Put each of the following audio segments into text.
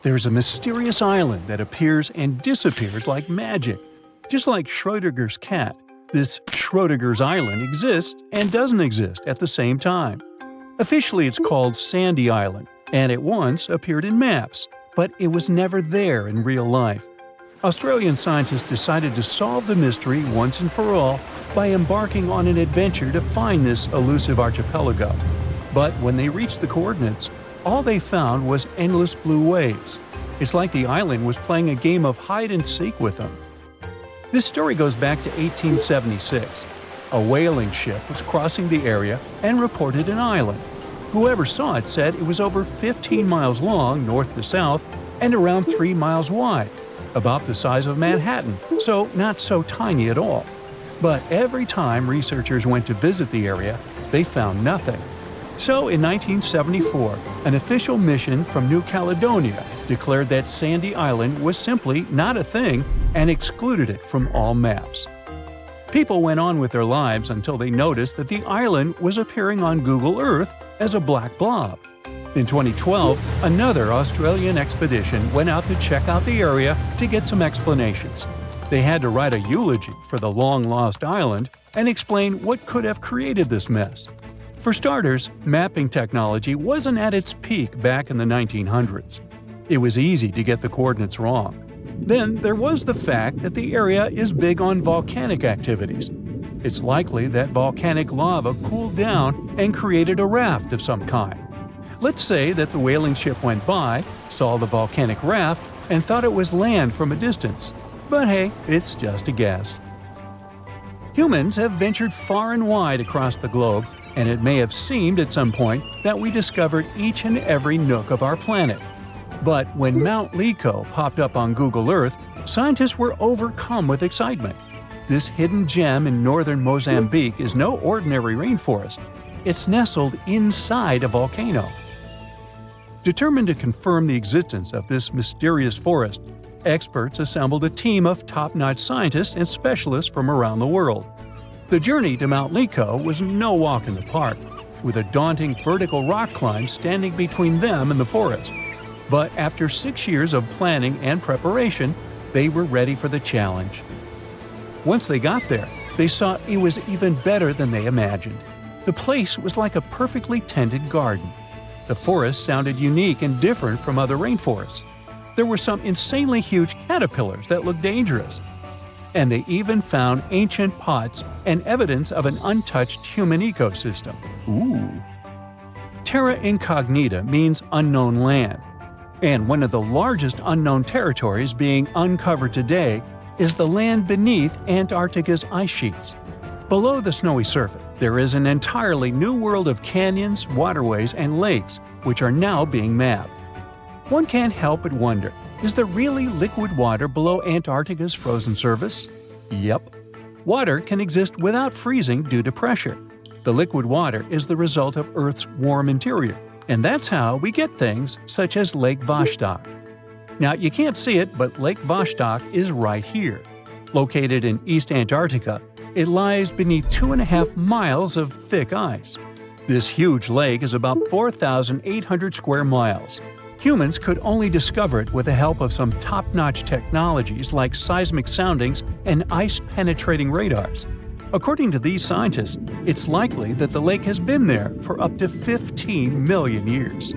There's a mysterious island that appears and disappears like magic. Just like Schrödinger's cat, this Schrödinger's Island exists and doesn't exist at the same time. Officially it's called Sandy Island, and it once appeared in maps, but it was never there in real life. Australian scientists decided to solve the mystery once and for all by embarking on an adventure to find this elusive archipelago. But when they reached the coordinates, all they found was endless blue waves. It's like the island was playing a game of hide-and-seek with them. This story goes back to 1876. A whaling ship was crossing the area and reported an island. Whoever saw it said it was over 15 miles long north to south and around 3 miles wide, about the size of Manhattan, so not so tiny at all. But every time researchers went to visit the area, they found nothing. So in 1974, an official mission from New Caledonia declared that Sandy Island was simply not a thing and excluded it from all maps. People went on with their lives until they noticed that the island was appearing on Google Earth as a black blob. In 2012, another Australian expedition went out to check out the area to get some explanations. They had to write a eulogy for the long-lost island and explain what could have created this mess. For starters, mapping technology wasn't at its peak back in the 1900s. It was easy to get the coordinates wrong. Then there was the fact that the area is big on volcanic activities. It's likely that volcanic lava cooled down and created a raft of some kind. Let's say that the whaling ship went by, saw the volcanic raft, and thought it was land from a distance. But hey, it's just a guess. Humans have ventured far and wide across the globe, and it may have seemed at some point that we discovered each and every nook of our planet. But when Mount Lico popped up on Google Earth, scientists were overcome with excitement. This hidden gem in northern Mozambique is no ordinary rainforest. It's nestled inside a volcano. Determined to confirm the existence of this mysterious forest, experts assembled a team of top-notch scientists and specialists from around the world. The journey to Mount Lico was no walk in the park, with a daunting vertical rock climb standing between them and the forest. But after 6 years of planning and preparation, they were ready for the challenge. Once they got there, they saw it was even better than they imagined. The place was like a perfectly tended garden. The forest sounded unique and different from other rainforests. There were some insanely huge caterpillars that looked dangerous. And they even found ancient pots and evidence of an untouched human ecosystem. Ooh. Terra incognita means unknown land. And one of the largest unknown territories being uncovered today is the land beneath Antarctica's ice sheets. Below the snowy surface, there is an entirely new world of canyons, waterways, and lakes, which are now being mapped. One can't help but wonder, is there really liquid water below Antarctica's frozen surface? Yep. Water can exist without freezing due to pressure. The liquid water is the result of Earth's warm interior, and that's how we get things such as Lake Vostok. Now, you can't see it, but Lake Vostok is right here. Located in East Antarctica, it lies beneath 2.5 miles of thick ice. This huge lake is about 4,800 square miles. Humans could only discover it with the help of some top-notch technologies like seismic soundings and ice-penetrating radars. According to these scientists, it's likely that the lake has been there for up to 15 million years.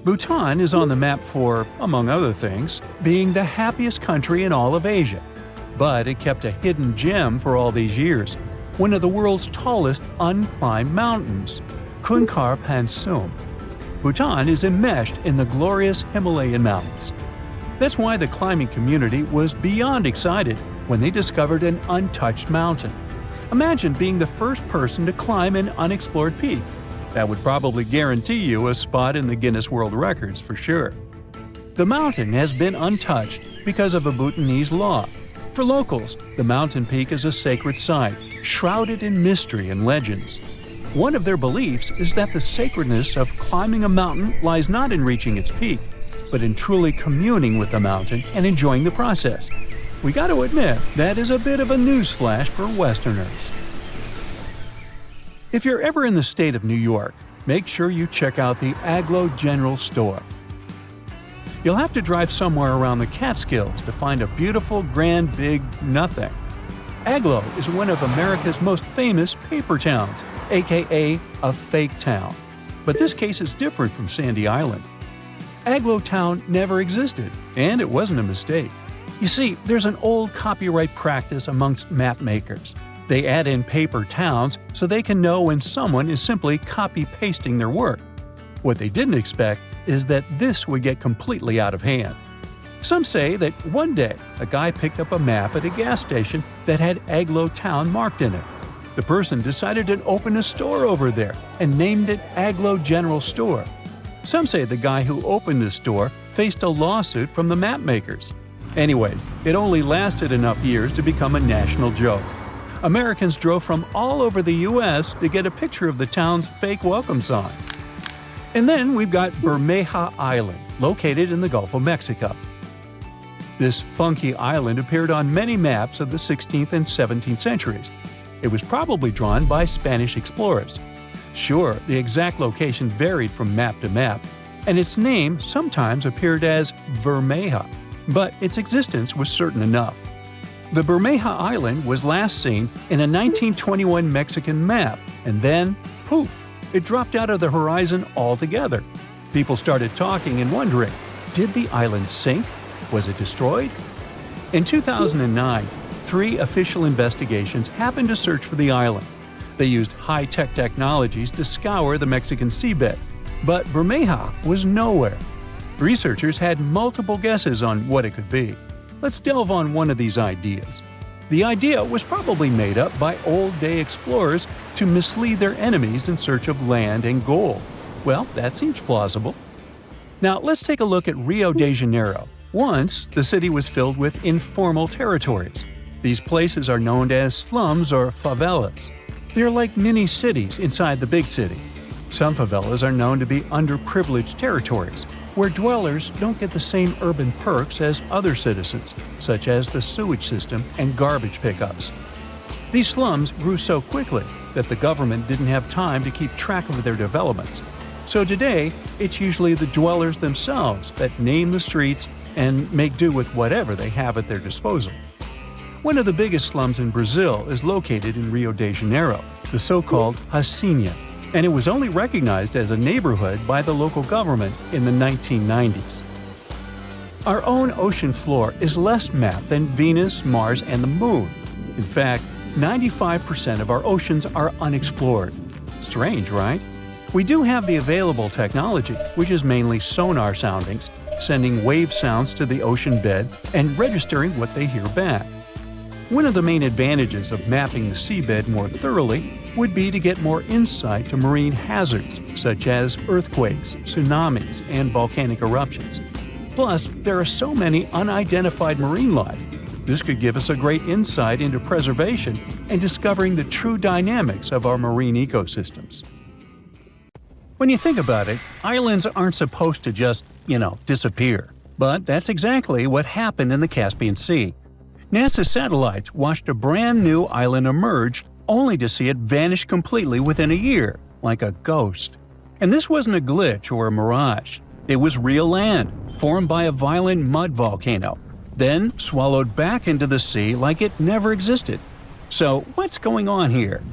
Bhutan is on the map for, among other things, being the happiest country in all of Asia. But it kept a hidden gem for all these years, one of the world's tallest unclimbed mountains, Kunkar Pansum. Bhutan is enmeshed in the glorious Himalayan mountains. That's why the climbing community was beyond excited when they discovered an untouched mountain. Imagine being the first person to climb an unexplored peak. That would probably guarantee you a spot in the Guinness World Records for sure. The mountain has been untouched because of a Bhutanese law. For locals, the mountain peak is a sacred site, shrouded in mystery and legends. One of their beliefs is that the sacredness of climbing a mountain lies not in reaching its peak, but in truly communing with the mountain and enjoying the process. We got to admit, that is a bit of a newsflash for Westerners. If you're ever in the state of New York, make sure you check out the Aglo General Store. You'll have to drive somewhere around the Catskills to find a beautiful, grand, big nothing. Aglo is one of America's most famous paper towns, aka a fake town. But this case is different from Sandy Island. Aglo Town never existed, and it wasn't a mistake. You see, there's an old copyright practice amongst map makers. They add in paper towns so they can know when someone is simply copy-pasting their work. What they didn't expect is that this would get completely out of hand. Some say that one day a guy picked up a map at a gas station that had Aglo Town marked in it. The person decided to open a store over there and named it Aglo General Store. Some say the guy who opened the store faced a lawsuit from the map makers. Anyways, it only lasted enough years to become a national joke. Americans drove from all over the U.S. to get a picture of the town's fake welcome sign. And then we've got Bermeja Island, located in the Gulf of Mexico. This funky island appeared on many maps of the 16th and 17th centuries. It was probably drawn by Spanish explorers. Sure, the exact location varied from map to map, and its name sometimes appeared as Bermeja, but its existence was certain enough. The Bermeja Island was last seen in a 1921 Mexican map, and then, poof, it dropped out of the horizon altogether. People started talking and wondering, did the island sink? Was it destroyed? In 2009, 3 official investigations happened to search for the island. They used high-tech technologies to scour the Mexican seabed, but Burmeha was nowhere. Researchers had multiple guesses on what it could be. Let's delve on one of these ideas. The idea was probably made up by old-day explorers to mislead their enemies in search of land and gold. Well, that seems plausible. Now, let's take a look at Rio de Janeiro. Once, the city was filled with informal territories. These places are known as slums or favelas. They're like mini-cities inside the big city. Some favelas are known to be underprivileged territories, where dwellers don't get the same urban perks as other citizens, such as the sewage system and garbage pickups. These slums grew so quickly that the government didn't have time to keep track of their developments. So today, it's usually the dwellers themselves that name the streets and make do with whatever they have at their disposal. One of the biggest slums in Brazil is located in Rio de Janeiro, the so-called Hacienda, and it was only recognized as a neighborhood by the local government in the 1990s. Our own ocean floor is less mapped than Venus, Mars, and the Moon. In fact, 95% of our oceans are unexplored. Strange, right? We do have the available technology, which is mainly sonar soundings, sending wave sounds to the ocean bed and registering what they hear back. One of the main advantages of mapping the seabed more thoroughly would be to get more insight to marine hazards such as earthquakes, tsunamis, and volcanic eruptions. Plus, there are so many unidentified marine life. This could give us a great insight into preservation and discovering the true dynamics of our marine ecosystems. When you think about it, islands aren't supposed to just, disappear. But that's exactly what happened in the Caspian Sea. NASA satellites watched a brand new island emerge only to see it vanish completely within a year, like a ghost. And this wasn't a glitch or a mirage. It was real land, formed by a violent mud volcano, then swallowed back into the sea like it never existed. So what's going on here?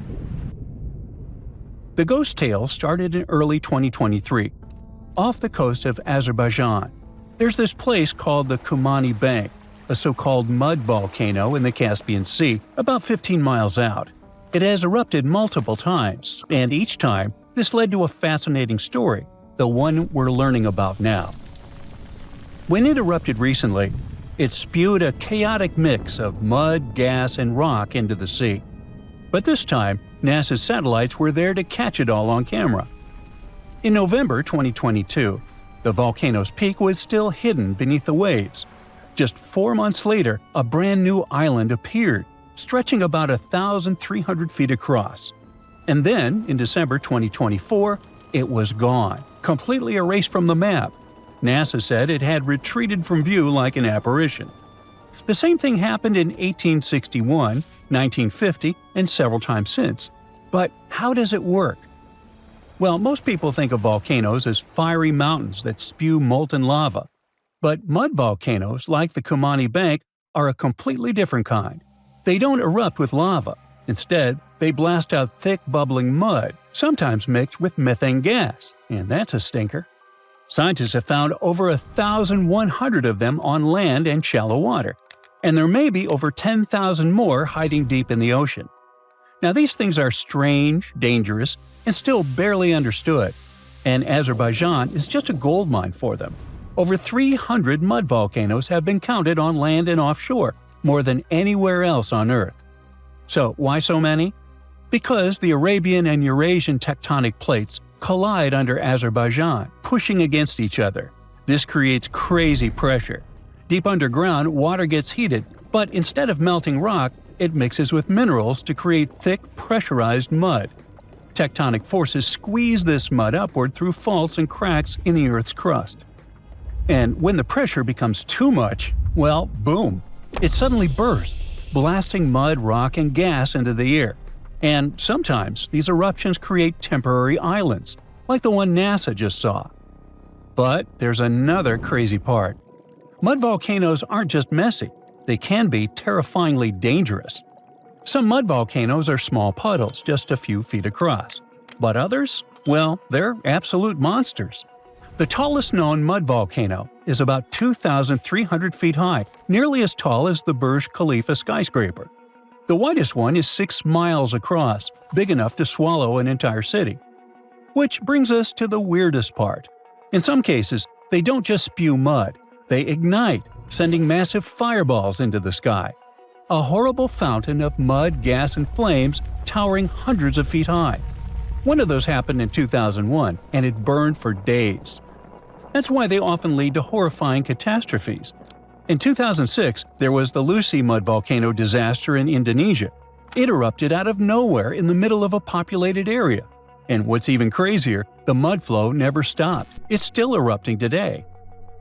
The ghost tale started in early 2023, off the coast of Azerbaijan. There's this place called the Kumani Bank, a so-called mud volcano in the Caspian Sea, about 15 miles out. It has erupted multiple times, and each time, this led to a fascinating story, the one we're learning about now. When it erupted recently, it spewed a chaotic mix of mud, gas, and rock into the sea. But this time, NASA's satellites were there to catch it all on camera. In November 2022, the volcano's peak was still hidden beneath the waves. Just 4 months later, a brand new island appeared, stretching about 1,300 feet across. And then, in December 2024, it was gone, completely erased from the map. NASA said it had retreated from view like an apparition. The same thing happened in 1861, 1950, and several times since. But how does it work? Well, most people think of volcanoes as fiery mountains that spew molten lava. But mud volcanoes, like the Kumani Bank, are a completely different kind. They don't erupt with lava. Instead, they blast out thick, bubbling mud, sometimes mixed with methane gas, and that's a stinker. Scientists have found over 1,100 of them on land and shallow water, and there may be over 10,000 more hiding deep in the ocean. Now, these things are strange, dangerous, and still barely understood, and Azerbaijan is just a goldmine for them. Over 300 mud volcanoes have been counted on land and offshore, more than anywhere else on Earth. So, why so many? Because the Arabian and Eurasian tectonic plates collide under Azerbaijan, pushing against each other. This creates crazy pressure. Deep underground, water gets heated, but instead of melting rock, it mixes with minerals to create thick, pressurized mud. Tectonic forces squeeze this mud upward through faults and cracks in the Earth's crust. And when the pressure becomes too much, well, boom, it suddenly bursts, blasting mud, rock, and gas into the air. And sometimes these eruptions create temporary islands, like the one NASA just saw. But there's another crazy part. Mud volcanoes aren't just messy, they can be terrifyingly dangerous. Some mud volcanoes are small puddles just a few feet across. But others? Well, they're absolute monsters. The tallest known mud volcano is about 2,300 feet high, nearly as tall as the Burj Khalifa skyscraper. The widest one is 6 miles across, big enough to swallow an entire city. Which brings us to the weirdest part. In some cases, they don't just spew mud, they ignite, sending massive fireballs into the sky. A horrible fountain of mud, gas, and flames towering hundreds of feet high. One of those happened in 2001, and it burned for days. That's why they often lead to horrifying catastrophes. In 2006, there was the Lucy mud volcano disaster in Indonesia. It erupted out of nowhere in the middle of a populated area. And what's even crazier, the mud flow never stopped. It's still erupting today.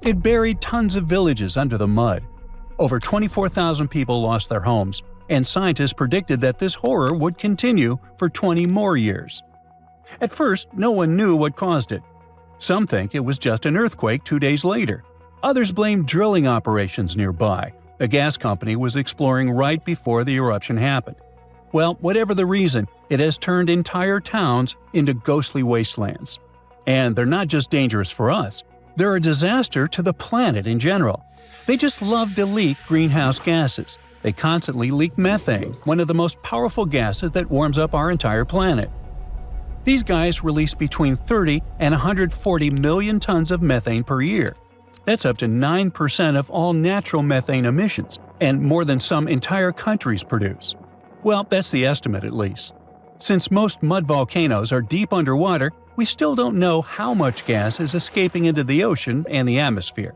It buried tons of villages under the mud. Over 24,000 people lost their homes, and scientists predicted that this horror would continue for 20 more years. At first, no one knew what caused it. Some think it was just an earthquake 2 days later. Others blame drilling operations nearby. A gas company was exploring right before the eruption happened. Well, whatever the reason, it has turned entire towns into ghostly wastelands. And they're not just dangerous for us. They're a disaster to the planet in general. They just love to leak greenhouse gases. They constantly leak methane, one of the most powerful gases that warms up our entire planet. These guys release between 30 and 140 million tons of methane per year. That's up to 9% of all natural methane emissions, and more than some entire countries produce. Well, that's the estimate at least. Since most mud volcanoes are deep underwater, we still don't know how much gas is escaping into the ocean and the atmosphere.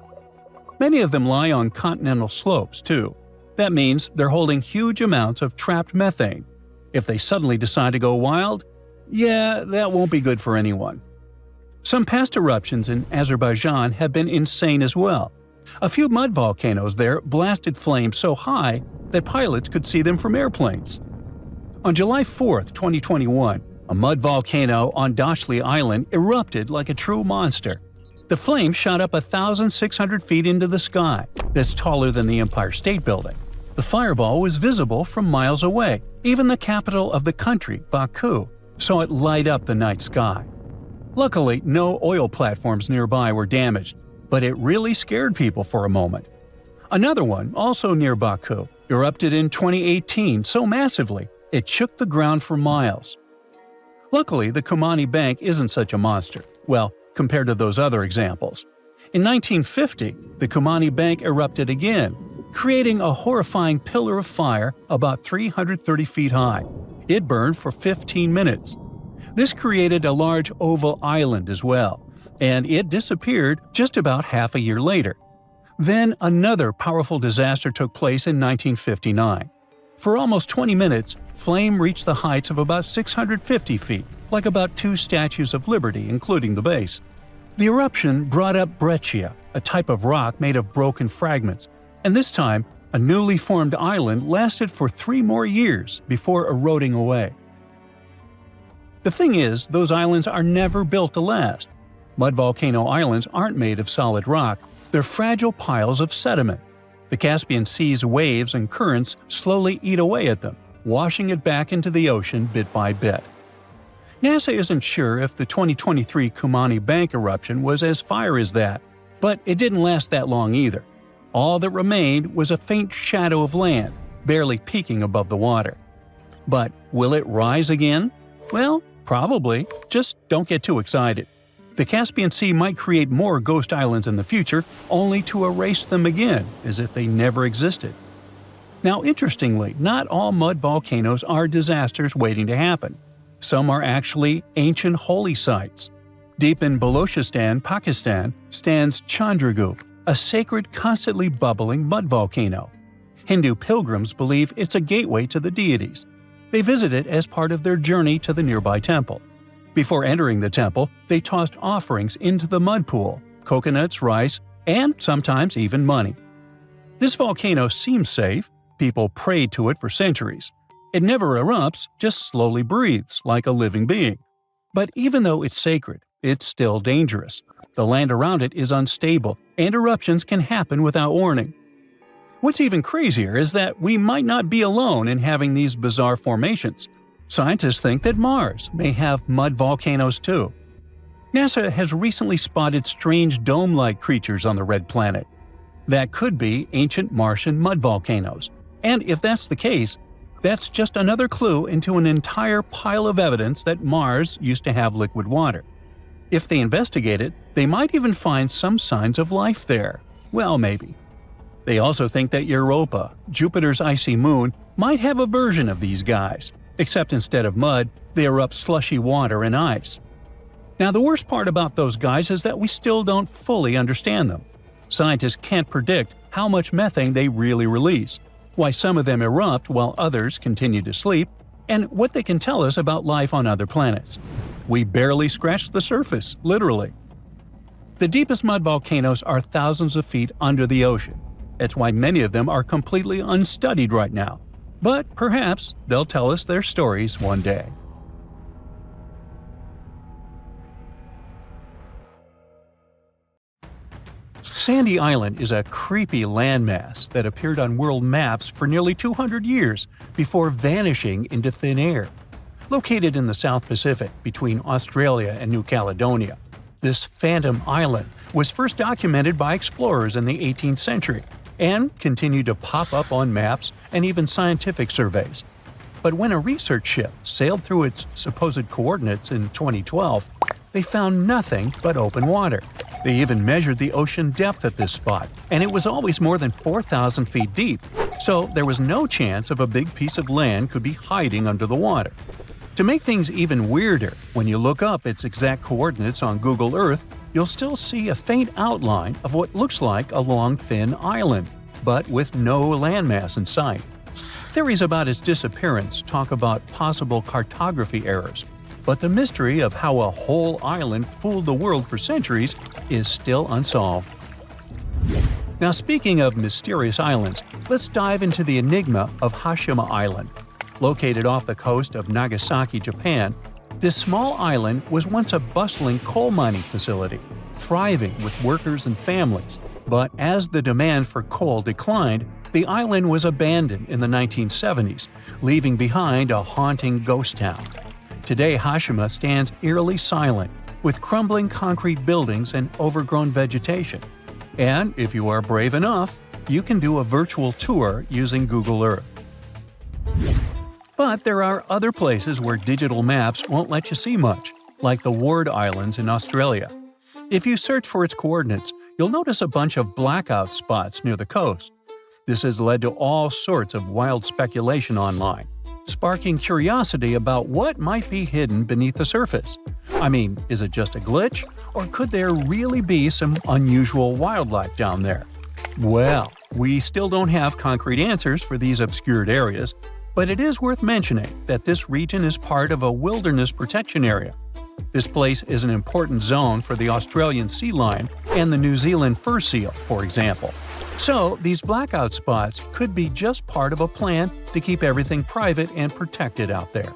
Many of them lie on continental slopes, too. That means they're holding huge amounts of trapped methane. If they suddenly decide to go wild, yeah, that won't be good for anyone. Some past eruptions in Azerbaijan have been insane as well. A few mud volcanoes there blasted flames so high that pilots could see them from airplanes. On July 4, 2021, a mud volcano on Dherty Island erupted like a true monster. The flames shot up 1,600 feet into the sky. That's taller than the Empire State Building. The fireball was visible from miles away. Even the capital of the country, Baku, saw it light up the night sky. Luckily, no oil platforms nearby were damaged, but it really scared people for a moment. Another one, also near Baku, erupted in 2018 so massively it shook the ground for miles. Luckily, the Kumani Bank isn't such a monster, well, compared to those other examples. In 1950, the Kumani Bank erupted again, creating a horrifying pillar of fire about 330 feet high. It burned for 15 minutes. This created a large oval island as well, and it disappeared just about half a year later. Then another powerful disaster took place in 1959. For almost 20 minutes, flame reached the heights of about 650 feet, like about 2 statues of Liberty, including the base. The eruption brought up breccia, a type of rock made of broken fragments, and this time, a newly formed island lasted for 3 more years before eroding away. The thing is, those islands are never built to last. Mud volcano islands aren't made of solid rock, They're fragile piles of sediment. The Caspian Sea's waves and currents slowly eat away at them, washing it back into the ocean bit by bit. NASA isn't sure if the 2023 Kumani Bank eruption was as fire as that, but it didn't last that long either. All that remained was a faint shadow of land, barely peeking above the water. But will it rise again? Well, probably. Just don't get too excited. The Caspian Sea might create more ghost islands in the future, only to erase them again, as if they never existed. Now, interestingly, not all mud volcanoes are disasters waiting to happen. Some are actually ancient holy sites. Deep in Balochistan, Pakistan, stands Chandragupta, a sacred, constantly bubbling mud volcano. Hindu pilgrims believe it's a gateway to the deities. They visit it as part of their journey to the nearby temple. Before entering the temple, they tossed offerings into the mud pool, coconuts, rice, and sometimes even money. This volcano seems safe. People prayed to it for centuries. It never erupts, just slowly breathes like a living being. But even though it's sacred, it's still dangerous. The land around it is unstable, and eruptions can happen without warning. What's even crazier is that we might not be alone in having these bizarre formations. Scientists think that Mars may have mud volcanoes too. NASA has recently spotted strange dome-like creatures on the red planet. That could be ancient Martian mud volcanoes. And if that's the case, that's just another clue into an entire pile of evidence that Mars used to have liquid water. If they investigate it, they might even find some signs of life there. Well, maybe. They also think that Europa, Jupiter's icy moon, might have a version of these guys, except instead of mud, they erupt slushy water and ice. Now, the worst part about those guys is that we still don't fully understand them. Scientists can't predict how much methane they really release, why some of them erupt while others continue to sleep, and what they can tell us about life on other planets. We barely scratched the surface, literally. The deepest mud volcanoes are thousands of feet under the ocean. That's why many of them are completely unstudied right now. But perhaps they'll tell us their stories one day. Sandy Island is a creepy landmass that appeared on world maps for nearly 200 years before vanishing into thin air. Located in the South Pacific between Australia and New Caledonia, this phantom island was first documented by explorers in the 18th century and continued to pop up on maps and even scientific surveys. But when a research ship sailed through its supposed coordinates in 2012, they found nothing but open water. They even measured the ocean depth at this spot, and it was always more than 4,000 feet deep, so there was no chance of a big piece of land could be hiding under the water. To make things even weirder, when you look up its exact coordinates on Google Earth, you'll still see a faint outline of what looks like a long, thin island, but with no landmass in sight. Theories about its disappearance talk about possible cartography errors, but the mystery of how a whole island fooled the world for centuries is still unsolved. Now, speaking of mysterious islands, let's dive into the enigma of Hashima Island. Located off the coast of Nagasaki, Japan, this small island was once a bustling coal mining facility, thriving with workers and families. But as the demand for coal declined, the island was abandoned in the 1970s, leaving behind a haunting ghost town. Today, Hashima stands eerily silent, with crumbling concrete buildings and overgrown vegetation. And if you are brave enough, you can do a virtual tour using Google Earth. But there are other places where digital maps won't let you see much, like the Ward Islands in Australia. If you search for its coordinates, you'll notice a bunch of blackout spots near the coast. This has led to all sorts of wild speculation online, sparking curiosity about what might be hidden beneath the surface. I mean, is it just a glitch? Or could there really be some unusual wildlife down there? Well, we still don't have concrete answers for these obscured areas, but it is worth mentioning that this region is part of a wilderness protection area. This place is an important zone for the Australian sea lion and the New Zealand fur seal, for example. So, these blackout spots could be just part of a plan to keep everything private and protected out there.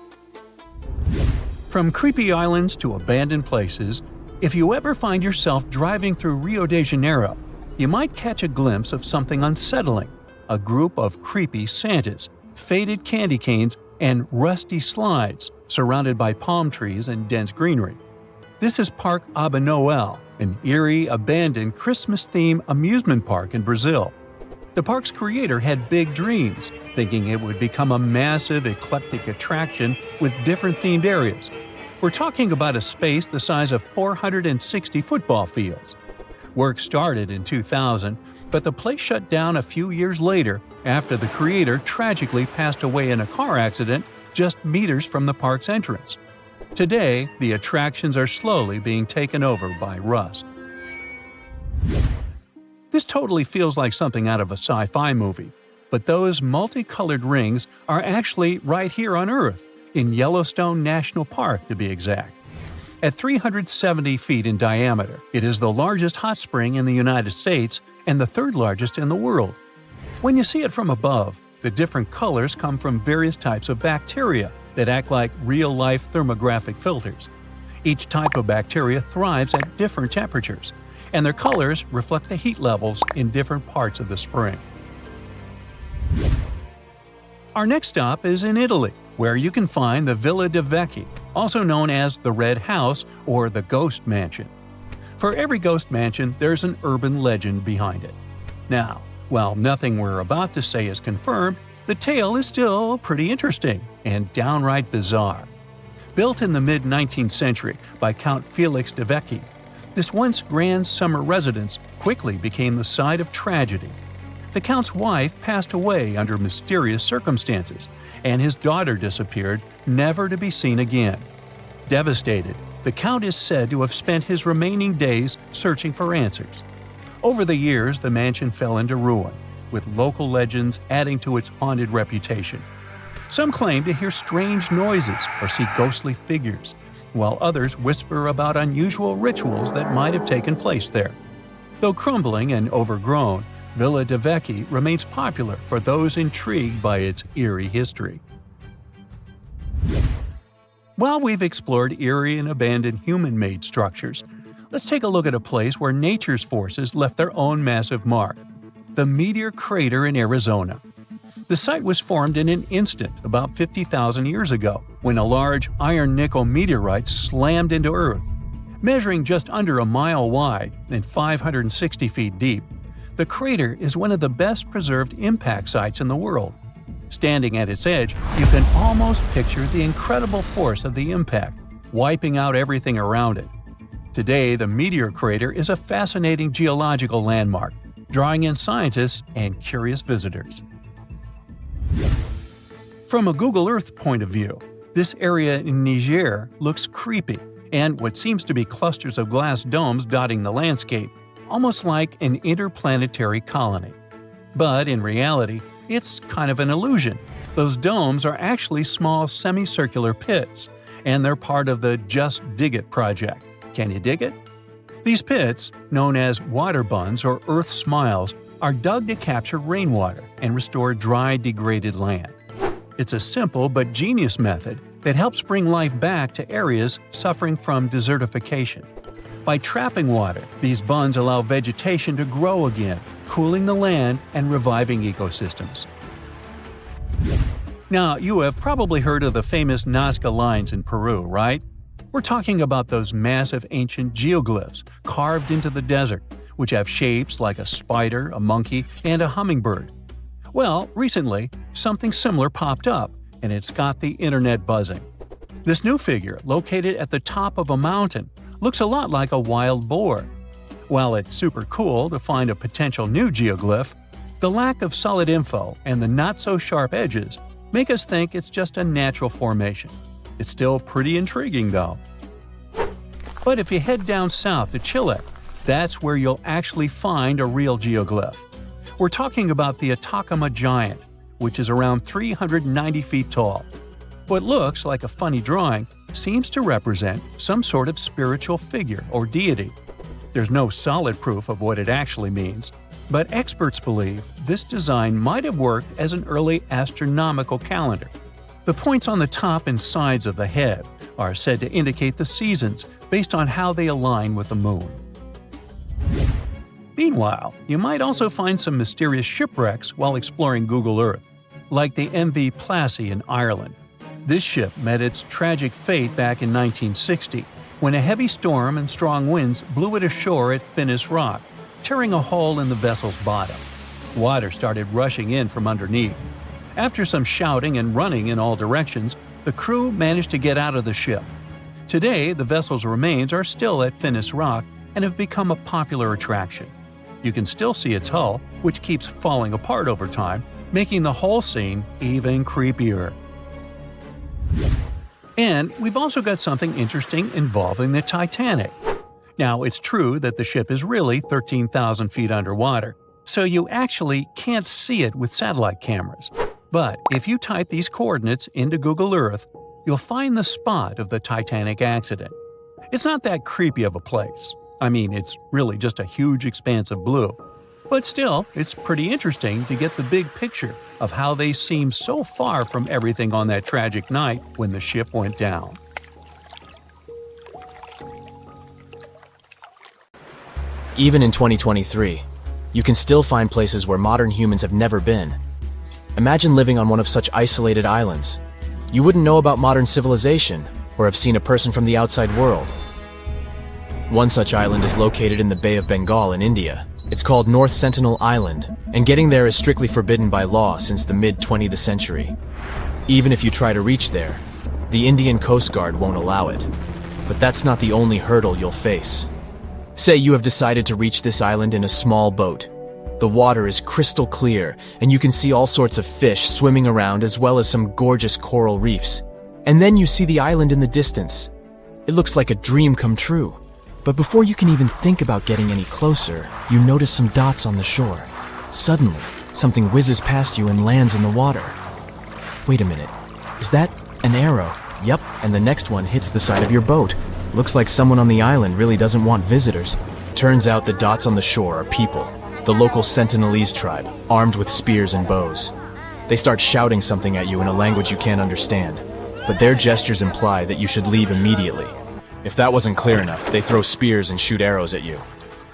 From creepy islands to abandoned places, if you ever find yourself driving through Rio de Janeiro, you might catch a glimpse of something unsettling: a group of creepy Santas, faded candy canes, and rusty slides surrounded by palm trees and dense greenery. This is Park Aba Noel, an eerie, abandoned Christmas-themed amusement park in Brazil. The park's creator had big dreams, thinking it would become a massive, eclectic attraction with different themed areas. We're talking about a space the size of 460 football fields. Work started in 2000, but the place shut down a few years later after the creator tragically passed away in a car accident just meters from the park's entrance. Today, the attractions are slowly being taken over by rust. This totally feels like something out of a sci-fi movie, but those multicolored rings are actually right here on Earth, in Yellowstone National Park to be exact. At 370 feet in diameter, it is the largest hot spring in the United States and the third largest in the world. When you see it from above, the different colors come from various types of bacteria that act like real-life thermographic filters. Each type of bacteria thrives at different temperatures, and their colors reflect the heat levels in different parts of the spring. Our next stop is in Italy, where you can find the Villa Devki, also known as the Red House or the Ghost Mansion. For every ghost mansion, there's an urban legend behind it. Now, while nothing we're about to say is confirmed, the tale is still pretty interesting and downright bizarre. Built in the mid-19th century by Count Felix Devecchi, this once grand summer residence quickly became the site of tragedy. The Count's wife passed away under mysterious circumstances, and his daughter disappeared, never to be seen again. Devastated, the Count is said to have spent his remaining days searching for answers. Over the years, the mansion fell into ruin, with local legends adding to its haunted reputation. Some claim to hear strange noises or see ghostly figures, while others whisper about unusual rituals that might have taken place there. Though crumbling and overgrown, Villa Devki remains popular for those intrigued by its eerie history. While we've explored eerie and abandoned human-made structures, let's take a look at a place where nature's forces left their own massive mark: the meteor crater in Arizona. The site was formed in an instant about 50,000 years ago, when a large iron-nickel meteorite slammed into Earth. Measuring just under a mile wide and 560 feet deep, the crater is one of the best-preserved impact sites in the world. Standing at its edge, you can almost picture the incredible force of the impact, wiping out everything around it. Today, the meteor crater is a fascinating geological landmark, drawing in scientists and curious visitors. From a Google Earth point of view, this area in Niger looks creepy, and what seems to be clusters of glass domes dotting the landscape, almost like an interplanetary colony. But in reality, it's kind of an illusion. Those domes are actually small semicircular pits, and they're part of the Just Dig It project. Can you dig it? These pits, known as water buns or earth smiles, are dug to capture rainwater and restore dry, degraded land. It's a simple but genius method that helps bring life back to areas suffering from desertification. By trapping water, these buns allow vegetation to grow again, cooling the land and reviving ecosystems. Now, you have probably heard of the famous Nazca Lines in Peru, right? We're talking about those massive ancient geoglyphs carved into the desert, which have shapes like a spider, a monkey, and a hummingbird. Well, recently, something similar popped up, and it's got the internet buzzing. This new figure, located at the top of a mountain, looks a lot like a wild boar. While it's super cool to find a potential new geoglyph, the lack of solid info and the not-so-sharp edges make us think it's just a natural formation. It's still pretty intriguing, though. But if you head down south to Chile, that's where you'll actually find a real geoglyph. We're talking about the Atacama Giant, which is around 390 feet tall. What looks like a funny drawing seems to represent some sort of spiritual figure or deity. There's no solid proof of what it actually means, but experts believe this design might have worked as an early astronomical calendar. The points on the top and sides of the head are said to indicate the seasons based on how they align with the moon. Meanwhile, you might also find some mysterious shipwrecks while exploring Google Earth, like the MV Plassey in Ireland. This ship met its tragic fate back in 1960, when a heavy storm and strong winds blew it ashore at Finnis Rock, tearing a hole in the vessel's bottom. Water started rushing in from underneath. After some shouting and running in all directions, the crew managed to get out of the ship. Today, the vessel's remains are still at Finnis Rock and have become a popular attraction. You can still see its hull, which keeps falling apart over time, making the whole scene even creepier. And we've also got something interesting involving the Titanic. Now, it's true that the ship is really 13,000 feet underwater, so you actually can't see it with satellite cameras. But if you type these coordinates into Google Earth, you'll find the spot of the Titanic accident. It's not that creepy of a place. I mean, it's really just a huge expanse of blue. But still, it's pretty interesting to get the big picture of how they seem so far from everything on that tragic night when the ship went down. Even in 2023, you can still find places where modern humans have never been. Imagine living on one of such isolated islands. You wouldn't know about modern civilization or have seen a person from the outside world. One such island is located in the Bay of Bengal in India. It's called North Sentinel Island, and getting there is strictly forbidden by law since the mid-20th century. Even if you try to reach there, the Indian Coast Guard won't allow it. But that's not the only hurdle you'll face. Say you have decided to reach this island in a small boat. The water is crystal clear, and you can see all sorts of fish swimming around as well as some gorgeous coral reefs. And then you see the island in the distance. It looks like a dream come true. But before you can even think about getting any closer, you notice some dots on the shore. Suddenly, something whizzes past you and lands in the water. Wait a minute, is that an arrow? Yep, and the next one hits the side of your boat. Looks like someone on the island really doesn't want visitors. Turns out the dots on the shore are people, the local Sentinelese tribe, armed with spears and bows. They start shouting something at you in a language you can't understand, but their gestures imply that you should leave immediately. If that wasn't clear enough, they throw spears and shoot arrows at you.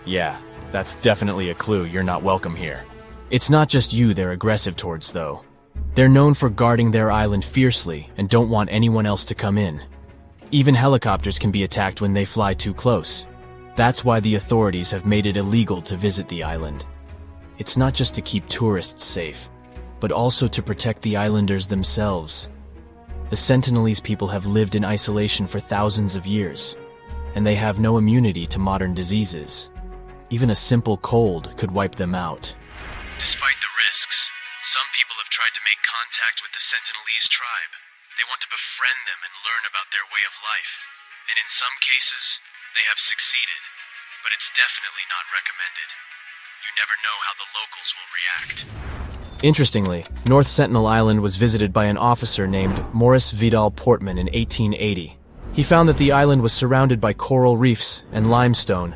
Yeah, that's definitely a clue you're not welcome here. It's not just you they're aggressive towards, though. They're known for guarding their island fiercely and don't want anyone else to come in. Even helicopters can be attacked when they fly too close. That's why the authorities have made it illegal to visit the island. It's not just to keep tourists safe, but also to protect the islanders themselves. The Sentinelese people have lived in isolation for thousands of years, and they have no immunity to modern diseases. Even a simple cold could wipe them out. Despite the risks, some people have tried to make contact with the Sentinelese tribe. They want to befriend them and learn about their way of life. And in some cases, they have succeeded, but it's definitely not recommended. You never know how the locals will react. Interestingly, North Sentinel Island was visited by an officer named Maurice Vidal Portman in 1880. He found that the island was surrounded by coral reefs and limestone,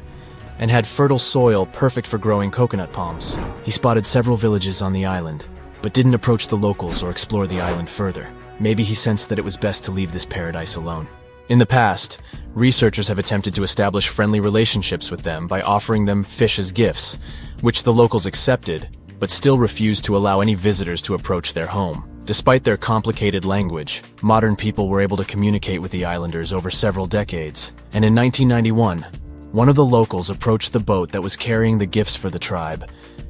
and had fertile soil perfect for growing coconut palms. He spotted several villages on the island, but didn't approach the locals or explore the island further. Maybe he sensed that it was best to leave this paradise alone. In the past, researchers have attempted to establish friendly relationships with them by offering them fish as gifts, which the locals accepted, but still refused to allow any visitors to approach their home. Despite their complicated language, modern people were able to communicate with the islanders over several decades, and in 1991, one of the locals approached the boat that was carrying the gifts for the tribe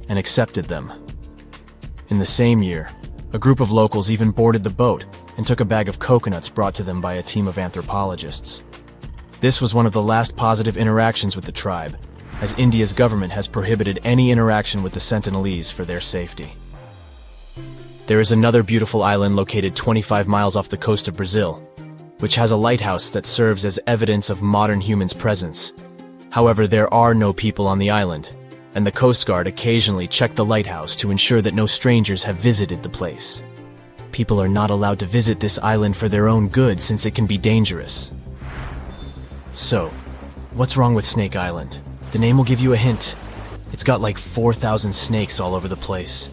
and accepted them. In the same year, a group of locals even boarded the boat and took a bag of coconuts brought to them by a team of anthropologists. This was one of the last positive interactions with the tribe, as India's government has prohibited any interaction with the Sentinelese for their safety. There is another beautiful island located 25 miles off the coast of Brazil, which has a lighthouse that serves as evidence of modern humans' presence. However, there are no people on the island, and the Coast Guard occasionally check the lighthouse to ensure that no strangers have visited the place. People are not allowed to visit this island for their own good since it can be dangerous. So, what's wrong with Snake Island? The name will give you a hint. It's got like 4,000 snakes all over the place.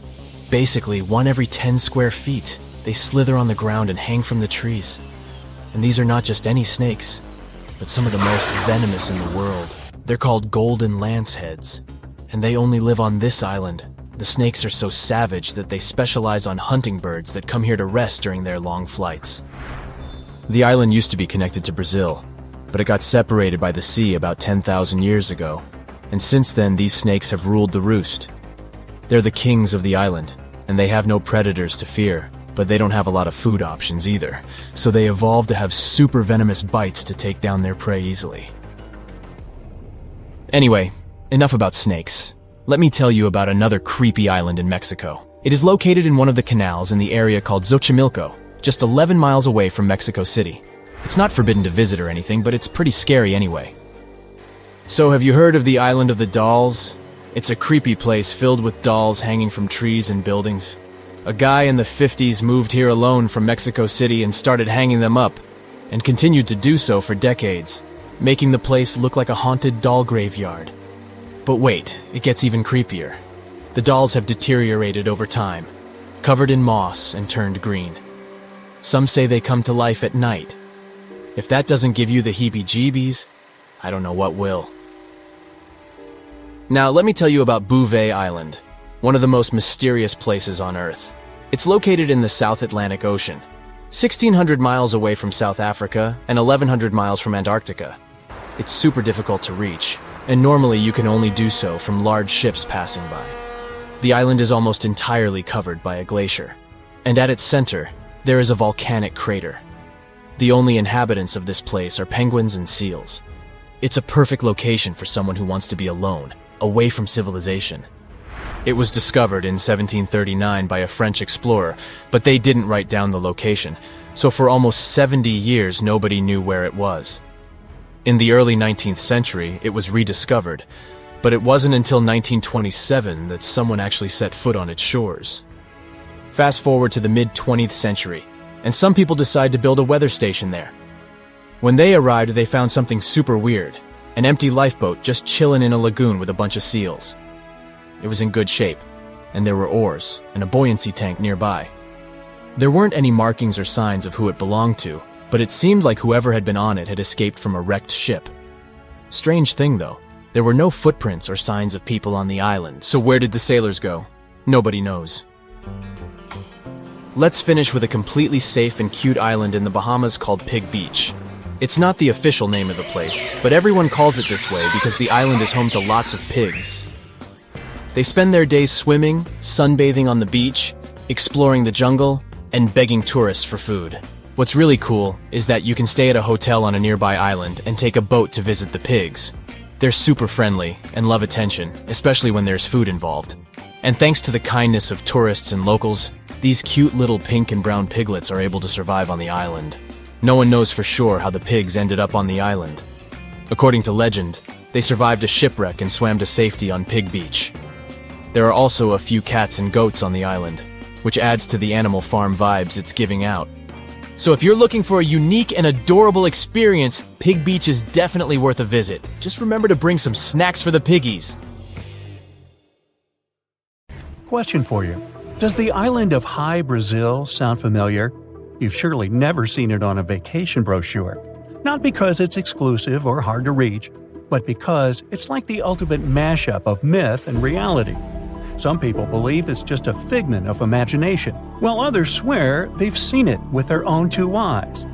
Basically, one every 10 square feet. They slither on the ground and hang from the trees. And these are not just any snakes, but some of the most venomous in the world. They're called golden lanceheads, and they only live on this island. The snakes are so savage that they specialize on hunting birds that come here to rest during their long flights. The island used to be connected to Brazil, but it got separated by the sea about 10,000 years ago, and since then these snakes have ruled the roost. They're the kings of the island, and they have no predators to fear, but they don't have a lot of food options either, so they evolved to have super venomous bites to take down their prey easily. Anyway, enough about snakes. Let me tell you about another creepy island in Mexico. It is located in one of the canals in the area called Xochimilco, just 11 miles away from Mexico City. It's not forbidden to visit or anything, but it's pretty scary anyway. So have you heard of the Island of the Dolls? It's a creepy place filled with dolls hanging from trees and buildings. A guy in the 50s moved here alone from Mexico City and started hanging them up, and continued to do so for decades, making the place look like a haunted doll graveyard. But wait, it gets even creepier. The dolls have deteriorated over time, covered in moss and turned green. Some say they come to life at night. If that doesn't give you the heebie-jeebies, I don't know what will. Now let me tell you about Bouvet Island, one of the most mysterious places on Earth. It's located in the South Atlantic Ocean, 1,600 miles away from South Africa and 1,100 miles from Antarctica. It's super difficult to reach, and normally you can only do so from large ships passing by. The island is almost entirely covered by a glacier, and at its center, there is a volcanic crater. The only inhabitants of this place are penguins and seals. It's a perfect location for someone who wants to be alone, away from civilization. It was discovered in 1739 by a French explorer, but they didn't write down the location, so for almost 70 years nobody knew where it was. In the early 19th century, it was rediscovered, but it wasn't until 1927 that someone actually set foot on its shores. Fast forward to the mid-20th century, and some people decide to build a weather station there. When they arrived, they found something super weird, an empty lifeboat just chilling in a lagoon with a bunch of seals. It was in good shape, and there were oars and a buoyancy tank nearby. There weren't any markings or signs of who it belonged to, but it seemed like whoever had been on it had escaped from a wrecked ship. Strange thing though, there were no footprints or signs of people on the island, so where did the sailors go? Nobody knows. Let's finish with a completely safe and cute island in the Bahamas called Pig Beach. It's not the official name of the place, but everyone calls it this way because the island is home to lots of pigs. They spend their days swimming, sunbathing on the beach, exploring the jungle, and begging tourists for food. What's really cool is that you can stay at a hotel on a nearby island and take a boat to visit the pigs. They're super friendly and love attention, especially when there's food involved. And thanks to the kindness of tourists and locals, these cute little pink and brown piglets are able to survive on the island. No one knows for sure how the pigs ended up on the island. According to legend, they survived a shipwreck and swam to safety on Pig Beach. There are also a few cats and goats on the island, which adds to the Animal Farm vibes it's giving out. So if you're looking for a unique and adorable experience, Pig Beach is definitely worth a visit. Just remember to bring some snacks for the piggies. Question for you. Does the island of High Brazil sound familiar? You've surely never seen it on a vacation brochure. Not because it's exclusive or hard to reach, but because it's like the ultimate mashup of myth and reality. Some people believe it's just a figment of imagination, while others swear they've seen it with their own two eyes.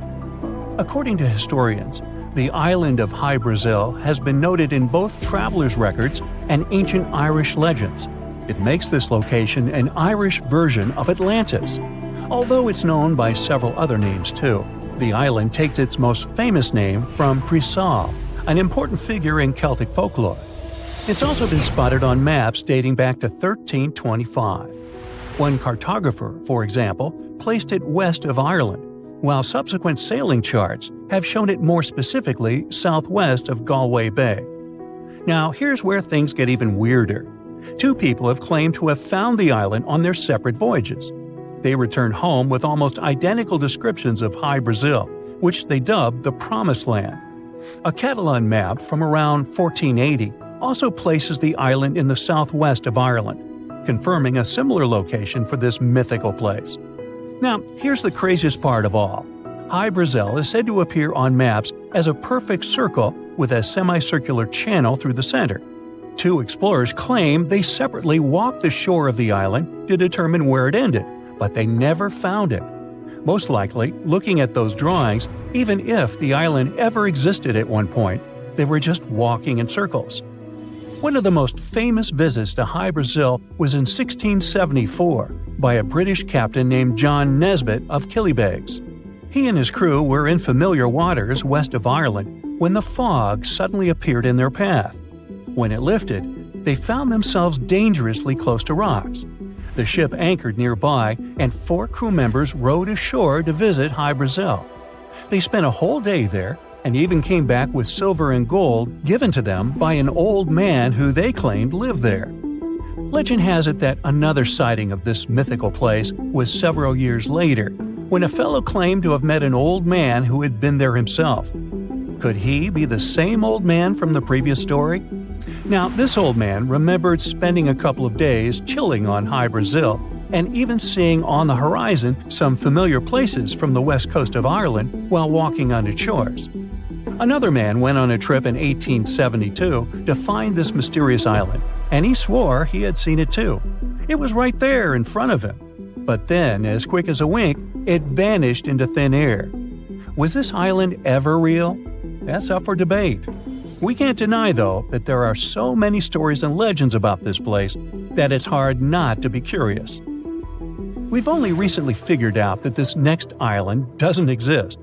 According to historians, the island of High Brazil has been noted in both travelers' records and ancient Irish legends. It makes this location an Irish version of Atlantis, although it's known by several other names too. The island takes its most famous name from Brisal, an important figure in Celtic folklore. It's also been spotted on maps dating back to 1325. One cartographer, for example, placed it west of Ireland, while subsequent sailing charts have shown it more specifically southwest of Galway Bay. Now, here's where things get even weirder. Two people have claimed to have found the island on their separate voyages. They returned home with almost identical descriptions of High Brazil, which they dubbed the Promised Land. A Catalan map from around 1480 also places the island in the southwest of Ireland, confirming a similar location for this mythical place. Now, here's the craziest part of all. High Brazil is said to appear on maps as a perfect circle with a semicircular channel through the center. Two explorers claim they separately walked the shore of the island to determine where it ended, but they never found it. Most likely, looking at those drawings, even if the island ever existed at one point, they were just walking in circles. One of the most famous visits to High Brazil was in 1674 by a British captain named John Nesbitt of Killybegs. He and his crew were in familiar waters west of Ireland when the fog suddenly appeared in their path. When it lifted, they found themselves dangerously close to rocks. The ship anchored nearby, and 4 crew members rowed ashore to visit High Brazil. They spent a whole day there and even came back with silver and gold given to them by an old man who they claimed lived there. Legend has it that another sighting of this mythical place was several years later, when a fellow claimed to have met an old man who had been there himself. Could he be the same old man from the previous story? Now, this old man remembered spending a couple of days chilling on High Brazil and even seeing on the horizon some familiar places from the west coast of Ireland while walking on its shores. Another man went on a trip in 1872 to find this mysterious island, and he swore he had seen it too. It was right there in front of him. But then, as quick as a wink, it vanished into thin air. Was this island ever real? That's up for debate. We can't deny, though, that there are so many stories and legends about this place that it's hard not to be curious. We've only recently figured out that this next island doesn't exist.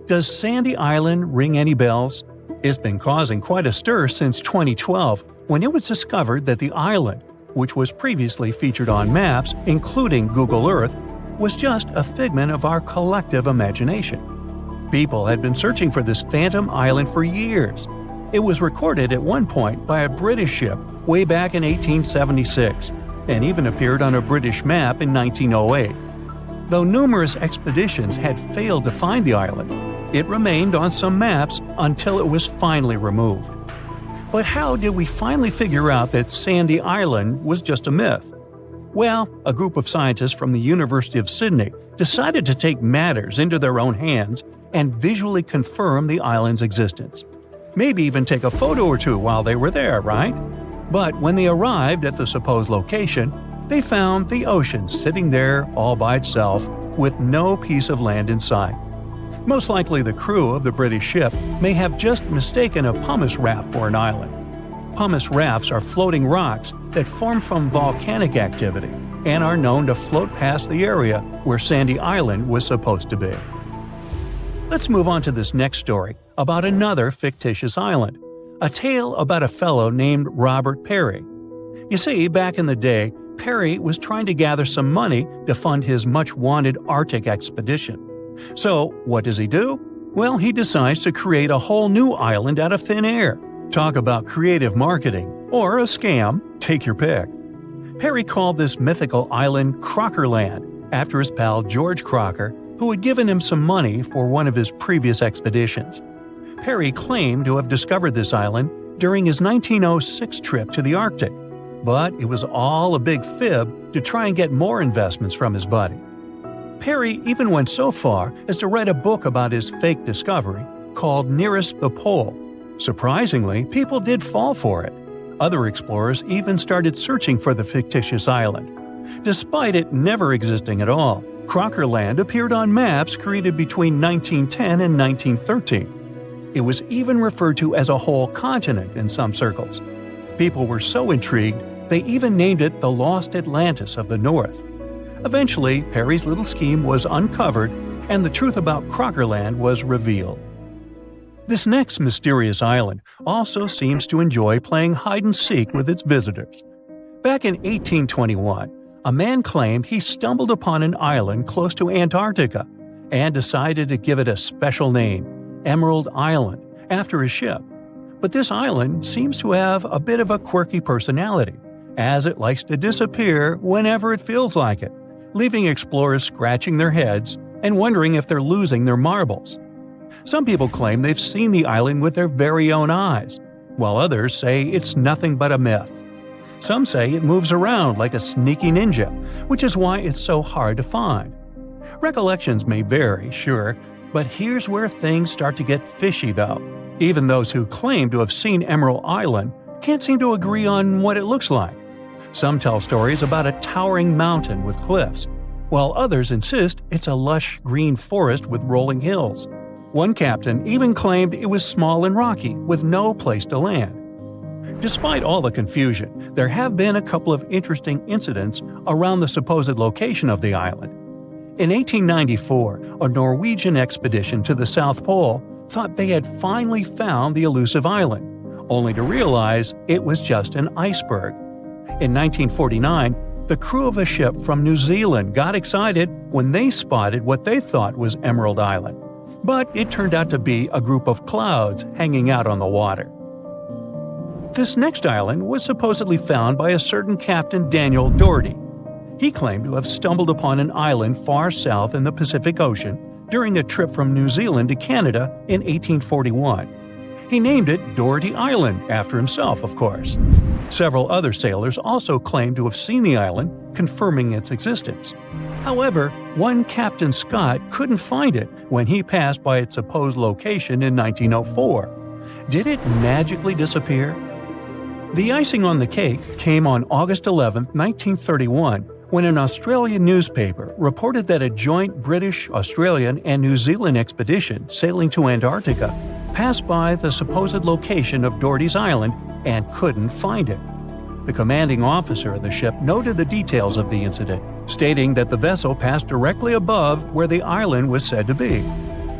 Does Sandy Island ring any bells? It's been causing quite a stir since 2012, when it was discovered that the island, which was previously featured on maps, including Google Earth, was just a figment of our collective imagination. People had been searching for this phantom island for years. It was recorded at one point by a British ship way back in 1876, and even appeared on a British map in 1908. Though numerous expeditions had failed to find the island, it remained on some maps until it was finally removed. But how did we finally figure out that Sandy Island was just a myth? Well, a group of scientists from the University of Sydney decided to take matters into their own hands and visually confirm the island's existence. Maybe even take a photo or two while they were there, right? But when they arrived at the supposed location, they found the ocean sitting there all by itself with no piece of land in sight. Most likely the crew of the British ship may have just mistaken a pumice raft for an island. Pumice rafts are floating rocks that form from volcanic activity and are known to float past the area where Sandy Island was supposed to be. Let's move on to this next story about another fictitious island, a tale about a fellow named Robert Perry. You see, back in the day, Perry was trying to gather some money to fund his much-wanted Arctic expedition. So, what does he do? Well, he decides to create a whole new island out of thin air. Talk about creative marketing, or a scam, take your pick. Perry called this mythical island Crockerland, after his pal George Crocker, who had given him some money for one of his previous expeditions. Perry claimed to have discovered this island during his 1906 trip to the Arctic, but it was all a big fib to try and get more investments from his buddy. Perry even went so far as to write a book about his fake discovery called Nearest the Pole. Surprisingly, people did fall for it. Other explorers even started searching for the fictitious island. Despite it never existing at all, Crockerland appeared on maps created between 1910 and 1913. It was even referred to as a whole continent in some circles. People were so intrigued, they even named it the Lost Atlantis of the North. Eventually, Perry's little scheme was uncovered, and the truth about Crockerland was revealed. This next mysterious island also seems to enjoy playing hide-and-seek with its visitors. Back in 1821, a man claimed he stumbled upon an island close to Antarctica and decided to give it a special name, Emerald Island, after his ship. But this island seems to have a bit of a quirky personality, as it likes to disappear whenever it feels like it, leaving explorers scratching their heads and wondering if they're losing their marbles. Some people claim they've seen the island with their very own eyes, while others say it's nothing but a myth. Some say it moves around like a sneaky ninja, which is why it's so hard to find. Recollections may vary, sure, but here's where things start to get fishy though. Even those who claim to have seen Emerald Island can't seem to agree on what it looks like. Some tell stories about a towering mountain with cliffs, while others insist it's a lush green forest with rolling hills. One captain even claimed it was small and rocky, with no place to land. Despite all the confusion, there have been a couple of interesting incidents around the supposed location of the island. In 1894, a Norwegian expedition to the South Pole thought they had finally found the elusive island, only to realize it was just an iceberg. In 1949, the crew of a ship from New Zealand got excited when they spotted what they thought was Emerald Island, but it turned out to be a group of clouds hanging out on the water. This next island was supposedly found by a certain Captain Daniel Dherty. He claimed to have stumbled upon an island far south in the Pacific Ocean during a trip from New Zealand to Canada in 1841. He named it Dherty Island, after himself, of course. Several other sailors also claimed to have seen the island, confirming its existence. However, one Captain Scott couldn't find it when he passed by its supposed location in 1904. Did it magically disappear? The icing on the cake came on August 11, 1931, when an Australian newspaper reported that a joint British, Australian, and New Zealand expedition sailing to Antarctica passed by the supposed location of Dherty's Island and couldn't find it. The commanding officer of the ship noted the details of the incident, stating that the vessel passed directly above where the island was said to be.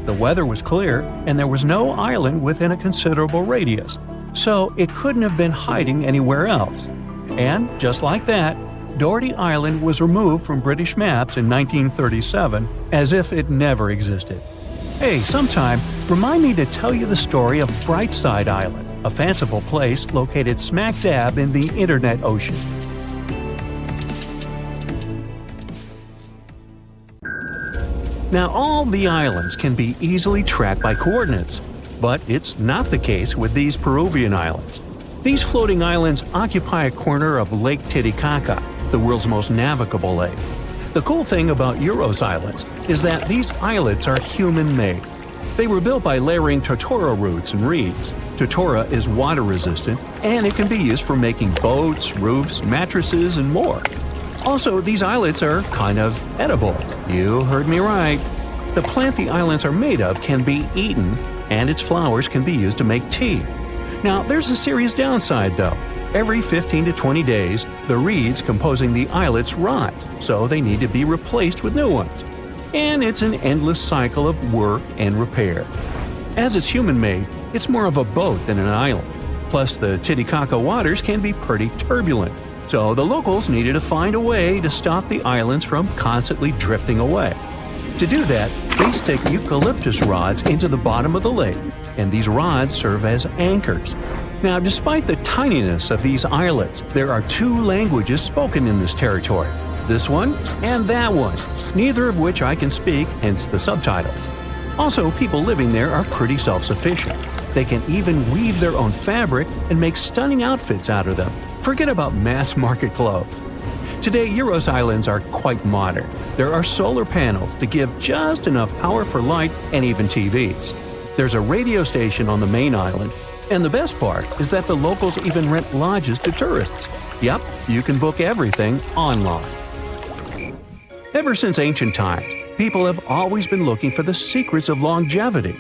The weather was clear, and there was no island within a considerable radius, so it couldn't have been hiding anywhere else. And, just like that, Dherty Island was removed from British maps in 1937 as if it never existed. Hey, sometime, remind me to tell you the story of Brightside Island, a fanciful place located smack dab in the Internet Ocean. Now, all the islands can be easily tracked by coordinates, but it's not the case with these Peruvian islands. These floating islands occupy a corner of Lake Titicaca, the world's most navigable lake. The cool thing about Uros Islands is that these islets are human-made. They were built by layering totora roots and reeds. Totora is water-resistant, and it can be used for making boats, roofs, mattresses, and more. Also, these islets are kind of edible. You heard me right. The plant the islands are made of can be eaten, and its flowers can be used to make tea. Now, there's a serious downside, though. Every 15 to 20 days, the reeds composing the islets rot, so they need to be replaced with new ones. And it's an endless cycle of work and repair. As it's human-made, it's more of a boat than an island. Plus, the Titicaca waters can be pretty turbulent, so the locals needed to find a way to stop the islands from constantly drifting away. To do that, they stick eucalyptus rods into the bottom of the lake, and these rods serve as anchors. Now, despite the tininess of these islets, there are two languages spoken in this territory, this one and that one, neither of which I can speak, hence the subtitles. Also, people living there are pretty self-sufficient. They can even weave their own fabric and make stunning outfits out of them. Forget about mass-market clothes. Today, Uros Islands are quite modern. There are solar panels to give just enough power for light and even TVs. There's a radio station on the main island, and the best part is that the locals even rent lodges to tourists. Yep, you can book everything online. Ever since ancient times, people have always been looking for the secrets of longevity.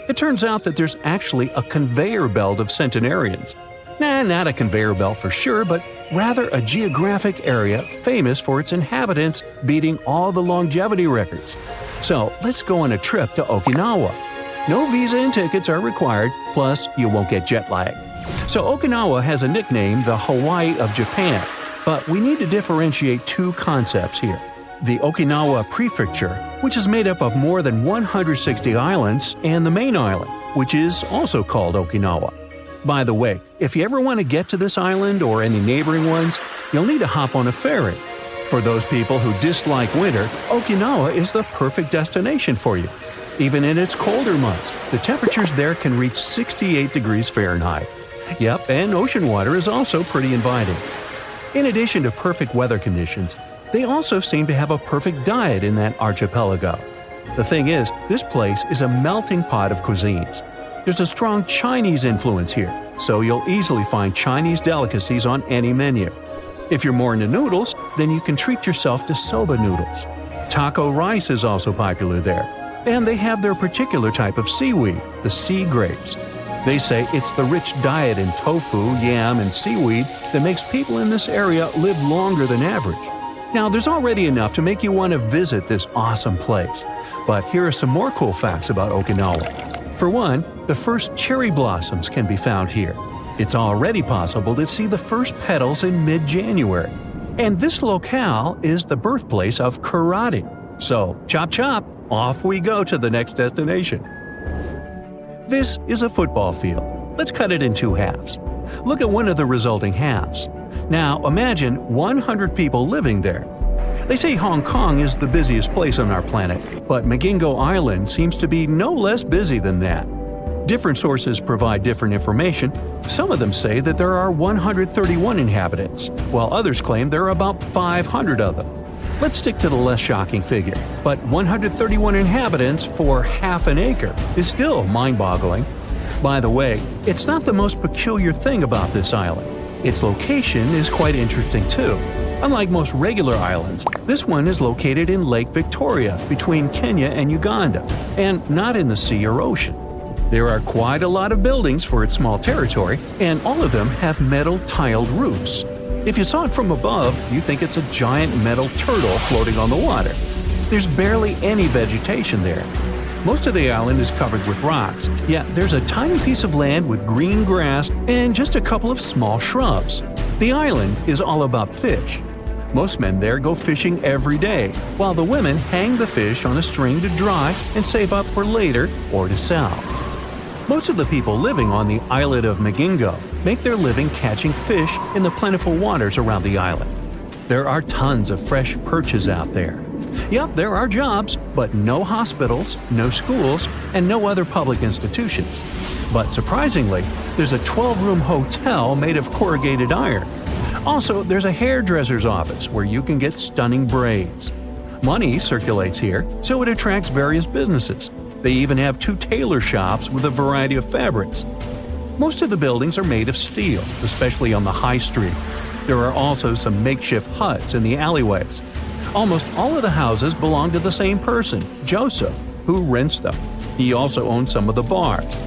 It turns out that there's actually a conveyor belt of centenarians. Not a conveyor belt for sure, but rather a geographic area famous for its inhabitants beating all the longevity records. So let's go on a trip to Okinawa. No visa and tickets are required, plus you won't get jet lag. So Okinawa has a nickname, the Hawaii of Japan, but we need to differentiate two concepts here. The Okinawa Prefecture, which is made up of more than 160 islands, and the main island, which is also called Okinawa. By the way, if you ever want to get to this island or any neighboring ones, you'll need to hop on a ferry. For those people who dislike winter, Okinawa is the perfect destination for you. Even in its colder months, the temperatures there can reach 68 degrees Fahrenheit. Yep, and ocean water is also pretty inviting. In addition to perfect weather conditions, they also seem to have a perfect diet in that archipelago. The thing is, this place is a melting pot of cuisines. There's a strong Chinese influence here, so you'll easily find Chinese delicacies on any menu. If you're more into noodles, then you can treat yourself to soba noodles. Taco rice is also popular there, and they have their particular type of seaweed, the sea grapes. They say it's the rich diet in tofu, yam, and seaweed that makes people in this area live longer than average. Now, there's already enough to make you want to visit this awesome place. But here are some more cool facts about Okinawa. For one, the first cherry blossoms can be found here. It's already possible to see the first petals in mid-January. And this locale is the birthplace of karate. So, chop chop, off we go to the next destination. This is a football field. Let's cut it in two halves. Look at one of the resulting halves. Now imagine 100 people living there. They say Hong Kong is the busiest place on our planet, but Mingo Island seems to be no less busy than that. Different sources provide different information. Some of them say that there are 131 inhabitants, while others claim there are about 500 of them. Let's stick to the less shocking figure, but 131 inhabitants for half an acre is still mind-boggling. By the way, it's not the most peculiar thing about this island. Its location is quite interesting too. Unlike most regular islands, this one is located in Lake Victoria between Kenya and Uganda, and not in the sea or ocean. There are quite a lot of buildings for its small territory, and all of them have metal tiled roofs. If you saw it from above, you think it's a giant metal turtle floating on the water. There's barely any vegetation there. Most of the island is covered with rocks, yet there's a tiny piece of land with green grass and just a couple of small shrubs. The island is all about fish. Most men there go fishing every day, while the women hang the fish on a string to dry and save up for later or to sell. Most of the people living on the islet of Mingo make their living catching fish in the plentiful waters around the island. There are tons of fresh perches out there. Yep, there are jobs, but no hospitals, no schools, and no other public institutions. But surprisingly, there's a 12-room hotel made of corrugated iron. Also, there's a hairdresser's office where you can get stunning braids. Money circulates here, so it attracts various businesses. They even have 2 tailor shops with a variety of fabrics. Most of the buildings are made of steel, especially on the high street. There are also some makeshift huts in the alleyways. Almost all of the houses belong to the same person, Joseph, who rents them. He also owns some of the bars.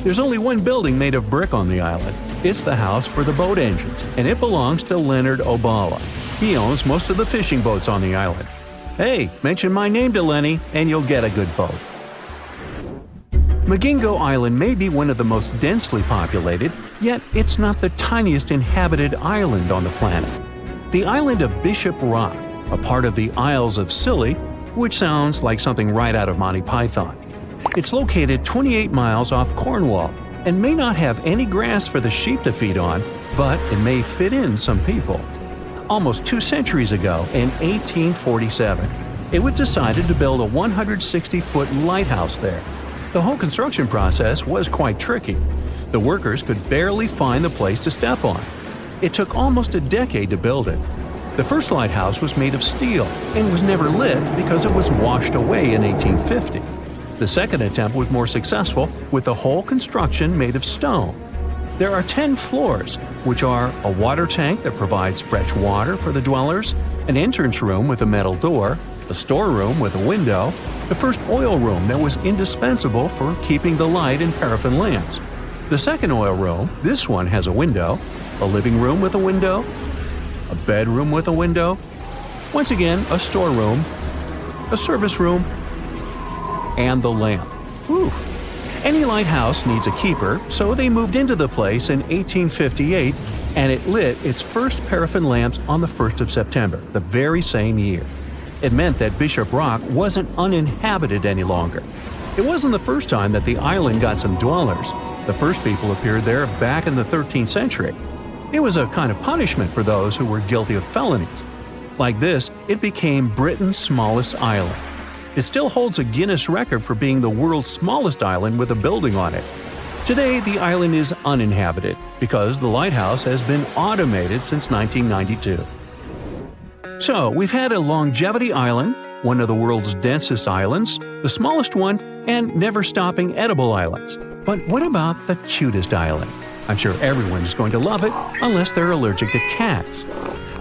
There's only one building made of brick on the island. It's the house for the boat engines, and it belongs to Leonard Obala. He owns most of the fishing boats on the island. Hey, mention my name to Lenny, and you'll get a good boat. Mingo Island may be one of the most densely populated, yet it's not the tiniest inhabited island on the planet. The island of Bishop Rock, a part of the Isles of Scilly, which sounds like something right out of Monty Python. It's located 28 miles off Cornwall and may not have any grass for the sheep to feed on, but it may fit in some people. Almost 2 centuries ago, in 1847, it was decided to build a 160-foot lighthouse there. The whole construction process was quite tricky. The workers could barely find the place to step on. It took almost a decade to build it. The first lighthouse was made of steel and was never lit because it was washed away in 1850. The second attempt was more successful, with the whole construction made of stone. There are 10 floors, which are a water tank that provides fresh water for the dwellers, an entrance room with a metal door, a storeroom with a window, the first oil room that was indispensable for keeping the light in paraffin lamps. The second oil room, this one has a window, a living room with a window, a bedroom with a window, once again a storeroom, a service room, and the lamp. Whew. Any lighthouse needs a keeper, so they moved into the place in 1858, and it lit its first paraffin lamps on the 1st of September, the very same year. It meant that Bishop Rock wasn't uninhabited any longer. It wasn't the first time that the island got some dwellers. The first people appeared there back in the 13th century. It was a kind of punishment for those who were guilty of felonies. Like this, it became Britain's smallest island. It still holds a Guinness record for being the world's smallest island with a building on it. Today, the island is uninhabited because the lighthouse has been automated since 1992. So, we've had a longevity island, one of the world's densest islands, the smallest one, and never-stopping edible islands. But what about the cutest island? I'm sure everyone is going to love it unless they're allergic to cats.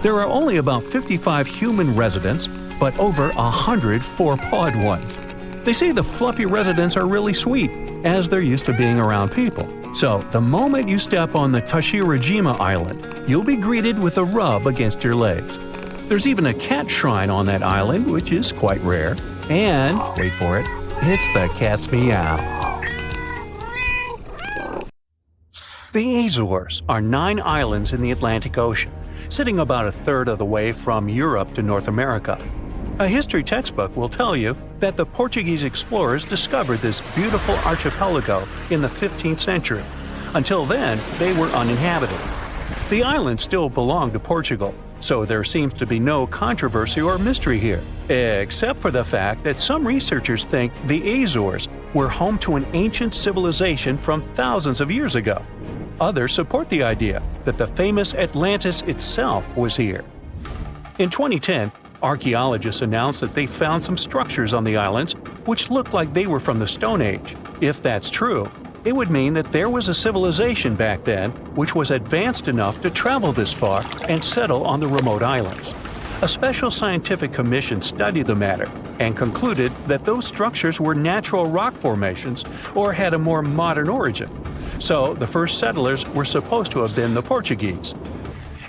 There are only about 55 human residents, but over 100 four-pawed ones. They say the fluffy residents are really sweet, as they're used to being around people. So, the moment you step on the Tashirajima Island, you'll be greeted with a rub against your legs. There's even a cat shrine on that island, which is quite rare. And, wait for it, it's the cat's meow. The Azores are 9 islands in the Atlantic Ocean, sitting about a third of the way from Europe to North America. A history textbook will tell you that the Portuguese explorers discovered this beautiful archipelago in the 15th century. Until then, they were uninhabited. The islands still belong to Portugal, so there seems to be no controversy or mystery here, except for the fact that some researchers think the Azores were home to an ancient civilization from thousands of years ago. Others support the idea that the famous Atlantis itself was here. In 2010, archaeologists announced that they found some structures on the islands which looked like they were from the Stone Age. If that's true, it would mean that there was a civilization back then which was advanced enough to travel this far and settle on the remote islands. A special scientific commission studied the matter and concluded that those structures were natural rock formations or had a more modern origin. So the first settlers were supposed to have been the Portuguese.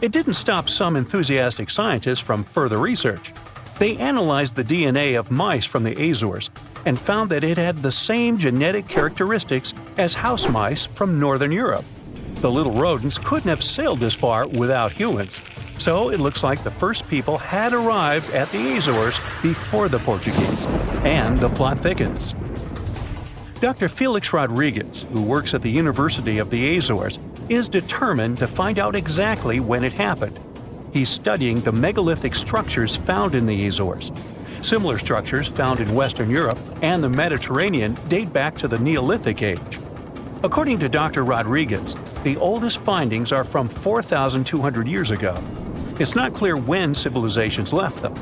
It didn't stop some enthusiastic scientists from further research. They analyzed the DNA of mice from the Azores and found that it had the same genetic characteristics as house mice from Northern Europe. The little rodents couldn't have sailed this far without humans, so it looks like the first people had arrived at the Azores before the Portuguese, and the plot thickens. Dr. Felix Rodriguez, who works at the University of the Azores, is determined to find out exactly when it happened. He's studying the megalithic structures found in the Azores. Similar structures found in Western Europe and the Mediterranean date back to the Neolithic age. According to Dr. Rodriguez, the oldest findings are from 4,200 years ago. It's not clear when civilizations left them.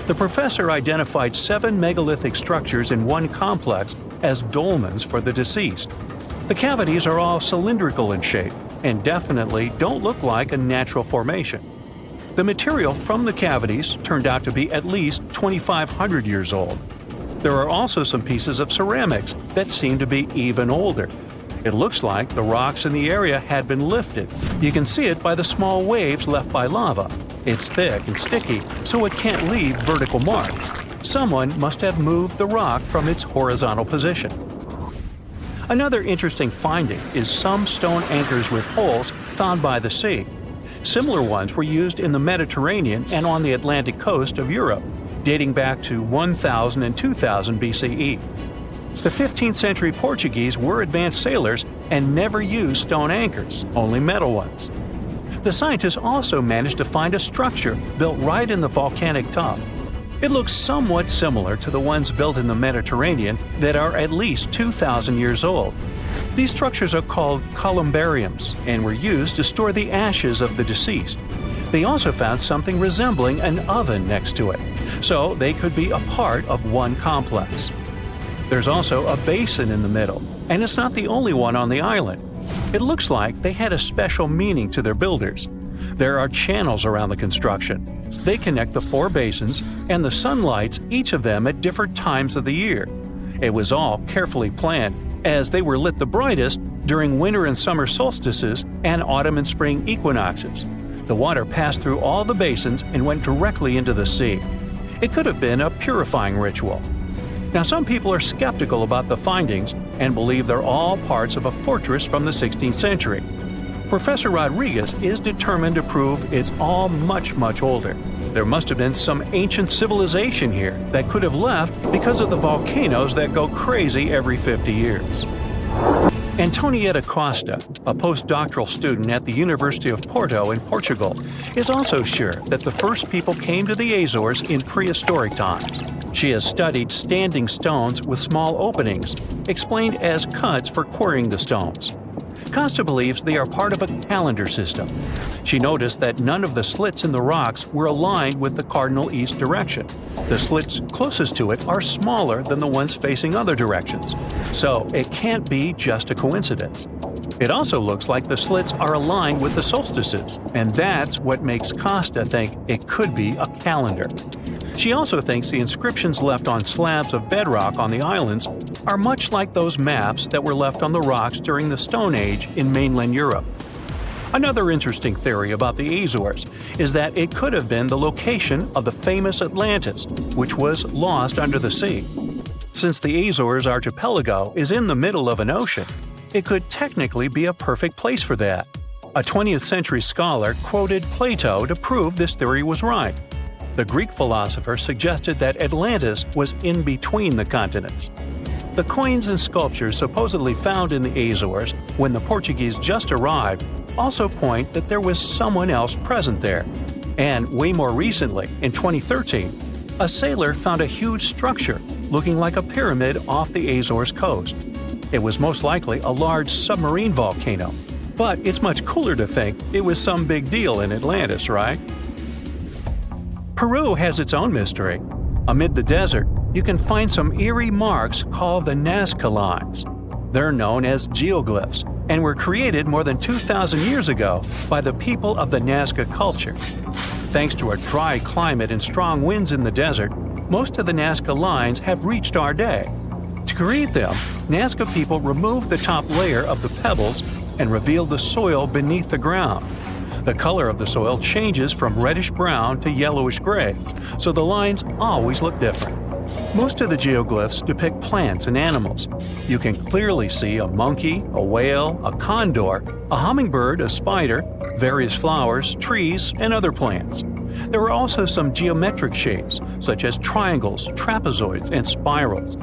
The professor identified 7 megalithic structures in one complex as dolmens for the deceased. The cavities are all cylindrical in shape and definitely don't look like a natural formation. The material from the cavities turned out to be at least 2,500 years old. There are also some pieces of ceramics that seem to be even older. It looks like the rocks in the area had been lifted. You can see it by the small waves left by lava. It's thick and sticky, so it can't leave vertical marks. Someone must have moved the rock from its horizontal position. Another interesting finding is some stone anchors with holes found by the sea. Similar ones were used in the Mediterranean and on the Atlantic coast of Europe, dating back to 1000 and 2000 BCE. The 15th century Portuguese were advanced sailors and never used stone anchors, only metal ones. The scientists also managed to find a structure built right in the volcanic top. It looks somewhat similar to the ones built in the Mediterranean that are at least 2,000 years old. These structures are called columbariums and were used to store the ashes of the deceased. They also found something resembling an oven next to it, so they could be a part of one complex. There's also a basin in the middle, and it's not the only one on the island. It looks like they had a special meaning to their builders. There are channels around the construction. They connect the 4 basins, and the sun lights each of them at different times of the year. It was all carefully planned, as they were lit the brightest during winter and summer solstices and autumn and spring equinoxes. The water passed through all the basins and went directly into the sea. It could have been a purifying ritual. Now, some people are skeptical about the findings and believe they're all parts of a fortress from the 16th century. Professor Rodriguez is determined to prove it's all much, much older. There must have been some ancient civilization here that could have left because of the volcanoes that go crazy every 50 years. Antonietta Costa, a postdoctoral student at the University of Porto in Portugal, is also sure that the first people came to the Azores in prehistoric times. She has studied standing stones with small openings, explained as cuts for quarrying the stones. Costa believes they are part of a calendar system. She noticed that none of the slits in the rocks were aligned with the cardinal east direction. The slits closest to it are smaller than the ones facing other directions, so it can't be just a coincidence. It also looks like the slits are aligned with the solstices, and that's what makes Costa think it could be a calendar. She also thinks the inscriptions left on slabs of bedrock on the islands are much like those maps that were left on the rocks during the Stone Age in mainland Europe. Another interesting theory about the Azores is that it could have been the location of the famous Atlantis, which was lost under the sea. Since the Azores archipelago is in the middle of an ocean, it could technically be a perfect place for that. A 20th century scholar quoted Plato to prove this theory was right. The Greek philosopher suggested that Atlantis was in between the continents. The coins and sculptures supposedly found in the Azores when the Portuguese just arrived also point that there was someone else present there. And way more recently, in 2013, a sailor found a huge structure looking like a pyramid off the Azores coast. It was most likely a large submarine volcano, but it's much cooler to think it was some big deal in Atlantis, right? Peru has its own mystery. Amid the desert, you can find some eerie marks called the Nazca Lines. They're known as geoglyphs and were created more than 2,000 years ago by the people of the Nazca culture. Thanks to a dry climate and strong winds in the desert, most of the Nazca Lines have reached our day. To create them, Nazca people removed the top layer of the pebbles and revealed the soil beneath the ground. The color of the soil changes from reddish-brown to yellowish-gray, so the lines always look different. Most of the geoglyphs depict plants and animals. You can clearly see a monkey, a whale, a condor, a hummingbird, a spider, various flowers, trees, and other plants. There are also some geometric shapes, such as triangles, trapezoids, and spirals.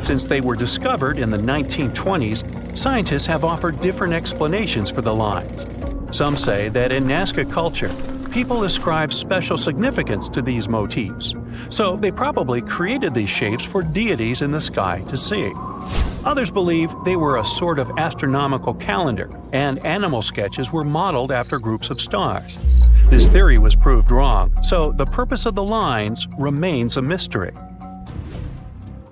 Since they were discovered in the 1920s, scientists have offered different explanations for the lines. Some say that in Nazca culture, people ascribe special significance to these motifs, so they probably created these shapes for deities in the sky to see. Others believe they were a sort of astronomical calendar, and animal sketches were modeled after groups of stars. This theory was proved wrong, so the purpose of the lines remains a mystery.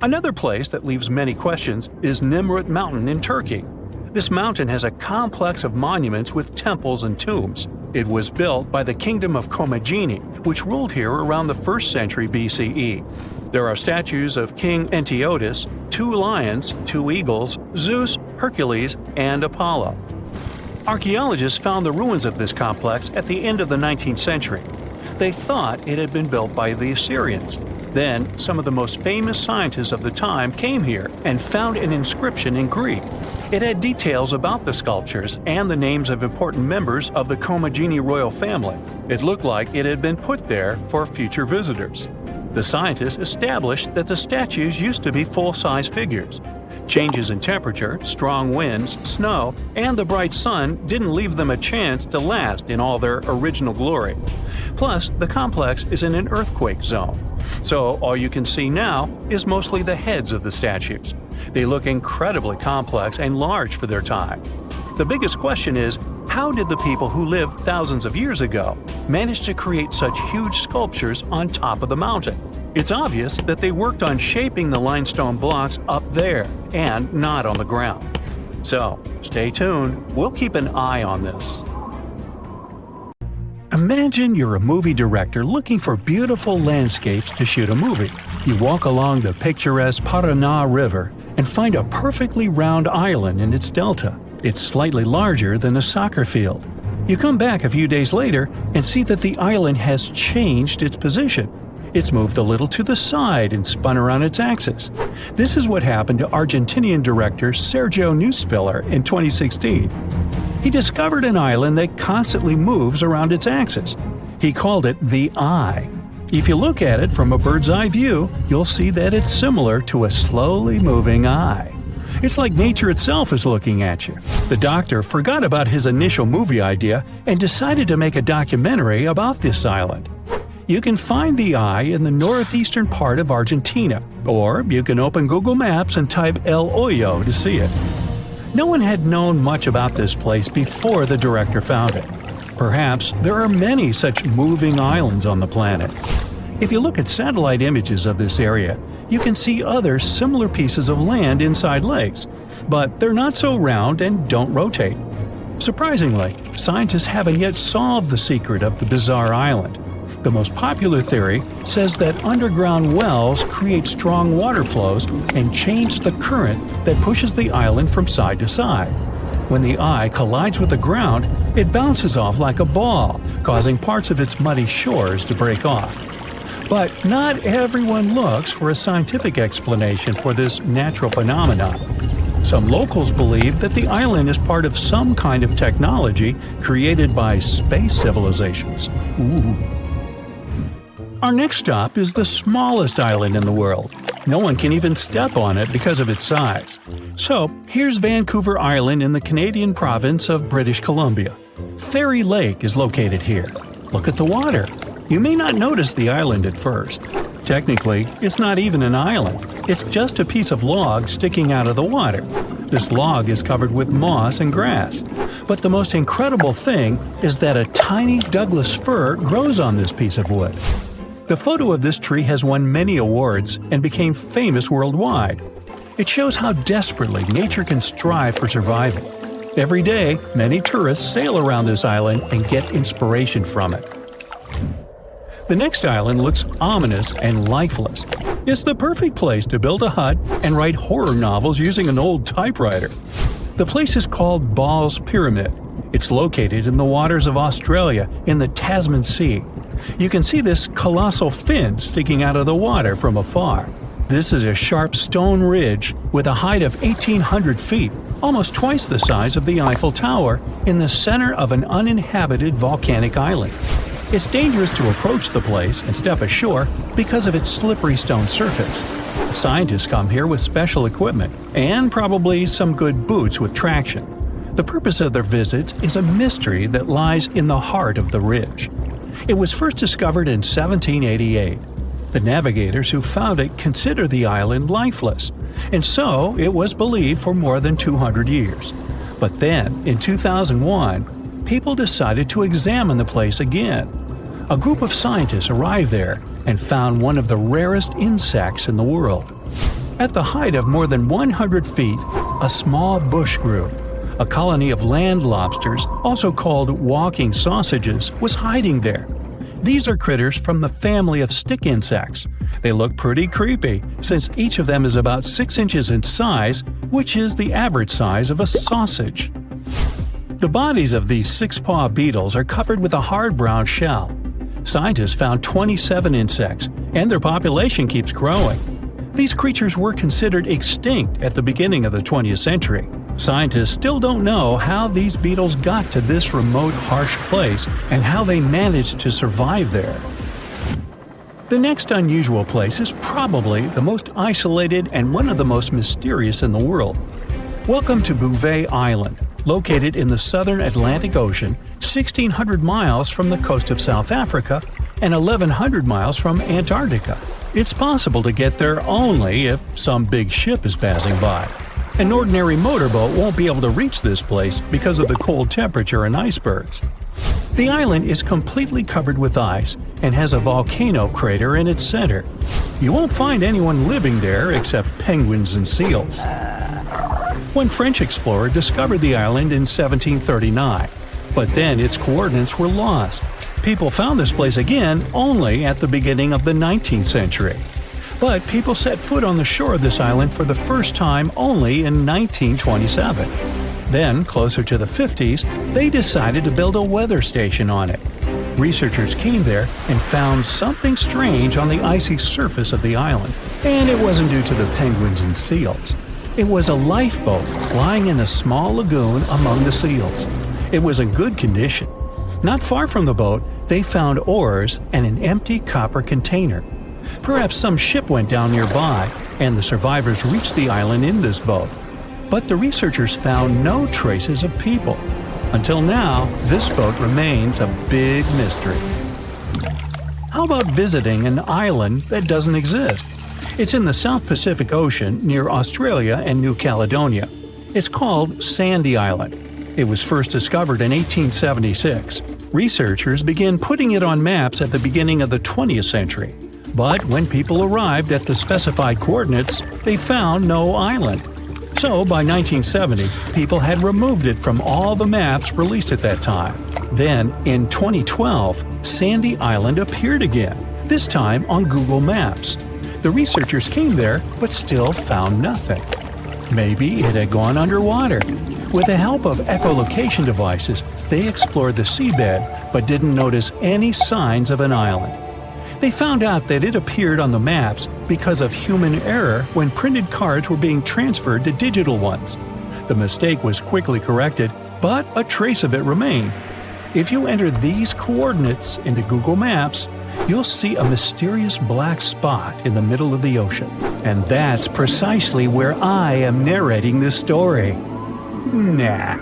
Another place that leaves many questions is Nemrut Mountain in Turkey. This mountain has a complex of monuments with temples and tombs. It was built by the Kingdom of Commagene, which ruled here around the 1st century BCE. There are statues of King Antiochus, 2 lions, 2 eagles, Zeus, Hercules, and Apollo. Archaeologists found the ruins of this complex at the end of the 19th century. They thought it had been built by the Assyrians. Then, some of the most famous scientists of the time came here and found an inscription in Greek. It had details about the sculptures and the names of important members of the Commagene royal family. It looked like it had been put there for future visitors. The scientists established that the statues used to be full-size figures. Changes in temperature, strong winds, snow, and the bright sun didn't leave them a chance to last in all their original glory. Plus, the complex is in an earthquake zone, so all you can see now is mostly the heads of the statues. They look incredibly complex and large for their time. The biggest question is, how did the people who lived thousands of years ago manage to create such huge sculptures on top of the mountain? It's obvious that they worked on shaping the limestone blocks up there and not on the ground. So, stay tuned. We'll keep an eye on this. Imagine you're a movie director looking for beautiful landscapes to shoot a movie. You walk along the picturesque Paraná River and find a perfectly round island in its delta. It's slightly larger than a soccer field. You come back a few days later and see that the island has changed its position. It's moved a little to the side and spun around its axis. This is what happened to Argentinian director Sergio Newspiller in 2016. He discovered an island that constantly moves around its axis. He called it the Eye. If you look at it from a bird's eye view, you'll see that it's similar to a slowly moving eye. It's like nature itself is looking at you. The doctor forgot about his initial movie idea and decided to make a documentary about this island. You can find the Eye in the northeastern part of Argentina, or you can open Google Maps and type El Hoyo to see it. No one had known much about this place before the director found it. Perhaps there are many such moving islands on the planet. If you look at satellite images of this area, you can see other similar pieces of land inside lakes, but they're not so round and don't rotate. Surprisingly, scientists haven't yet solved the secret of the bizarre island. The most popular theory says that underground wells create strong water flows and change the current that pushes the island from side to side. When the eye collides with the ground, it bounces off like a ball, causing parts of its muddy shores to break off. But not everyone looks for a scientific explanation for this natural phenomenon. Some locals believe that the island is part of some kind of technology created by space civilizations. Ooh. Our next stop is the smallest island in the world. No one can even step on it because of its size. So, here's Vancouver Island in the Canadian province of British Columbia. Fairy Lake is located here. Look at the water. You may not notice the island at first. Technically, it's not even an island. It's just a piece of log sticking out of the water. This log is covered with moss and grass. But the most incredible thing is that a tiny Douglas fir grows on this piece of wood. The photo of this tree has won many awards and became famous worldwide. It shows how desperately nature can strive for survival. Every day, many tourists sail around this island and get inspiration from it. The next island looks ominous and lifeless. It's the perfect place to build a hut and write horror novels using an old typewriter. The place is called Ball's Pyramid. It's located in the waters of Australia in the Tasman Sea. You can see this colossal fin sticking out of the water from afar. This is a sharp stone ridge with a height of 1,800 feet, almost twice the size of the Eiffel Tower, in the center of an uninhabited volcanic island. It's dangerous to approach the place and step ashore because of its slippery stone surface. Scientists come here with special equipment and probably some good boots with traction. The purpose of their visits is a mystery that lies in the heart of the ridge. It was first discovered in 1788. The navigators who found it considered the island lifeless, and so it was believed for more than 200 years. But then, in 2001, people decided to examine the place again. A group of scientists arrived there and found one of the rarest insects in the world. At the height of more than 100 feet, a small bush grew. A colony of land lobsters, also called walking sausages, was hiding there. These are critters from the family of stick insects. They look pretty creepy, since each of them is about 6 inches in size, which is the average size of a sausage. The bodies of these six-paw beetles are covered with a hard brown shell. Scientists found 27 insects, and their population keeps growing. These creatures were considered extinct at the beginning of the 20th century. Scientists still don't know how these beetles got to this remote, harsh place and how they managed to survive there. The next unusual place is probably the most isolated and one of the most mysterious in the world. Welcome to Bouvet Island, located in the southern Atlantic Ocean, 1,600 miles from the coast of South Africa and 1,100 miles from Antarctica. It's possible to get there only if some big ship is passing by. An ordinary motorboat won't be able to reach this place because of the cold temperature and icebergs. The island is completely covered with ice and has a volcano crater in its center. You won't find anyone living there except penguins and seals. One French explorer discovered the island in 1739, but then its coordinates were lost. People found this place again only at the beginning of the 19th century. But people set foot on the shore of this island for the first time only in 1927. Then, closer to the 50s, they decided to build a weather station on it. Researchers came there and found something strange on the icy surface of the island. And it wasn't due to the penguins and seals. It was a lifeboat lying in a small lagoon among the seals. It was in good condition. Not far from the boat, they found oars and an empty copper container. Perhaps some ship went down nearby, and the survivors reached the island in this boat. But the researchers found no traces of people. Until now, this boat remains a big mystery. How about visiting an island that doesn't exist? It's in the South Pacific Ocean near Australia and New Caledonia. It's called Sandy Island. It was first discovered in 1876. Researchers began putting it on maps at the beginning of the 20th century. But when people arrived at the specified coordinates, they found no island. So by 1970, people had removed it from all the maps released at that time. Then, in 2012, Sandy Island appeared again, this time on Google Maps. The researchers came there, but still found nothing. Maybe it had gone underwater. With the help of echolocation devices, they explored the seabed, but didn't notice any signs of an island. They found out that it appeared on the maps because of human error when printed cards were being transferred to digital ones. The mistake was quickly corrected, but a trace of it remained. If you enter these coordinates into Google Maps, you'll see a mysterious black spot in the middle of the ocean. And that's precisely where I am narrating this story. Nah.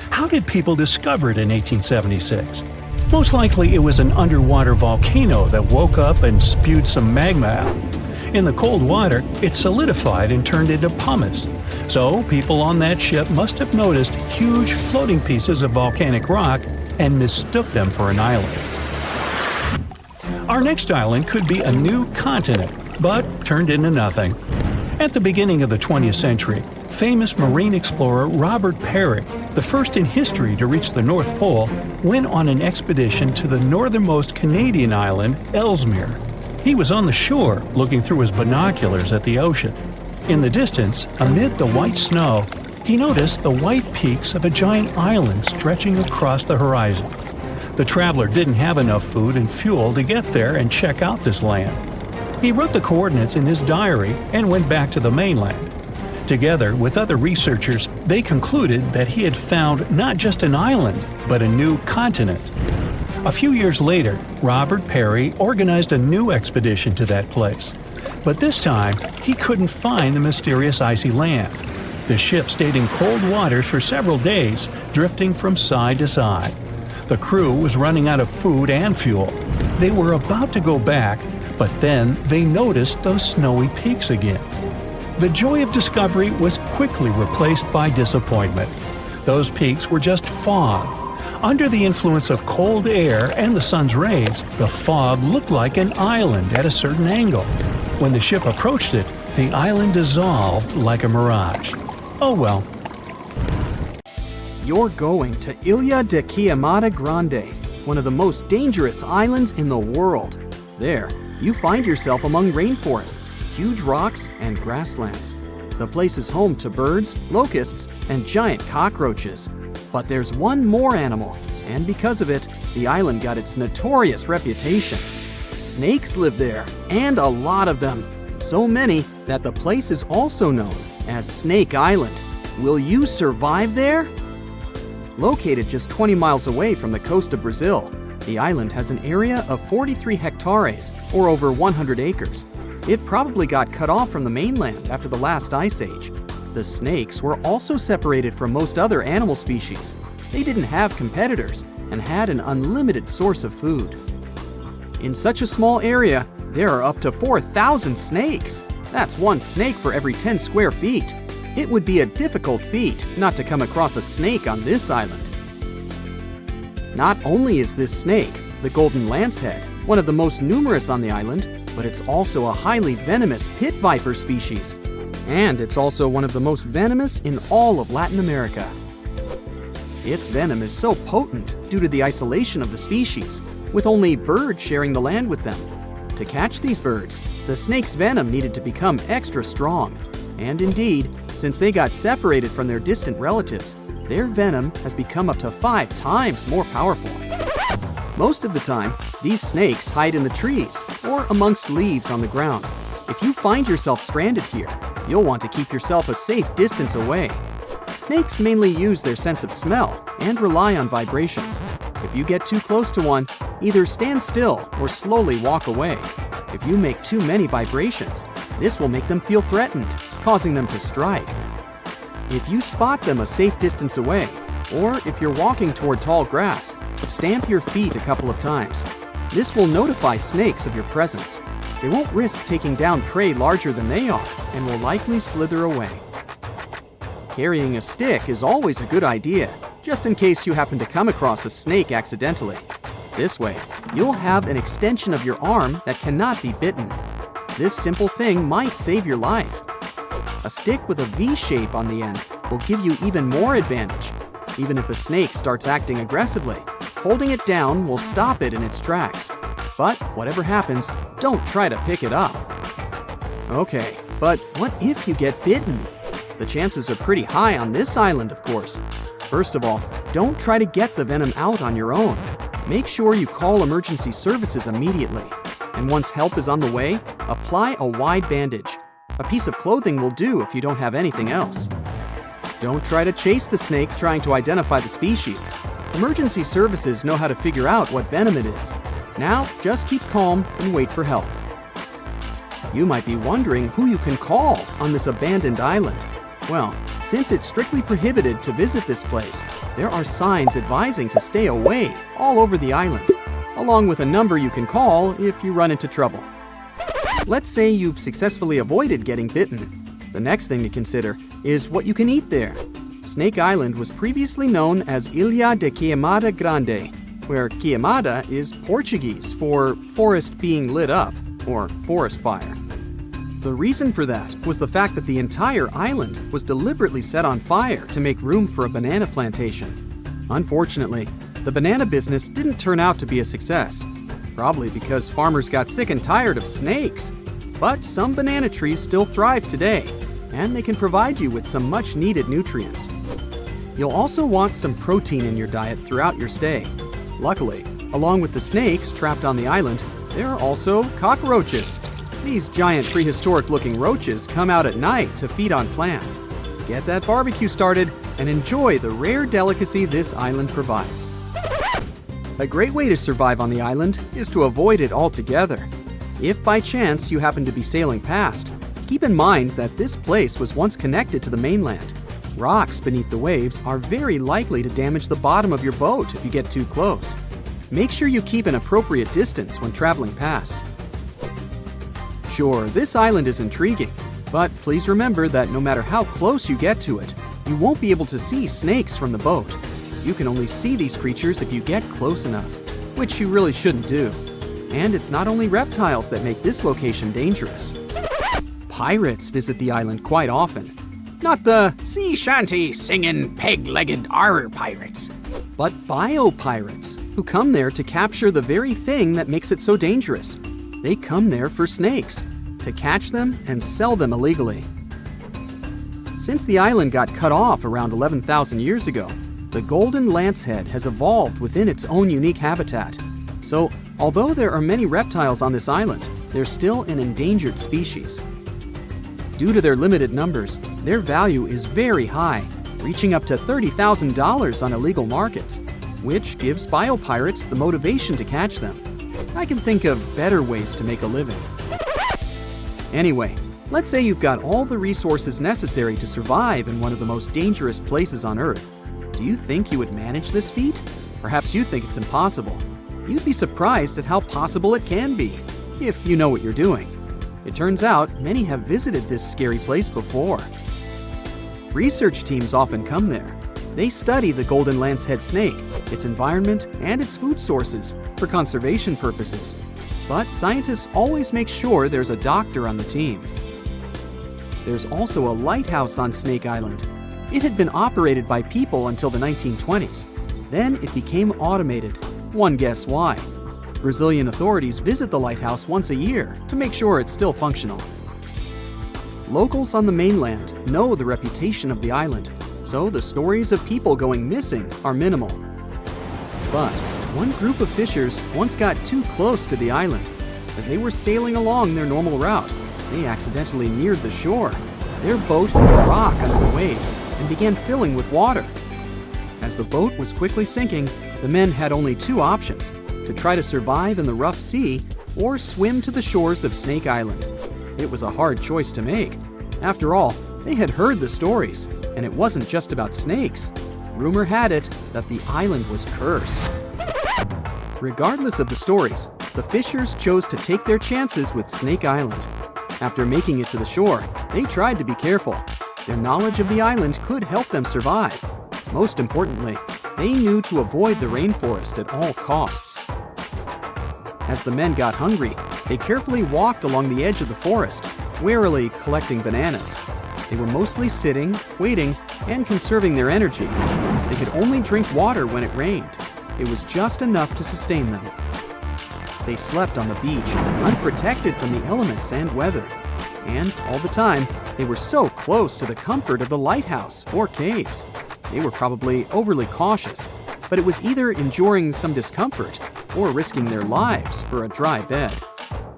How did people discover it in 1876? Most likely it was an underwater volcano that woke up and spewed some magma out. In the cold water, it solidified and turned into pumice. So people on that ship must have noticed huge floating pieces of volcanic rock and mistook them for an island. Our next island could be a new continent, but turned into nothing. At the beginning of the 20th century, famous marine explorer Robert Peary, the first in history to reach the North Pole, went on an expedition to the northernmost Canadian island, Ellesmere. He was on the shore, looking through his binoculars at the ocean. In the distance, amid the white snow, he noticed the white peaks of a giant island stretching across the horizon. The traveler didn't have enough food and fuel to get there and check out this land. He wrote the coordinates in his diary and went back to the mainland. Together with other researchers, they concluded that he had found not just an island, but a new continent. A few years later, Robert Peary organized a new expedition to that place. But this time, he couldn't find the mysterious icy land. The ship stayed in cold waters for several days, drifting from side to side. The crew was running out of food and fuel. They were about to go back, but then they noticed those snowy peaks again. The joy of discovery was quickly replaced by disappointment. Those peaks were just fog. Under the influence of cold air and the sun's rays, the fog looked like an island at a certain angle. When the ship approached it, the island dissolved like a mirage. Oh well. You're going to Ilha de Queimada Grande, one of the most dangerous islands in the world. There, you find yourself among rainforests, huge rocks, and grasslands. The place is home to birds, locusts, and giant cockroaches. But there's one more animal, and because of it, the island got its notorious reputation. Snakes live there, and a lot of them. So many that the place is also known as Snake Island. Will you survive there? Located just 20 miles away from the coast of Brazil, the island has an area of 43 hectares, or over 100 acres. It probably got cut off from the mainland after the last ice age. The snakes were also separated from most other animal species. They didn't have competitors and had an unlimited source of food. In such a small area, there are up to 4,000 snakes. That's one snake for every 10 square feet. It would be a difficult feat not to come across a snake on this island. Not only is this snake, the golden lancehead, one of the most numerous on the island, but it's also a highly venomous pit viper species. And it's also one of the most venomous in all of Latin America. Its venom is so potent due to the isolation of the species, with only birds sharing the land with them. To catch these birds, the snake's venom needed to become extra strong. And indeed, since they got separated from their distant relatives, their venom has become up to 5 times more powerful. Most of the time, these snakes hide in the trees or amongst leaves on the ground. If you find yourself stranded here, you'll want to keep yourself a safe distance away. Snakes mainly use their sense of smell and rely on vibrations. If you get too close to one, either stand still or slowly walk away. If you make too many vibrations, this will make them feel threatened, causing them to strike. If you spot them a safe distance away, or if you're walking toward tall grass, stamp your feet a couple of times. This will notify snakes of your presence. They won't risk taking down prey larger than they are and will likely slither away. Carrying a stick is always a good idea, just in case you happen to come across a snake accidentally. This way, you'll have an extension of your arm that cannot be bitten. This simple thing might save your life. A stick with a V shape on the end will give you even more advantage. Even if a snake starts acting aggressively, holding it down will stop it in its tracks. But whatever happens, don't try to pick it up. Okay, but what if you get bitten? The chances are pretty high on this island, of course. First of all, don't try to get the venom out on your own. Make sure you call emergency services immediately. And once help is on the way, apply a wide bandage. A piece of clothing will do if you don't have anything else. Don't try to chase the snake trying to identify the species. Emergency services know how to figure out what venom it is. Now, just keep calm and wait for help. You might be wondering who you can call on this abandoned island. Well, since it's strictly prohibited to visit this place, there are signs advising to stay away all over the island, along with a number you can call if you run into trouble. Let's say you've successfully avoided getting bitten. The next thing to consider is what you can eat there. Snake Island was previously known as Ilha de Queimada Grande, where queimada is Portuguese for forest being lit up, or forest fire. The reason for that was the fact that the entire island was deliberately set on fire to make room for a banana plantation. Unfortunately, the banana business didn't turn out to be a success, probably because farmers got sick and tired of snakes. But some banana trees still thrive today, and they can provide you with some much-needed nutrients. You'll also want some protein in your diet throughout your stay. Luckily, along with the snakes trapped on the island, there are also cockroaches. These giant prehistoric-looking roaches come out at night to feed on plants. Get that barbecue started and enjoy the rare delicacy this island provides. A great way to survive on the island is to avoid it altogether. If by chance you happen to be sailing past, keep in mind that this place was once connected to the mainland. Rocks beneath the waves are very likely to damage the bottom of your boat if you get too close. Make sure you keep an appropriate distance when traveling past. Sure, this island is intriguing, but please remember that no matter how close you get to it, you won't be able to see snakes from the boat. You can only see these creatures if you get close enough, which you really shouldn't do. And it's not only reptiles that make this location dangerous. Pirates visit the island quite often. Not the sea shanty singing peg-legged arr pirates, but bio-pirates who come there to capture the very thing that makes it so dangerous. They come there for snakes, to catch them and sell them illegally. Since the island got cut off around 11,000 years ago, the golden lancehead has evolved within its own unique habitat. So, although there are many reptiles on this island, they're still an endangered species. Due to their limited numbers, their value is very high, reaching up to $30,000 on illegal markets, which gives biopirates the motivation to catch them. I can think of better ways to make a living. Anyway, let's say you've got all the resources necessary to survive in one of the most dangerous places on Earth. Do you think you would manage this feat? Perhaps you think it's impossible. You'd be surprised at how possible it can be, if you know what you're doing. It turns out many have visited this scary place before. Research teams often come there. They study the golden lancehead snake, its environment, and its food sources for conservation purposes. But scientists always make sure there's a doctor on the team. There's also a lighthouse on Snake Island. It had been operated by people until the 1920s. Then it became automated. One guess why. Brazilian authorities visit the lighthouse once a year to make sure it's still functional. Locals on the mainland know the reputation of the island, so the stories of people going missing are minimal. But one group of fishers once got too close to the island. As they were sailing along their normal route, they accidentally neared the shore. Their boat hit a rock under the waves and began filling with water. As the boat was quickly sinking, the men had only two options: to try to survive in the rough sea or swim to the shores of Snake Island. It was a hard choice to make. After all, they had heard the stories, and it wasn't just about snakes. Rumor had it that the island was cursed. Regardless of the stories, the fishers chose to take their chances with Snake Island. After making it to the shore, they tried to be careful. Their knowledge of the island could help them survive. Most importantly, they knew to avoid the rainforest at all costs. As the men got hungry, they carefully walked along the edge of the forest, warily collecting bananas. They were mostly sitting, waiting, and conserving their energy. They could only drink water when it rained. It was just enough to sustain them. They slept on the beach, unprotected from the elements and weather. And all the time, they were so close to the comfort of the lighthouse or caves. They were probably overly cautious, but it was either enduring some discomfort or risking their lives for a dry bed.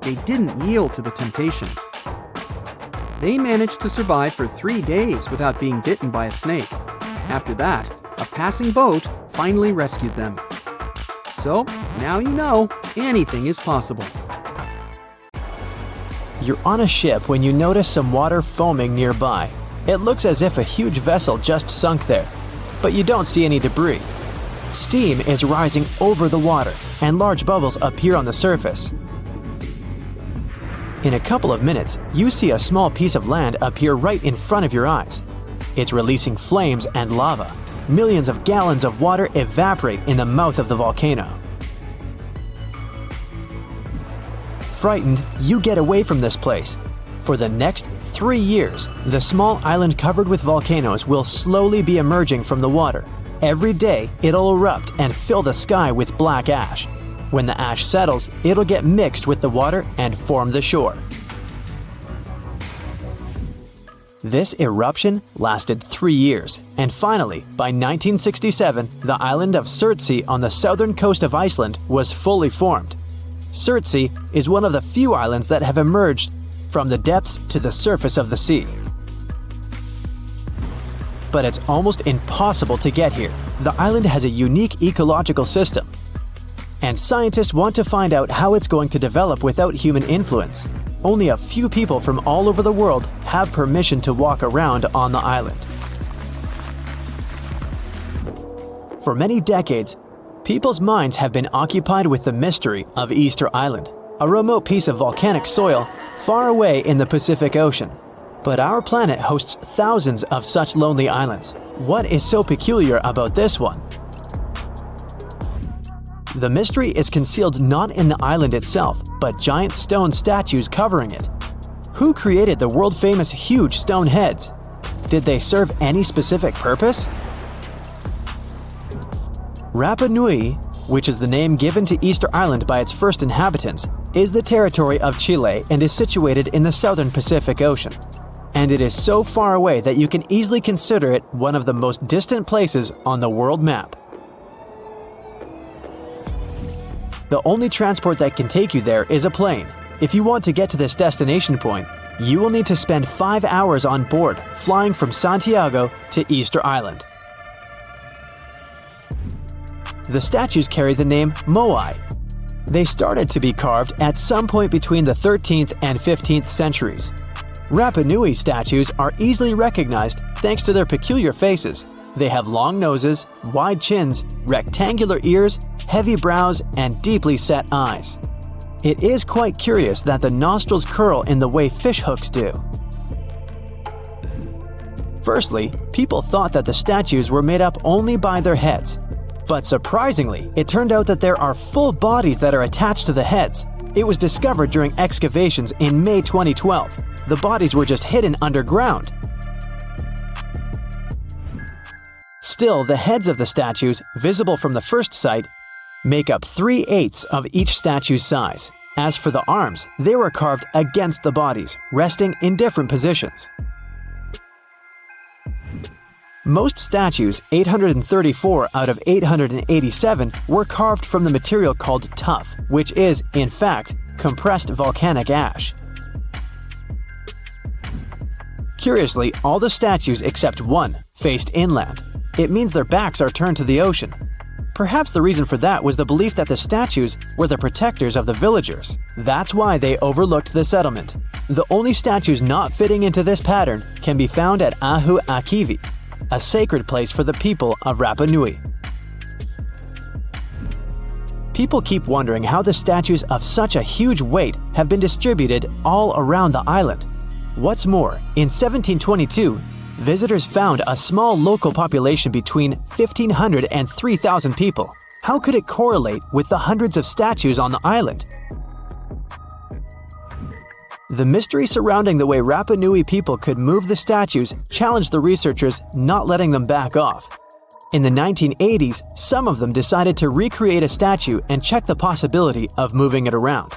They didn't yield to the temptation. They managed to survive for 3 days without being bitten by a snake. After that, a passing boat finally rescued them. So, now you know, anything is possible. You're on a ship when you notice some water foaming nearby. It looks as if a huge vessel just sunk there, but you don't see any debris. Steam is rising over the water, and large bubbles appear on the surface. In a couple of minutes, you see a small piece of land appear right in front of your eyes. It's releasing flames and lava. Millions of gallons of water evaporate in the mouth of the volcano. Frightened, you get away from this place. For the next 3 years, the small island covered with volcanoes will slowly be emerging from the water. Every day, it'll erupt and fill the sky with black ash. When the ash settles, it'll get mixed with the water and form the shore. This eruption lasted 3 years, and finally, by 1967, the island of Surtsey on the southern coast of Iceland was fully formed. Surtsey is one of the few islands that have emerged from the depths to the surface of the sea. But it's almost impossible to get here. The island has a unique ecological system, and scientists want to find out how it's going to develop without human influence. Only a few people from all over the world have permission to walk around on the island. For many decades, people's minds have been occupied with the mystery of Easter Island, a remote piece of volcanic soil far away in the Pacific Ocean. But our planet hosts thousands of such lonely islands. What is so peculiar about this one? The mystery is concealed not in the island itself, but giant stone statues covering it. Who created the world-famous huge stone heads? Did they serve any specific purpose? Rapa Nui, which is the name given to Easter Island by its first inhabitants, is the territory of Chile and is situated in the southern Pacific Ocean. And it is so far away that you can easily consider it one of the most distant places on the world map. The only transport that can take you there is a plane. If you want to get to this destination point, you will need to spend 5 hours on board, flying from Santiago to Easter Island. The statues carry the name Moai. They started to be carved at some point between the 13th and 15th centuries. Rapa Nui statues are easily recognized thanks to their peculiar faces. They have long noses, wide chins, rectangular ears, heavy brows, and deeply set eyes. It is quite curious that the nostrils curl in the way fish hooks do. Firstly, people thought that the statues were made up only by their heads. But surprisingly, it turned out that there are full bodies that are attached to the heads. It was discovered during excavations in May 2012. The bodies were just hidden underground. Still, the heads of the statues, visible from the first site, make up 3/8 of each statue's size. As for the arms, they were carved against the bodies, resting in different positions. Most statues, 834 out of 887, were carved from the material called tuff, which is, in fact, compressed volcanic ash. Curiously, all the statues except one faced inland. It means their backs are turned to the ocean. Perhaps the reason for that was the belief that the statues were the protectors of the villagers. That's why they overlooked the settlement. The only statues not fitting into this pattern can be found at Ahu Akivi, a sacred place for the people of Rapa Nui. People keep wondering how the statues of such a huge weight have been distributed all around the island. What's more, in 1722, Visitors found a small local population between 1,500 and 3,000 people. How could it correlate with the hundreds of statues on the island? The mystery surrounding the way Rapa Nui people could move the statues challenged the researchers, not letting them back off. In the 1980s, some of them decided to recreate a statue and check the possibility of moving it around.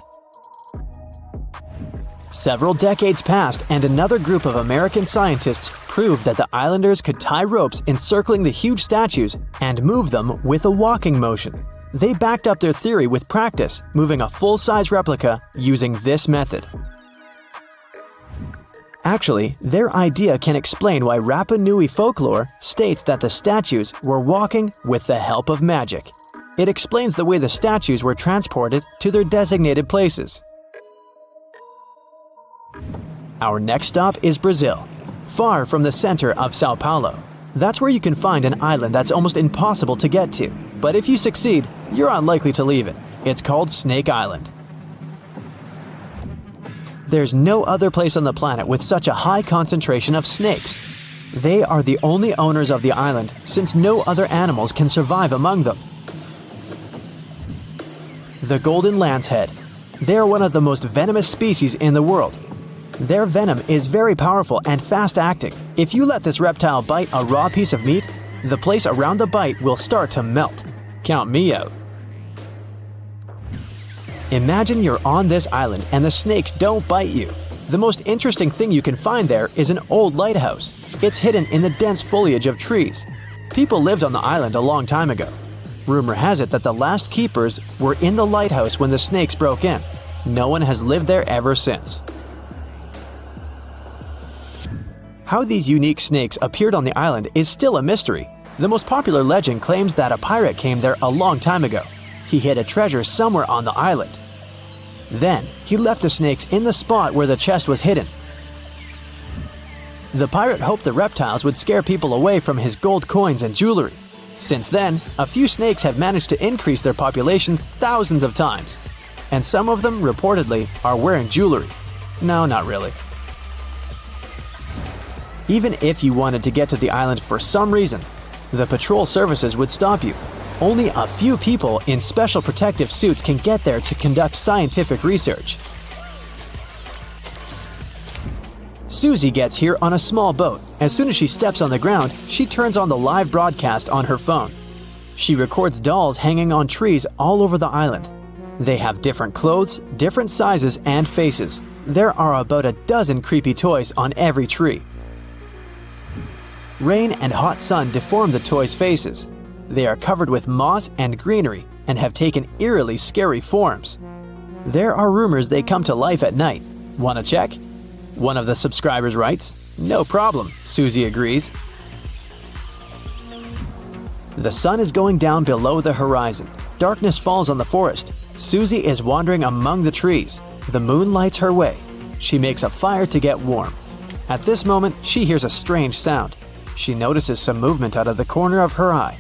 Several decades passed, and another group of American scientists proved that the islanders could tie ropes encircling the huge statues and move them with a walking motion. They backed up their theory with practice, moving a full-size replica using this method. Actually, their idea can explain why Rapa Nui folklore states that the statues were walking with the help of magic. It explains the way the statues were transported to their designated places. Our next stop is Brazil, far from the center of Sao Paulo. That's where you can find an island that's almost impossible to get to. But if you succeed, you're unlikely to leave it. It's called Snake Island. There's no other place on the planet with such a high concentration of snakes. They are the only owners of the island, since no other animals can survive among them. The golden lancehead. They are one of the most venomous species in the world. Their venom is very powerful and fast-acting. If you let this reptile bite a raw piece of meat, the place around the bite will start to melt. Count me out. Imagine you're on this island and the snakes don't bite you. The most interesting thing you can find there is an old lighthouse. It's hidden in the dense foliage of trees. People lived on the island a long time ago. Rumor has it that the last keepers were in the lighthouse when the snakes broke in. No one has lived there ever since. How these unique snakes appeared on the island is still a mystery. The most popular legend claims that a pirate came there a long time ago. He hid a treasure somewhere on the island. Then, he left the snakes in the spot where the chest was hidden. The pirate hoped the reptiles would scare people away from his gold coins and jewelry. Since then, a few snakes have managed to increase their population thousands of times. And some of them, reportedly, are wearing jewelry. No, not really. Even if you wanted to get to the island for some reason, the patrol services would stop you. Only a few people in special protective suits can get there to conduct scientific research. Susie gets here on a small boat. As soon as she steps on the ground, she turns on the live broadcast on her phone. She records dolls hanging on trees all over the island. They have different clothes, different sizes, and faces. There are about a dozen creepy toys on every tree. Rain and hot sun deform the toys' faces. They are covered with moss and greenery and have taken eerily scary forms. There are rumors they come to life at night. Wanna check? One of the subscribers writes, "No problem," Susie agrees. The sun is going down below the horizon. Darkness falls on the forest. Susie is wandering among the trees. The moon lights her way. She makes a fire to get warm. At this moment, she hears a strange sound. She notices some movement out of the corner of her eye.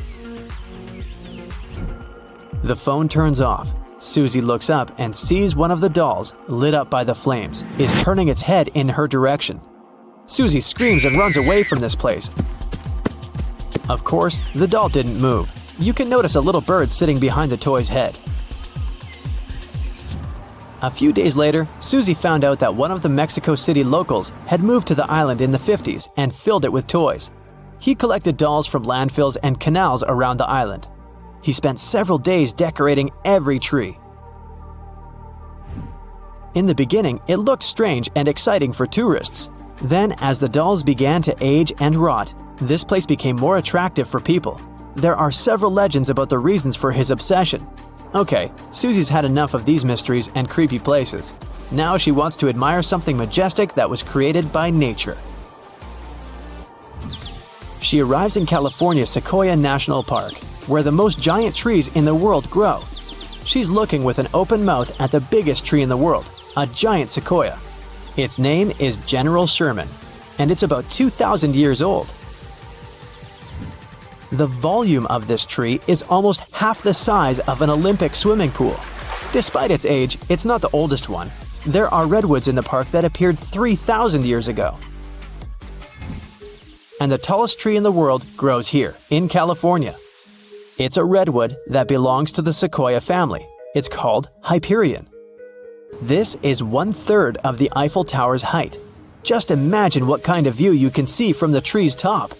The phone turns off. Susie looks up and sees one of the dolls, lit up by the flames, is turning its head in her direction. Susie screams and runs away from this place. Of course, the doll didn't move. You can notice a little bird sitting behind the toy's head. A few days later, Susie found out that one of the Mexico City locals had moved to the island in the 50s and filled it with toys. He collected dolls from landfills and canals around the island. He spent several days decorating every tree. In the beginning, it looked strange and exciting for tourists. Then, as the dolls began to age and rot, this place became more attractive for people. There are several legends about the reasons for his obsession. Okay, Susie's had enough of these mysteries and creepy places. Now she wants to admire something majestic that was created by nature. She arrives in California's Sequoia National Park, where the most giant trees in the world grow. She's looking with an open mouth at the biggest tree in the world, a giant sequoia. Its name is General Sherman, and it's about 2,000 years old. The volume of this tree is almost half the size of an Olympic swimming pool. Despite its age, it's not the oldest one. There are redwoods in the park that appeared 3,000 years ago. and the tallest tree in the world grows here, in California. It's a redwood that belongs to the sequoia family. It's called Hyperion. This is 1/3 of the Eiffel Tower's height. Just imagine what kind of view you can see from the tree's top.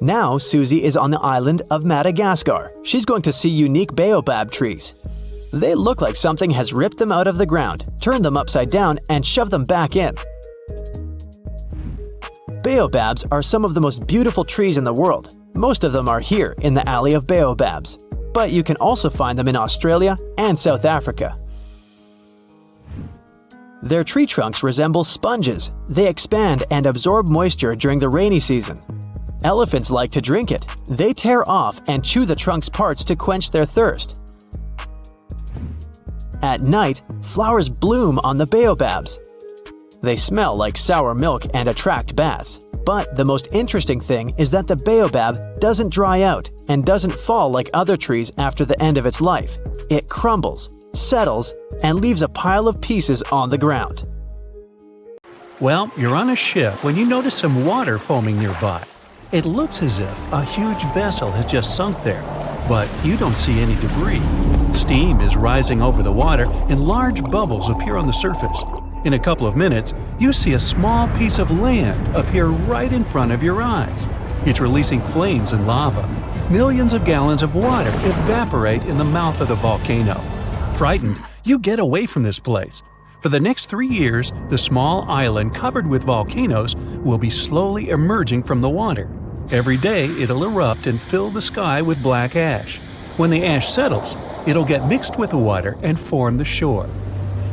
Now Susie is on the island of Madagascar. She's going to see unique baobab trees. They look like something has ripped them out of the ground, turned them upside down, and shoved them back in. Baobabs are some of the most beautiful trees in the world. Most of them are here in the Alley of Baobabs, but you can also find them in Australia and South Africa. Their tree trunks resemble sponges. They expand and absorb moisture during the rainy season. Elephants like to drink it. They tear off and chew the trunk's parts to quench their thirst. At night, flowers bloom on the baobabs. They smell like sour milk and attract bats. But the most interesting thing is that the baobab doesn't dry out and doesn't fall like other trees after the end of its life. It crumbles, settles, and leaves a pile of pieces on the ground. Well, you're on a ship when you notice some water foaming nearby. It looks as if a huge vessel has just sunk there, but you don't see any debris. Steam is rising over the water and large bubbles appear on the surface. In a couple of minutes, you see a small piece of land appear right in front of your eyes. It's releasing flames and lava. Millions of gallons of water evaporate in the mouth of the volcano. Frightened, you get away from this place. For the next 3 years, the small island covered with volcanoes will be slowly emerging from the water. Every day, it'll erupt and fill the sky with black ash. When the ash settles, it'll get mixed with the water and form the shore.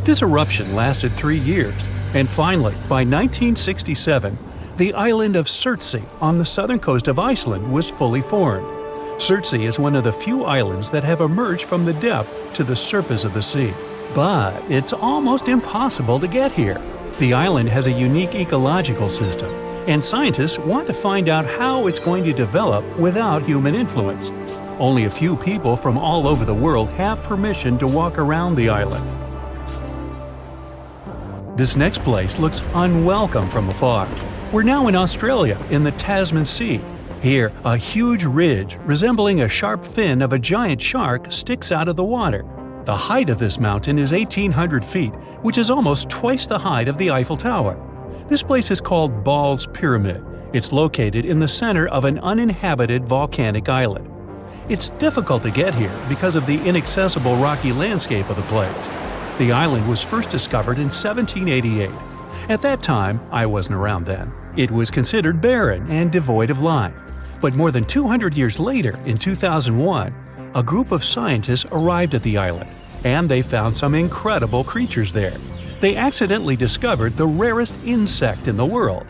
This eruption lasted 3 years, and finally, by 1967, the island of Surtsey on the southern coast of Iceland was fully formed. Surtsey is one of the few islands that have emerged from the depth to the surface of the sea. But it's almost impossible to get here. The island has a unique ecological system, and scientists want to find out how it's going to develop without human influence. Only a few people from all over the world have permission to walk around the island. This next place looks unwelcome from afar. We're now in Australia, in the Tasman Sea. Here, a huge ridge resembling a sharp fin of a giant shark sticks out of the water. The height of this mountain is 1,800 feet, which is almost twice the height of the Eiffel Tower. This place is called Ball's Pyramid. It's located in the center of an uninhabited volcanic island. It's difficult to get here because of the inaccessible rocky landscape of the place. The island was first discovered in 1788. At that time, I wasn't around then. It was considered barren and devoid of life. But more than 200 years later, in 2001, a group of scientists arrived at the island, and they found some incredible creatures there. They accidentally discovered the rarest insect in the world.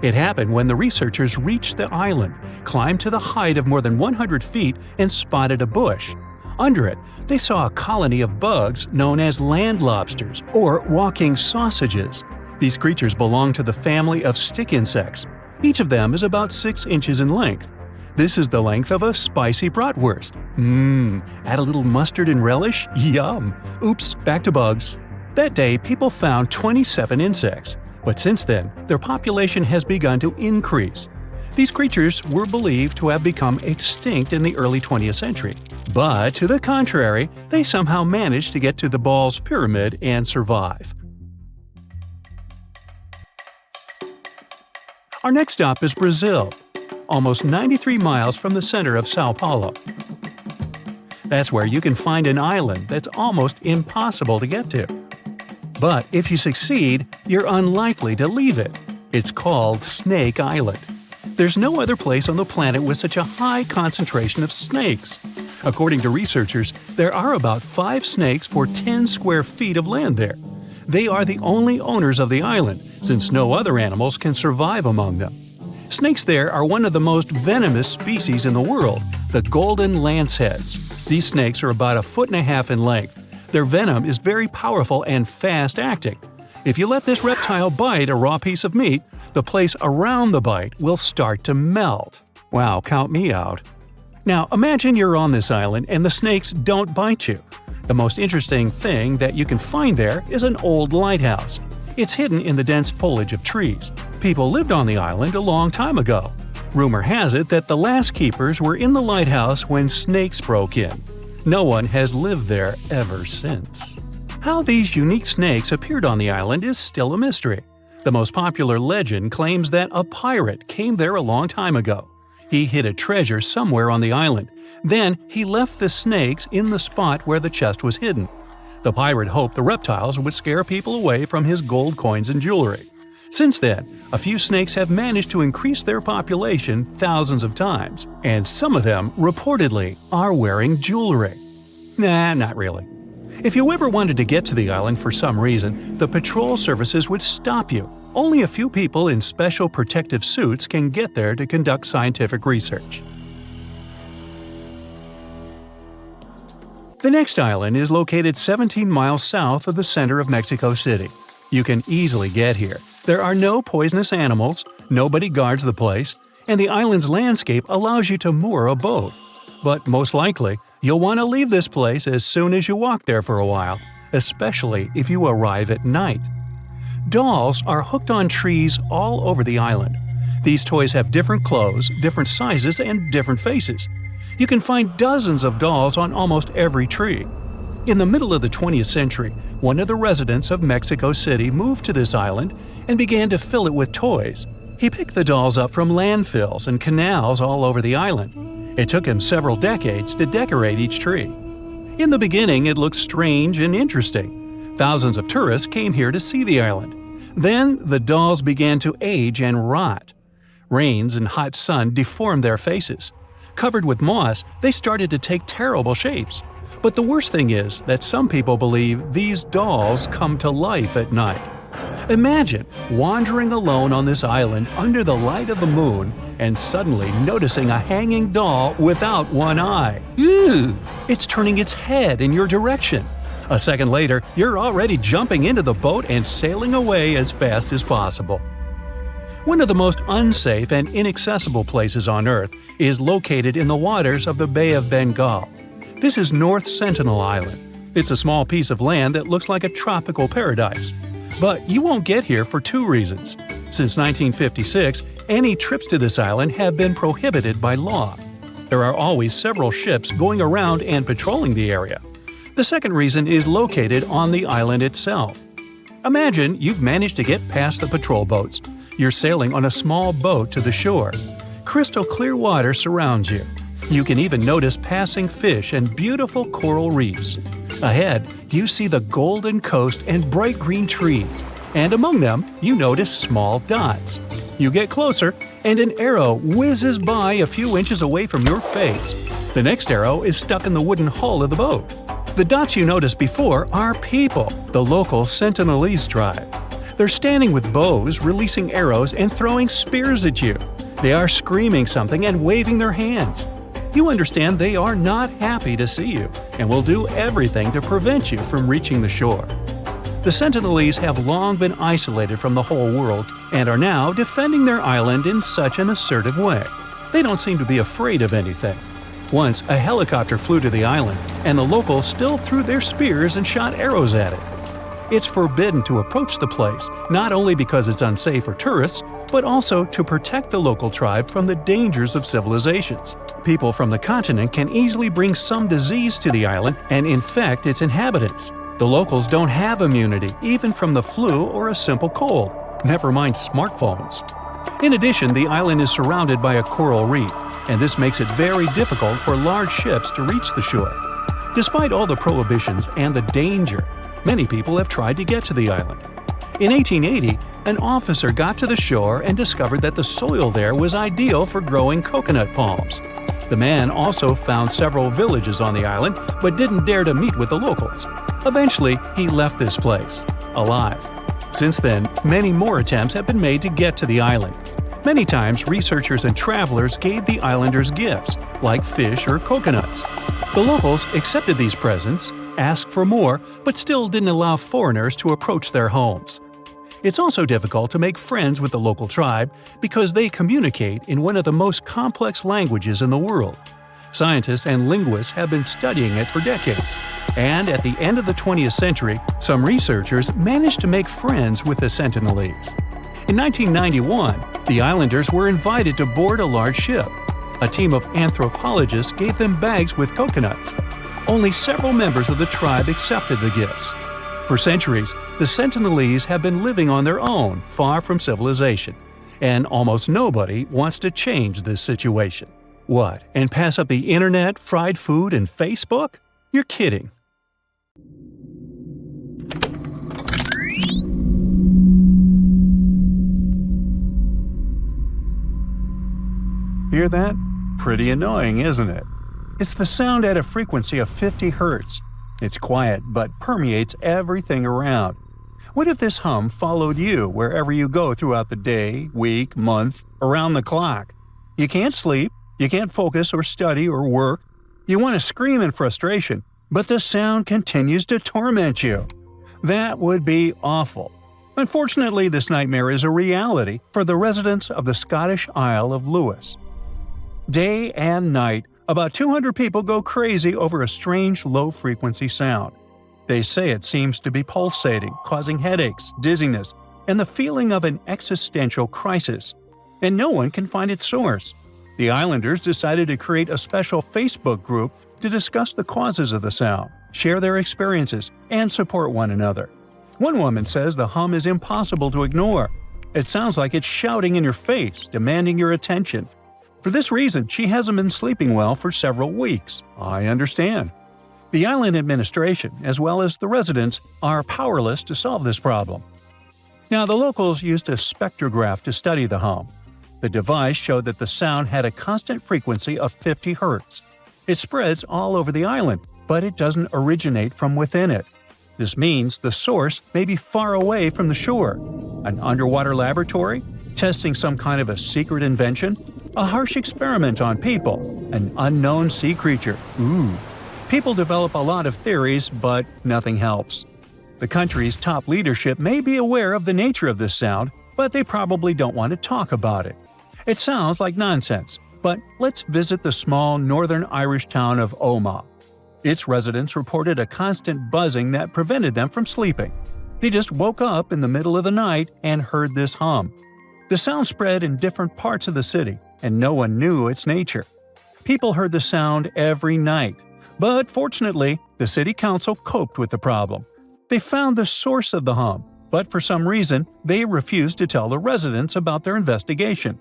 It happened when the researchers reached the island, climbed to the height of more than 100 feet, and spotted a bush. Under it, they saw a colony of bugs known as land lobsters, or walking sausages. These creatures belong to the family of stick insects. Each of them is about 6 inches in length. This is the length of a spicy bratwurst. Add a little mustard and relish? Yum! Oops, back to bugs. That day, people found 27 insects, but since then, their population has begun to increase. These creatures were believed to have become extinct in the early 20th century. But to the contrary, they somehow managed to get to the Ball's Pyramid and survive. Our next stop is Brazil, almost 93 miles from the center of Sao Paulo. That's where you can find an island that's almost impossible to get to. But if you succeed, you're unlikely to leave it. It's called Snake Island. There's no other place on the planet with such a high concentration of snakes. According to researchers, there are about 5 snakes for 10 square feet of land there. They are the only owners of the island, since no other animals can survive among them. Snakes there are one of the most venomous species in the world, the golden lanceheads. These snakes are about 1.5 feet in length. Their venom is very powerful and fast-acting. If you let this reptile bite a raw piece of meat, the place around the bite will start to melt. Wow, count me out. Now imagine you're on this island and the snakes don't bite you. The most interesting thing that you can find there is an old lighthouse. It's hidden in the dense foliage of trees. People lived on the island a long time ago. Rumor has it that the last keepers were in the lighthouse when snakes broke in. No one has lived there ever since. How these unique snakes appeared on the island is still a mystery. The most popular legend claims that a pirate came there a long time ago. He hid a treasure somewhere on the island. Then he left the snakes in the spot where the chest was hidden. The pirate hoped the reptiles would scare people away from his gold coins and jewelry. Since then, a few snakes have managed to increase their population thousands of times, and some of them, reportedly, are wearing jewelry. Nah, not really. If you ever wanted to get to the island for some reason, the patrol services would stop you. Only a few people in special protective suits can get there to conduct scientific research. The next island is located 17 miles south of the center of Mexico City. You can easily get here. There are no poisonous animals, nobody guards the place, and the island's landscape allows you to moor a boat. But most likely, you'll want to leave this place as soon as you walk there for a while, especially if you arrive at night. Dolls are hooked on trees all over the island. These toys have different clothes, different sizes, and different faces. You can find dozens of dolls on almost every tree. In the middle of the 20th century, one of the residents of Mexico City moved to this island and began to fill it with toys. He picked the dolls up from landfills and canals all over the island. It took him several decades to decorate each tree. In the beginning, it looked strange and interesting. Thousands of tourists came here to see the island. Then, the dolls began to age and rot. Rains and hot sun deformed their faces. Covered with moss, they started to take terrible shapes. But the worst thing is that some people believe these dolls come to life at night. Imagine wandering alone on this island under the light of the moon and suddenly noticing a hanging doll without one eye. Ew! It's turning its head in your direction. A second later, you're already jumping into the boat and sailing away as fast as possible. One of the most unsafe and inaccessible places on Earth is located in the waters of the Bay of Bengal. This is North Sentinel Island. It's a small piece of land that looks like a tropical paradise. But you won't get here for two reasons. Since 1956, any trips to this island have been prohibited by law. There are always several ships going around and patrolling the area. The second reason is located on the island itself. Imagine you've managed to get past the patrol boats. You're sailing on a small boat to the shore. Crystal clear water surrounds you. You can even notice passing fish and beautiful coral reefs. Ahead, you see the golden coast and bright green trees, and among them, you notice small dots. You get closer, and an arrow whizzes by a few inches away from your face. The next arrow is stuck in the wooden hull of the boat. The dots you noticed before are people, the local Sentinelese tribe. They're standing with bows, releasing arrows, and throwing spears at you. They are screaming something and waving their hands. You understand they are not happy to see you and will do everything to prevent you from reaching the shore. The Sentinelese have long been isolated from the whole world and are now defending their island in such an assertive way. They don't seem to be afraid of anything. Once, a helicopter flew to the island, and the locals still threw their spears and shot arrows at it. It's forbidden to approach the place, not only because it's unsafe for tourists, but also to protect the local tribe from the dangers of civilizations. People from the continent can easily bring some disease to the island and infect its inhabitants. The locals don't have immunity, even from the flu or a simple cold, never mind smartphones. In addition, the island is surrounded by a coral reef, and this makes it very difficult for large ships to reach the shore. Despite all the prohibitions and the danger, many people have tried to get to the island. In 1880, an officer got to the shore and discovered that the soil there was ideal for growing coconut palms. The man also found several villages on the island, but didn't dare to meet with the locals. Eventually, he left this place, alive. Since then, many more attempts have been made to get to the island. Many times, researchers and travelers gave the islanders gifts, like fish or coconuts. The locals accepted these presents, asked for more, but still didn't allow foreigners to approach their homes. It's also difficult to make friends with the local tribe because they communicate in one of the most complex languages in the world. Scientists and linguists have been studying it for decades. And at the end of the 20th century, some researchers managed to make friends with the Sentinelese. In 1991, the islanders were invited to board a large ship. A team of anthropologists gave them bags with coconuts. Only several members of the tribe accepted the gifts. For centuries, the Sentinelese have been living on their own, far from civilization. And almost nobody wants to change this situation. What, and pass up the internet, fried food, and Facebook? You're kidding. Hear that? Pretty annoying, isn't it? It's the sound at a frequency of 50 Hz. It's quiet, but permeates everything around. What if this hum followed you wherever you go throughout the day, week, month, around the clock? You can't sleep, you can't focus or study or work. You want to scream in frustration, but the sound continues to torment you. That would be awful. Unfortunately, this nightmare is a reality for the residents of the Scottish Isle of Lewis. Day and night, about 200 people go crazy over a strange low-frequency sound. They say it seems to be pulsating, causing headaches, dizziness, and the feeling of an existential crisis. And no one can find its source. The islanders decided to create a special Facebook group to discuss the causes of the sound, share their experiences, and support one another. One woman says the hum is impossible to ignore. It sounds like it's shouting in your face, demanding your attention. For this reason, she hasn't been sleeping well for several weeks. I understand. The island administration, as well as the residents, are powerless to solve this problem. Now, the locals used a spectrograph to study the hum. The device showed that the sound had a constant frequency of 50 Hz. It spreads all over the island, but it doesn't originate from within it. This means the source may be far away from the shore. An underwater laboratory? Testing some kind of a secret invention? A harsh experiment on people? An unknown sea creature? Ooh. People develop a lot of theories, but nothing helps. The country's top leadership may be aware of the nature of this sound, but they probably don't want to talk about it. It sounds like nonsense, but let's visit the small northern Irish town of Omagh. Its residents reported a constant buzzing that prevented them from sleeping. They just woke up in the middle of the night and heard this hum. The sound spread in different parts of the city, and no one knew its nature. People heard the sound every night. But fortunately, the city council coped with the problem. They found the source of the hum, but for some reason, they refused to tell the residents about their investigation.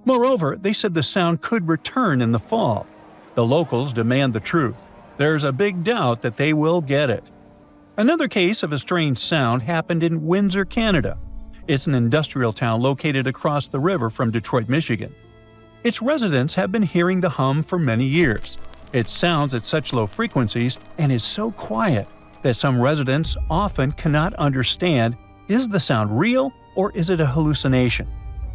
Moreover, they said the sound could return in the fall. The locals demand the truth. There's a big doubt that they will get it. Another case of a strange sound happened in Windsor, Canada. It's an industrial town located across the river from Detroit, Michigan. Its residents have been hearing the hum for many years. It sounds at such low frequencies and is so quiet that some residents often cannot understand, is the sound real or is it a hallucination?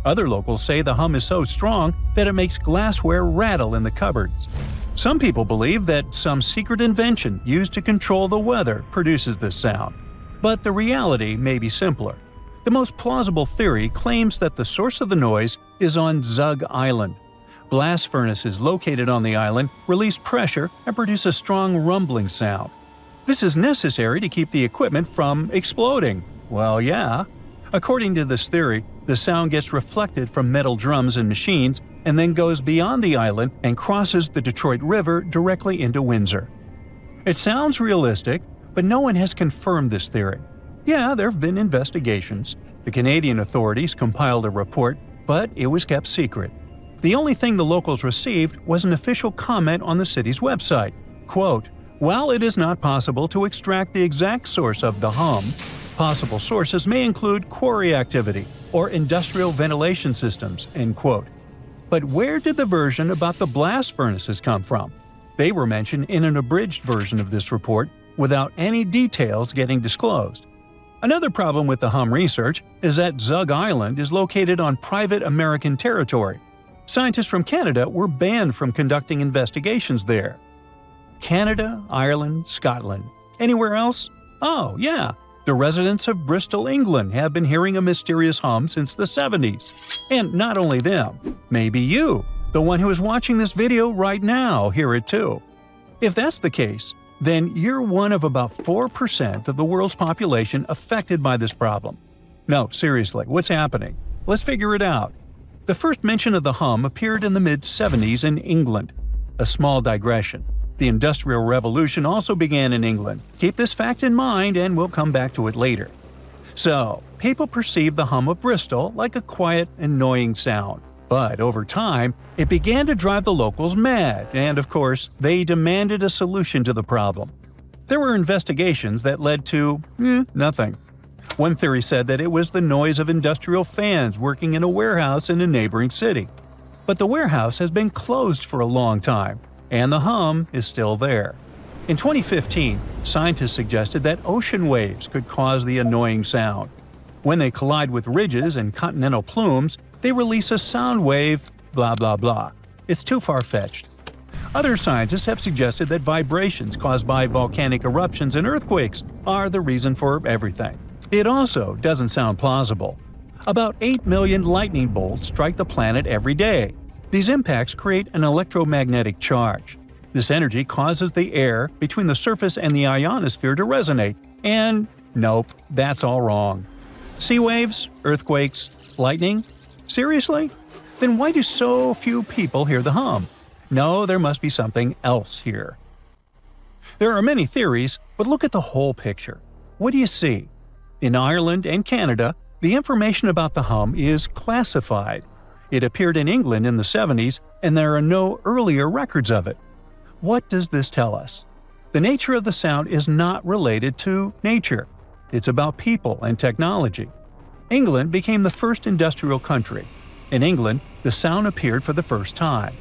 Other locals say the hum is so strong that it makes glassware rattle in the cupboards. Some people believe that some secret invention used to control the weather produces this sound. But the reality may be simpler. The most plausible theory claims that the source of the noise is on Zug Island. Blast furnaces located on the island release pressure and produce a strong rumbling sound. This is necessary to keep the equipment from exploding. Well, yeah. According to this theory, the sound gets reflected from metal drums and machines and then goes beyond the island and crosses the Detroit River directly into Windsor. It sounds realistic, but no one has confirmed this theory. Yeah, there have been investigations. The Canadian authorities compiled a report, but it was kept secret. The only thing the locals received was an official comment on the city's website. Quote, "While it is not possible to extract the exact source of the hum, possible sources may include quarry activity or industrial ventilation systems." End quote. But where did the version about the blast furnaces come from? They were mentioned in an abridged version of this report without any details getting disclosed. Another problem with the hum research is that Zug Island is located on private American territory. Scientists from Canada were banned from conducting investigations there. Canada, Ireland, Scotland. Anywhere else? Oh, yeah. The residents of Bristol, England have been hearing a mysterious hum since the 70s. And not only them, maybe you. The one who is watching this video right now hear it too. If that's the case, then you're one of about 4% of the world's population affected by this problem. No, seriously, what's happening? Let's figure it out. The first mention of the hum appeared in the mid-70s in England. A small digression. The Industrial Revolution also began in England. Keep this fact in mind and we'll come back to it later. So, people perceived the hum of Bristol like a quiet, annoying sound. But over time, it began to drive the locals mad, and of course, they demanded a solution to the problem. There were investigations that led to nothing. One theory said that it was the noise of industrial fans working in a warehouse in a neighboring city. But the warehouse has been closed for a long time, and the hum is still there. In 2015, scientists suggested that ocean waves could cause the annoying sound. When they collide with ridges and continental plumes, they release a sound wave, blah blah blah. It's too far-fetched. Other scientists have suggested that vibrations caused by volcanic eruptions and earthquakes are the reason for everything. It also doesn't sound plausible. About 8 million lightning bolts strike the planet every day. These impacts create an electromagnetic charge. This energy causes the air between the surface and the ionosphere to resonate, and nope, that's all wrong. Sea waves, earthquakes, lightning? Seriously? Then why do so few people hear the hum? No, there must be something else here. There are many theories, but look at the whole picture. What do you see? In Ireland and Canada, the information about the hum is classified. It appeared in England in the 70s, and there are no earlier records of it. What does this tell us? The nature of the sound is not related to nature. It's about people and technology. England became the first industrial country. In England, the sound appeared for the first time.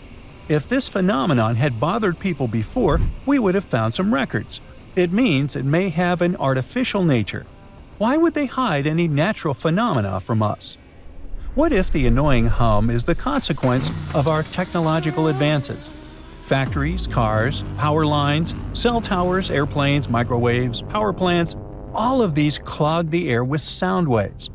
If this phenomenon had bothered people before, we would have found some records. It means it may have an artificial nature. Why would they hide any natural phenomena from us? What if the annoying hum is the consequence of our technological advances? Factories, cars, power lines, cell towers, airplanes, microwaves, power plants, all of these clog the air with sound waves.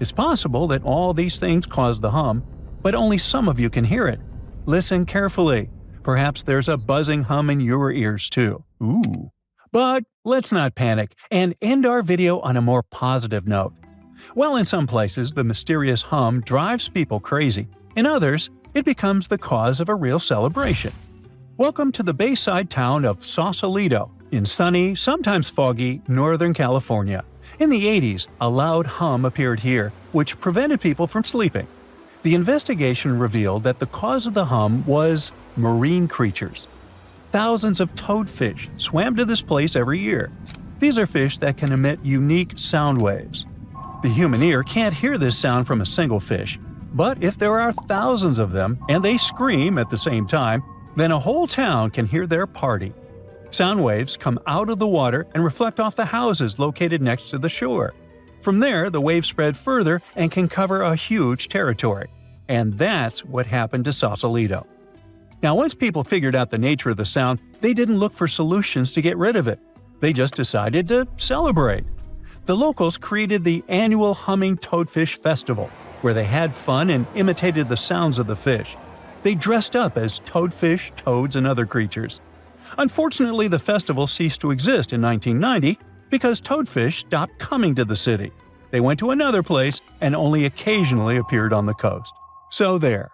It's possible that all these things cause the hum, but only some of you can hear it. Listen carefully. Perhaps there's a buzzing hum in your ears too. Ooh. But let's not panic and end our video on a more positive note. While in some places the mysterious hum drives people crazy, in others it becomes the cause of a real celebration. Welcome to the bayside town of Sausalito in sunny, sometimes foggy, Northern California. In the 80s, a loud hum appeared here, which prevented people from sleeping. The investigation revealed that the cause of the hum was marine creatures. Thousands of toadfish swam to this place every year. These are fish that can emit unique sound waves. The human ear can't hear this sound from a single fish, but if there are thousands of them and they scream at the same time, then a whole town can hear their party. Sound waves come out of the water and reflect off the houses located next to the shore. From there, the waves spread further and can cover a huge territory. And that's what happened to Sausalito. Now, once people figured out the nature of the sound, they didn't look for solutions to get rid of it. They just decided to celebrate. The locals created the annual Humming Toadfish Festival, where they had fun and imitated the sounds of the fish. They dressed up as toadfish, toads, and other creatures. Unfortunately, the festival ceased to exist in 1990 because toadfish stopped coming to the city. They went to another place and only occasionally appeared on the coast. So there.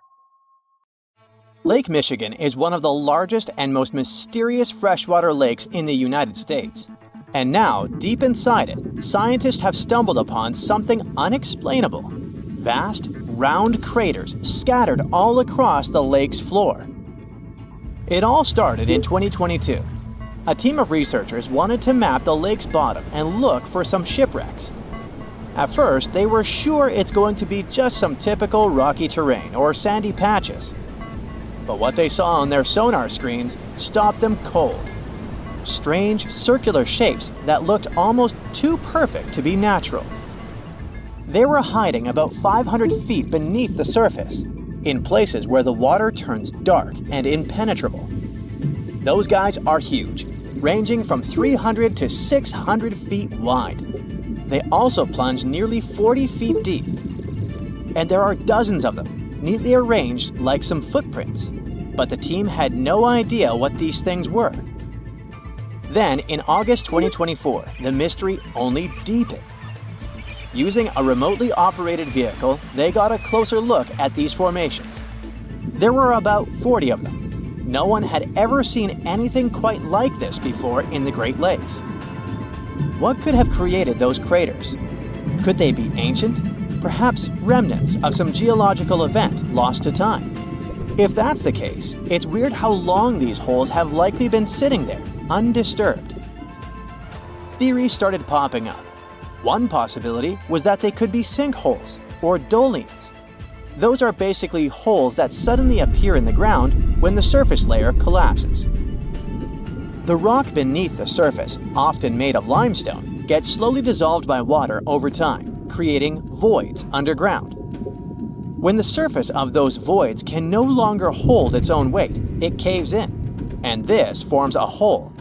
Lake Michigan is one of the largest and most mysterious freshwater lakes in the United States. And now, deep inside it, scientists have stumbled upon something unexplainable. Vast, round craters scattered all across the lake's floor. It all started in 2022. A team of researchers wanted to map the lake's bottom and look for some shipwrecks. At first, they were sure it's going to be just some typical rocky terrain or sandy patches. But what they saw on their sonar screens stopped them cold. Strange, circular shapes that looked almost too perfect to be natural. They were hiding about 500 feet beneath the surface, in places where the water turns dark and impenetrable. Those guys are huge, ranging from 300 to 600 feet wide. They also plunge nearly 40 feet deep. And there are dozens of them, neatly arranged like some footprints, but the team had no idea what these things were. Then, in August 2024, the mystery only deepened. Using a remotely operated vehicle, they got a closer look at these formations. There were about 40 of them. No one had ever seen anything quite like this before in the Great Lakes. What could have created those craters? Could they be ancient? Perhaps remnants of some geological event lost to time? If that's the case, it's weird how long these holes have likely been sitting there, undisturbed. Theories started popping up. One possibility was that they could be sinkholes or dolines. Those are basically holes that suddenly appear in the ground when the surface layer collapses. The rock beneath the surface, often made of limestone, gets slowly dissolved by water over time, creating voids underground. When the surface of those voids can no longer hold its own weight, it caves in, and this forms a hole.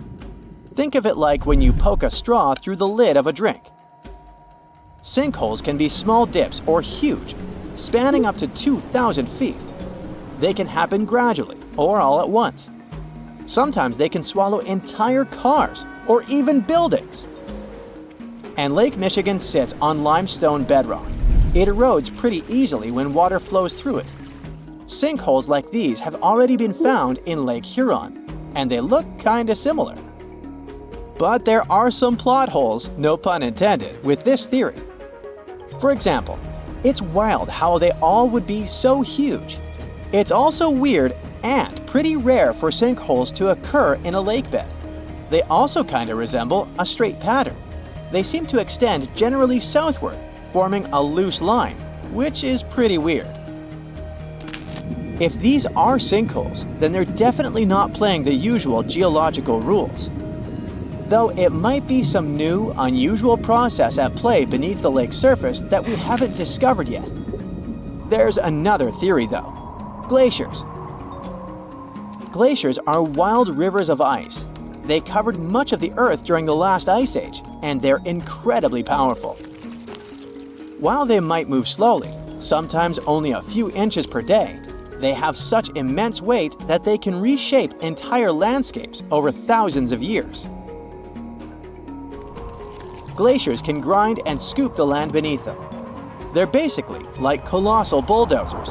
Think of it like when you poke a straw through the lid of a drink. Sinkholes can be small dips or huge, spanning up to 2,000 feet. They can happen gradually or all at once. Sometimes they can swallow entire cars or even buildings. And Lake Michigan sits on limestone bedrock. It erodes pretty easily when water flows through it. Sinkholes like these have already been found in Lake Huron, and they look kinda similar. But there are some plot holes, no pun intended, with this theory. For example, it's wild how they all would be so huge. It's also weird and pretty rare for sinkholes to occur in a lake bed. They also kinda resemble a straight pattern. They seem to extend generally southward, forming a loose line, which is pretty weird. If these are sinkholes, then they're definitely not playing the usual geological rules. Though it might be some new, unusual process at play beneath the lake's surface that we haven't discovered yet. There's another theory though: glaciers. Glaciers are wild rivers of ice. They covered much of the Earth during the last ice age, and they're incredibly powerful. While they might move slowly, sometimes only a few inches per day, they have such immense weight that they can reshape entire landscapes over thousands of years. Glaciers can grind and scoop the land beneath them. They're basically like colossal bulldozers.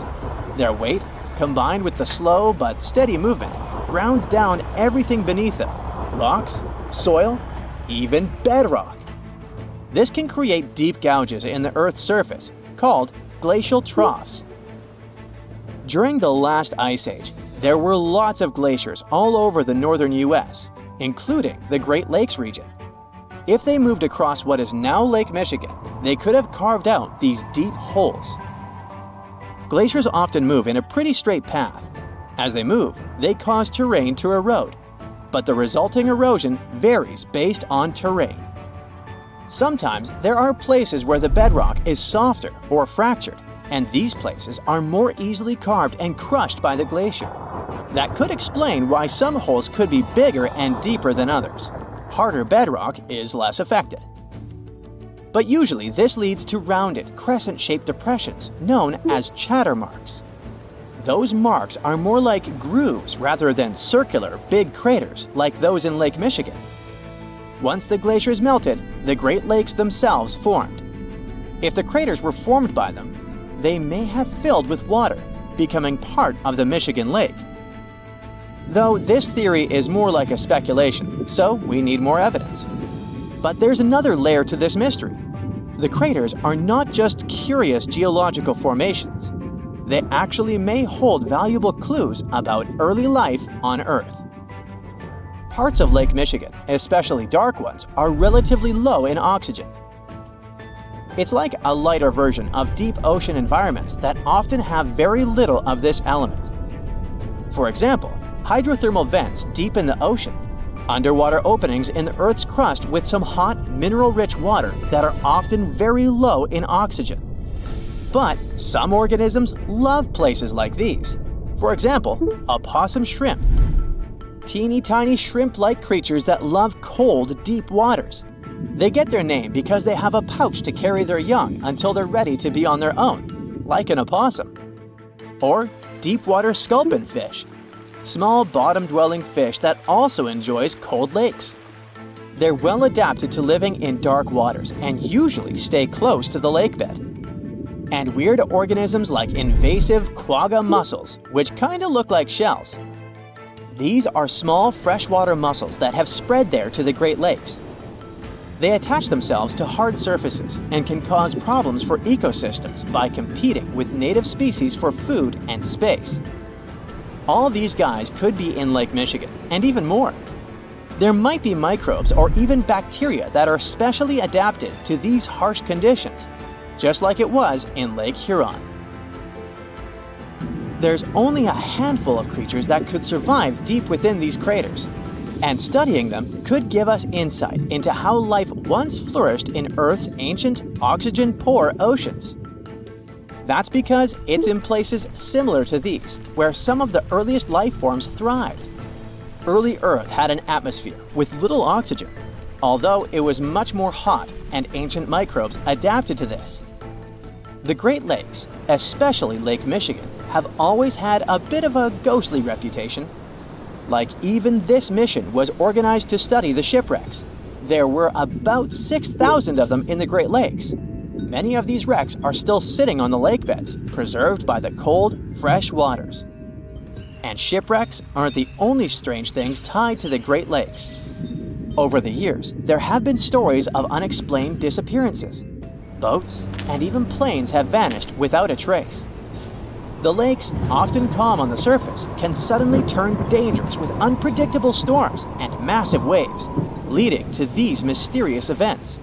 Their weight, combined with the slow but steady movement, grounds down everything beneath them: rocks, soil, even bedrock. This can create deep gouges in the Earth's surface, called glacial troughs. During the last ice age, there were lots of glaciers all over the northern US, including the Great Lakes region. If they moved across what is now Lake Michigan, they could have carved out these deep holes. Glaciers often move in a pretty straight path. As they move, they cause terrain to erode, but the resulting erosion varies based on terrain. Sometimes there are places where the bedrock is softer or fractured, and these places are more easily carved and crushed by the glacier. That could explain why some holes could be bigger and deeper than others. Harder bedrock is less affected. But usually this leads to rounded, crescent-shaped depressions known as chatter marks. Those marks are more like grooves rather than circular, big craters like those in Lake Michigan. Once the glaciers melted, the Great Lakes themselves formed. If the craters were formed by them, they may have filled with water, becoming part of the Michigan Lake. Though this theory is more like a speculation, so we need more evidence. But there's another layer to this mystery. The craters are not just curious geological formations. They actually may hold valuable clues about early life on Earth. Parts of Lake Michigan, especially dark ones, are relatively low in oxygen. It's like a lighter version of deep ocean environments that often have very little of this element. For example, hydrothermal vents deep in the ocean, underwater openings in the Earth's crust with some hot, mineral-rich water that are often very low in oxygen. But some organisms love places like these. For example, opossum shrimp. Teeny tiny shrimp-like creatures that love cold, deep waters. They get their name because they have a pouch to carry their young until they're ready to be on their own, like an opossum. Or deep-water sculpin fish, small bottom-dwelling fish that also enjoys cold lakes. They're well adapted to living in dark waters and usually stay close to the lakebed. And weird organisms like invasive quagga mussels, which kinda look like shells. These are small freshwater mussels that have spread there to the Great Lakes. They attach themselves to hard surfaces and can cause problems for ecosystems by competing with native species for food and space. All these guys could be in Lake Michigan, and even more. There might be microbes or even bacteria that are specially adapted to these harsh conditions, just like it was in Lake Huron. There's only a handful of creatures that could survive deep within these craters, and studying them could give us insight into how life once flourished in Earth's ancient, oxygen-poor oceans. That's because it's in places similar to these, where some of the earliest life forms thrived. Early Earth had an atmosphere with little oxygen, although it was much more hot and ancient microbes adapted to this. The Great Lakes, especially Lake Michigan, have always had a bit of a ghostly reputation. Like even this mission was organized to study the shipwrecks. There were about 6,000 of them in the Great Lakes. Many of these wrecks are still sitting on the lake beds, preserved by the cold, fresh waters. And shipwrecks aren't the only strange things tied to the Great Lakes. Over the years, there have been stories of unexplained disappearances. Boats and even planes have vanished without a trace. The lakes, often calm on the surface, can suddenly turn dangerous with unpredictable storms and massive waves, leading to these mysterious events.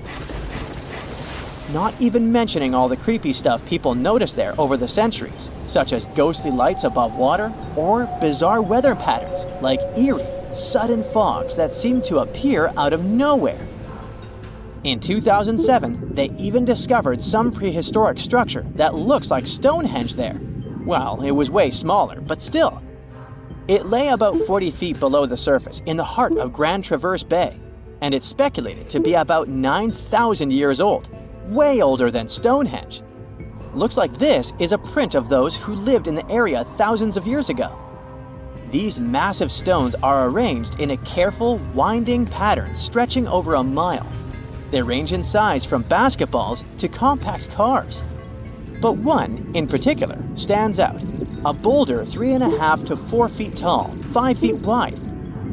Not even mentioning all the creepy stuff people notice there over the centuries, such as ghostly lights above water or bizarre weather patterns like eerie, sudden fogs that seem to appear out of nowhere. In 2007, they even discovered some prehistoric structure that looks like Stonehenge there. Well, it was way smaller, but still. It lay about 40 feet below the surface in the heart of Grand Traverse Bay, and it's speculated to be about 9,000 years old, way older than Stonehenge. Looks like this is a print of those who lived in the area thousands of years ago. These massive stones are arranged in a careful, winding pattern stretching over a mile. They range in size from basketballs to compact cars. But one, in particular, stands out. A boulder 3.5 to 4 feet tall, 5 feet wide.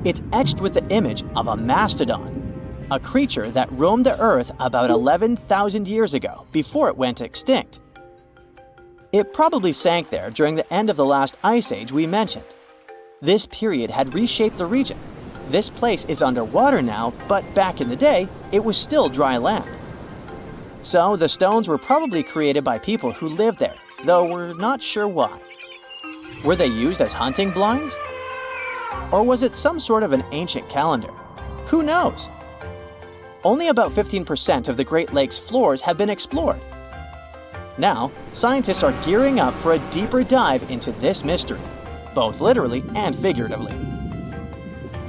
It's etched with the image of a mastodon, a creature that roamed the Earth about 11,000 years ago before it went extinct. It probably sank there during the end of the last ice age we mentioned. This period had reshaped the region. This place is underwater now, but back in the day, it was still dry land. So the stones were probably created by people who lived there, though we're not sure why. Were they used as hunting blinds? Or was it some sort of an ancient calendar? Who knows? Only about 15% of the Great Lakes floors have been explored. Now, scientists are gearing up for a deeper dive into this mystery, both literally and figuratively.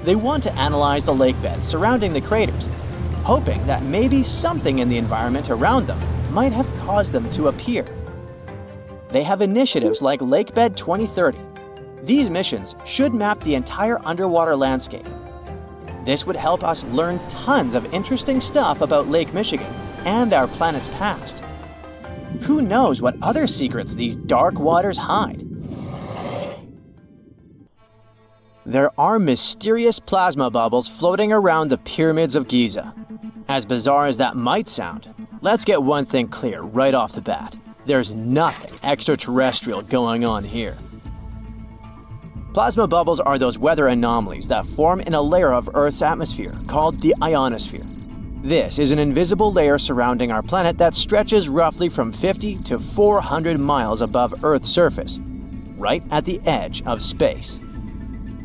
They want to analyze the lake beds surrounding the craters, hoping that maybe something in the environment around them might have caused them to appear. They have initiatives like Lakebed 2030. These missions should map the entire underwater landscape. This would help us learn tons of interesting stuff about Lake Michigan and our planet's past. Who knows what other secrets these dark waters hide? There are mysterious plasma bubbles floating around the pyramids of Giza. As bizarre as that might sound, let's get one thing clear right off the bat. There's nothing extraterrestrial going on here. Plasma bubbles are those weather anomalies that form in a layer of Earth's atmosphere called the ionosphere. This is an invisible layer surrounding our planet that stretches roughly from 50 to 400 miles above Earth's surface, right at the edge of space.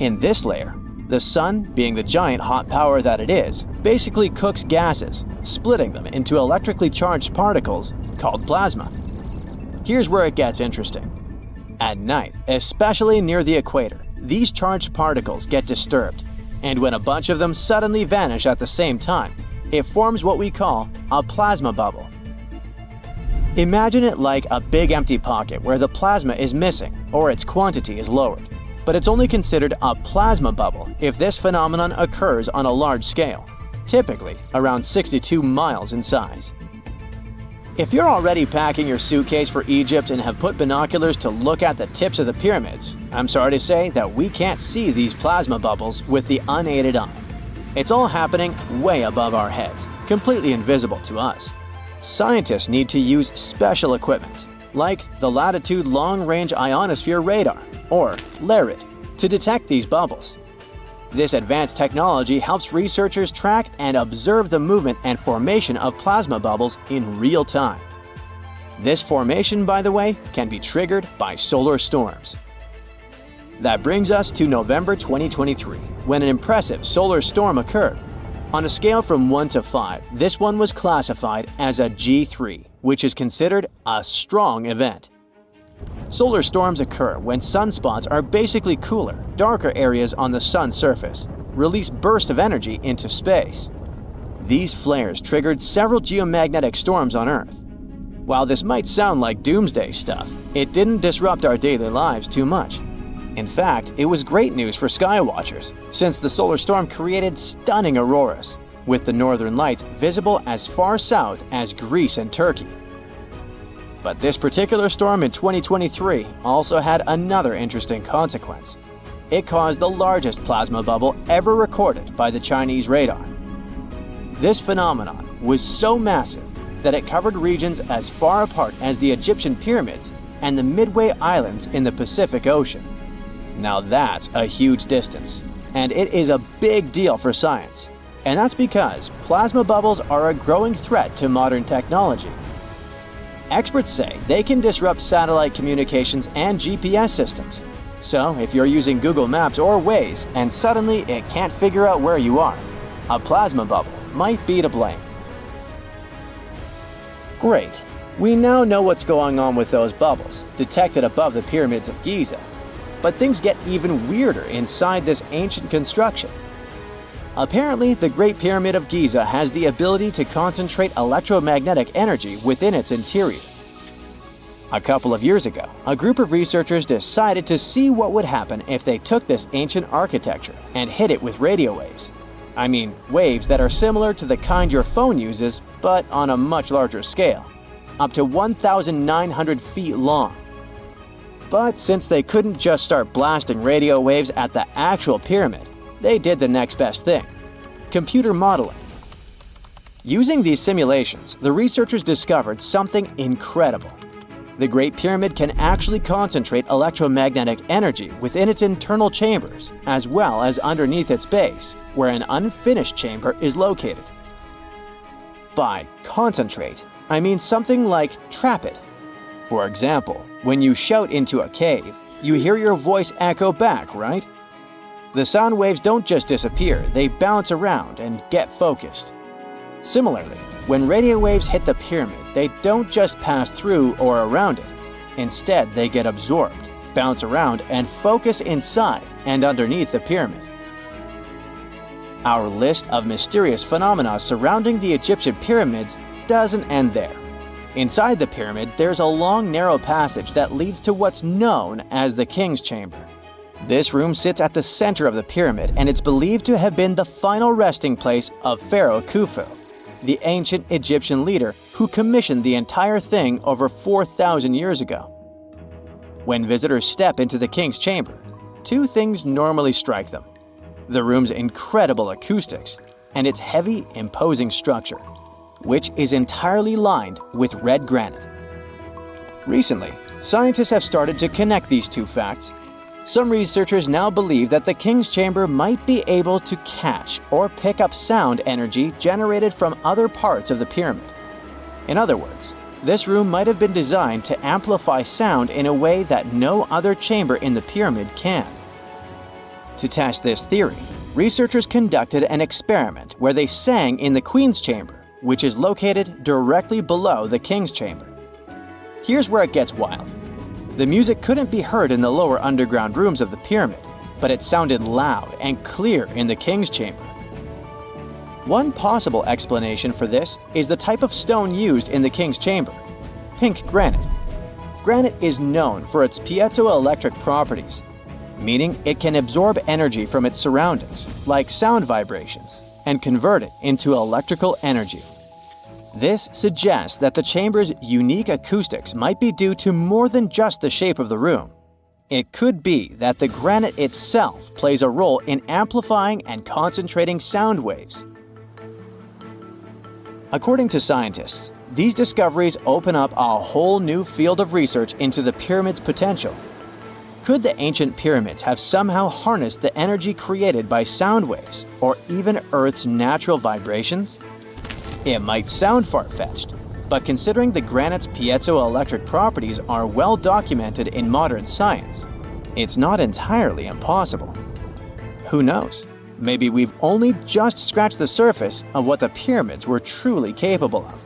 In this layer, the sun, being the giant hot power that it is, basically cooks gases, splitting them into electrically charged particles called plasma. Here's where it gets interesting. At night, especially near the equator, these charged particles get disturbed, and when a bunch of them suddenly vanish at the same time, it forms what we call a plasma bubble. Imagine it like a big empty pocket where the plasma is missing or its quantity is lowered. But it's only considered a plasma bubble if this phenomenon occurs on a large scale, typically around 62 miles in size. If you're already packing your suitcase for Egypt and have put binoculars to look at the tips of the pyramids, I'm sorry to say that we can't see these plasma bubbles with the unaided eye. It's all happening way above our heads, completely invisible to us. Scientists need to use special equipment, like the Latitude Long Range Ionosphere Radar, or LARID, to detect these bubbles. This advanced technology helps researchers track and observe the movement and formation of plasma bubbles in real time. This formation, by the way, can be triggered by solar storms. That brings us to November 2023, when an impressive solar storm occurred. On a scale from 1 to 5, this one was classified as a G3, which is considered a strong event. Solar storms occur when sunspots are basically cooler, darker areas on the sun's surface, release bursts of energy into space. These flares triggered several geomagnetic storms on Earth. While this might sound like doomsday stuff, it didn't disrupt our daily lives too much. In fact, it was great news for skywatchers, since the solar storm created stunning auroras, with the northern lights visible as far south as Greece and Turkey. But this particular storm in 2023 also had another interesting consequence. It caused the largest plasma bubble ever recorded by the Chinese radar. This phenomenon was so massive that it covered regions as far apart as the Egyptian pyramids and the Midway Islands in the Pacific Ocean. Now that's a huge distance, and it is a big deal for science. And that's because plasma bubbles are a growing threat to modern technology. Experts say they can disrupt satellite communications and GPS systems. So if you're using Google Maps or Waze and suddenly it can't figure out where you are, a plasma bubble might be to blame. Great, we now know what's going on with those bubbles, detected above the pyramids of Giza. But things get even weirder inside this ancient construction. Apparently, the Great Pyramid of Giza has the ability to concentrate electromagnetic energy within its interior. A couple of years ago, a group of researchers decided to see what would happen if they took this ancient architecture and hit it with radio waves. I mean, waves that are similar to the kind your phone uses, but on a much larger scale, up to 1,900 feet long. But since they couldn't just start blasting radio waves at the actual pyramid, they did the next best thing: computer modeling. Using these simulations, the researchers discovered something incredible. The Great Pyramid can actually concentrate electromagnetic energy within its internal chambers, as well as underneath its base, where an unfinished chamber is located. By concentrate, I mean something like trap it. For example, when you shout into a cave, you hear your voice echo back, right? The sound waves don't just disappear, they bounce around and get focused. Similarly, when radio waves hit the pyramid, they don't just pass through or around it. Instead, they get absorbed, bounce around, and focus inside and underneath the pyramid. Our list of mysterious phenomena surrounding the Egyptian pyramids doesn't end there. Inside the pyramid, there's a long, narrow passage that leads to what's known as the King's Chamber. This room sits at the center of the pyramid, and it's believed to have been the final resting place of Pharaoh Khufu, the ancient Egyptian leader who commissioned the entire thing over 4,000 years ago. When visitors step into the King's Chamber, two things normally strike them: the room's incredible acoustics and its heavy, imposing structure, which is entirely lined with red granite. Recently, scientists have started to connect these two facts. Some researchers now believe that the King's Chamber might be able to catch or pick up sound energy generated from other parts of the pyramid. In other words, this room might have been designed to amplify sound in a way that no other chamber in the pyramid can. To test this theory, researchers conducted an experiment where they sang in the Queen's Chamber, which is located directly below the King's Chamber. Here's where it gets wild. The music couldn't be heard in the lower underground rooms of the pyramid, but it sounded loud and clear in the King's Chamber. One possible explanation for this is the type of stone used in the King's Chamber. pink granite. Granite is known for its piezoelectric properties, meaning it can absorb energy from its surroundings, like sound vibrations, and convert it into electrical energy. This suggests that the chamber's unique acoustics might be due to more than just the shape of the room. It could be that the granite itself plays a role in amplifying and concentrating sound waves. According to scientists, these discoveries open up a whole new field of research into the pyramid's potential. Could the ancient pyramids have somehow harnessed the energy created by sound waves, or even Earth's natural vibrations? It might sound far-fetched, but considering the granite's piezoelectric properties are well documented in modern science, it's not entirely impossible. Who knows? Maybe we've only just scratched the surface of what the pyramids were truly capable of.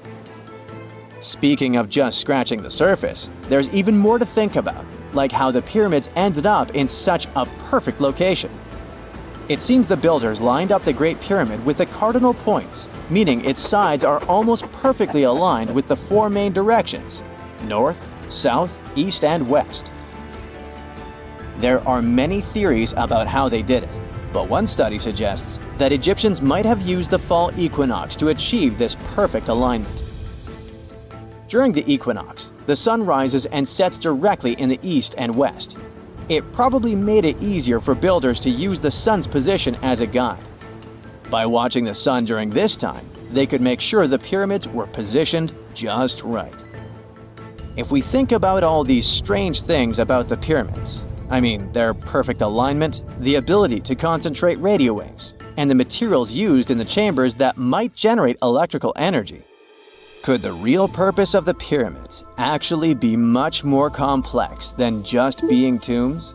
Speaking of just scratching the surface, there's even more to think about, like how the pyramids ended up in such a perfect location. It seems the builders lined up the Great Pyramid with the cardinal points, meaning its sides are almost perfectly aligned with the four main directions: north, south, east, and west. There are many theories about how they did it, but one study suggests that Egyptians might have used the fall equinox to achieve this perfect alignment. During the equinox, the sun rises and sets directly in the east and west. It probably made it easier for builders to use the sun's position as a guide. By watching the sun during this time, they could make sure the pyramids were positioned just right. If we think about all these strange things about the pyramids, I mean their perfect alignment, the ability to concentrate radio waves, and the materials used in the chambers that might generate electrical energy, could the real purpose of the pyramids actually be much more complex than just being tombs?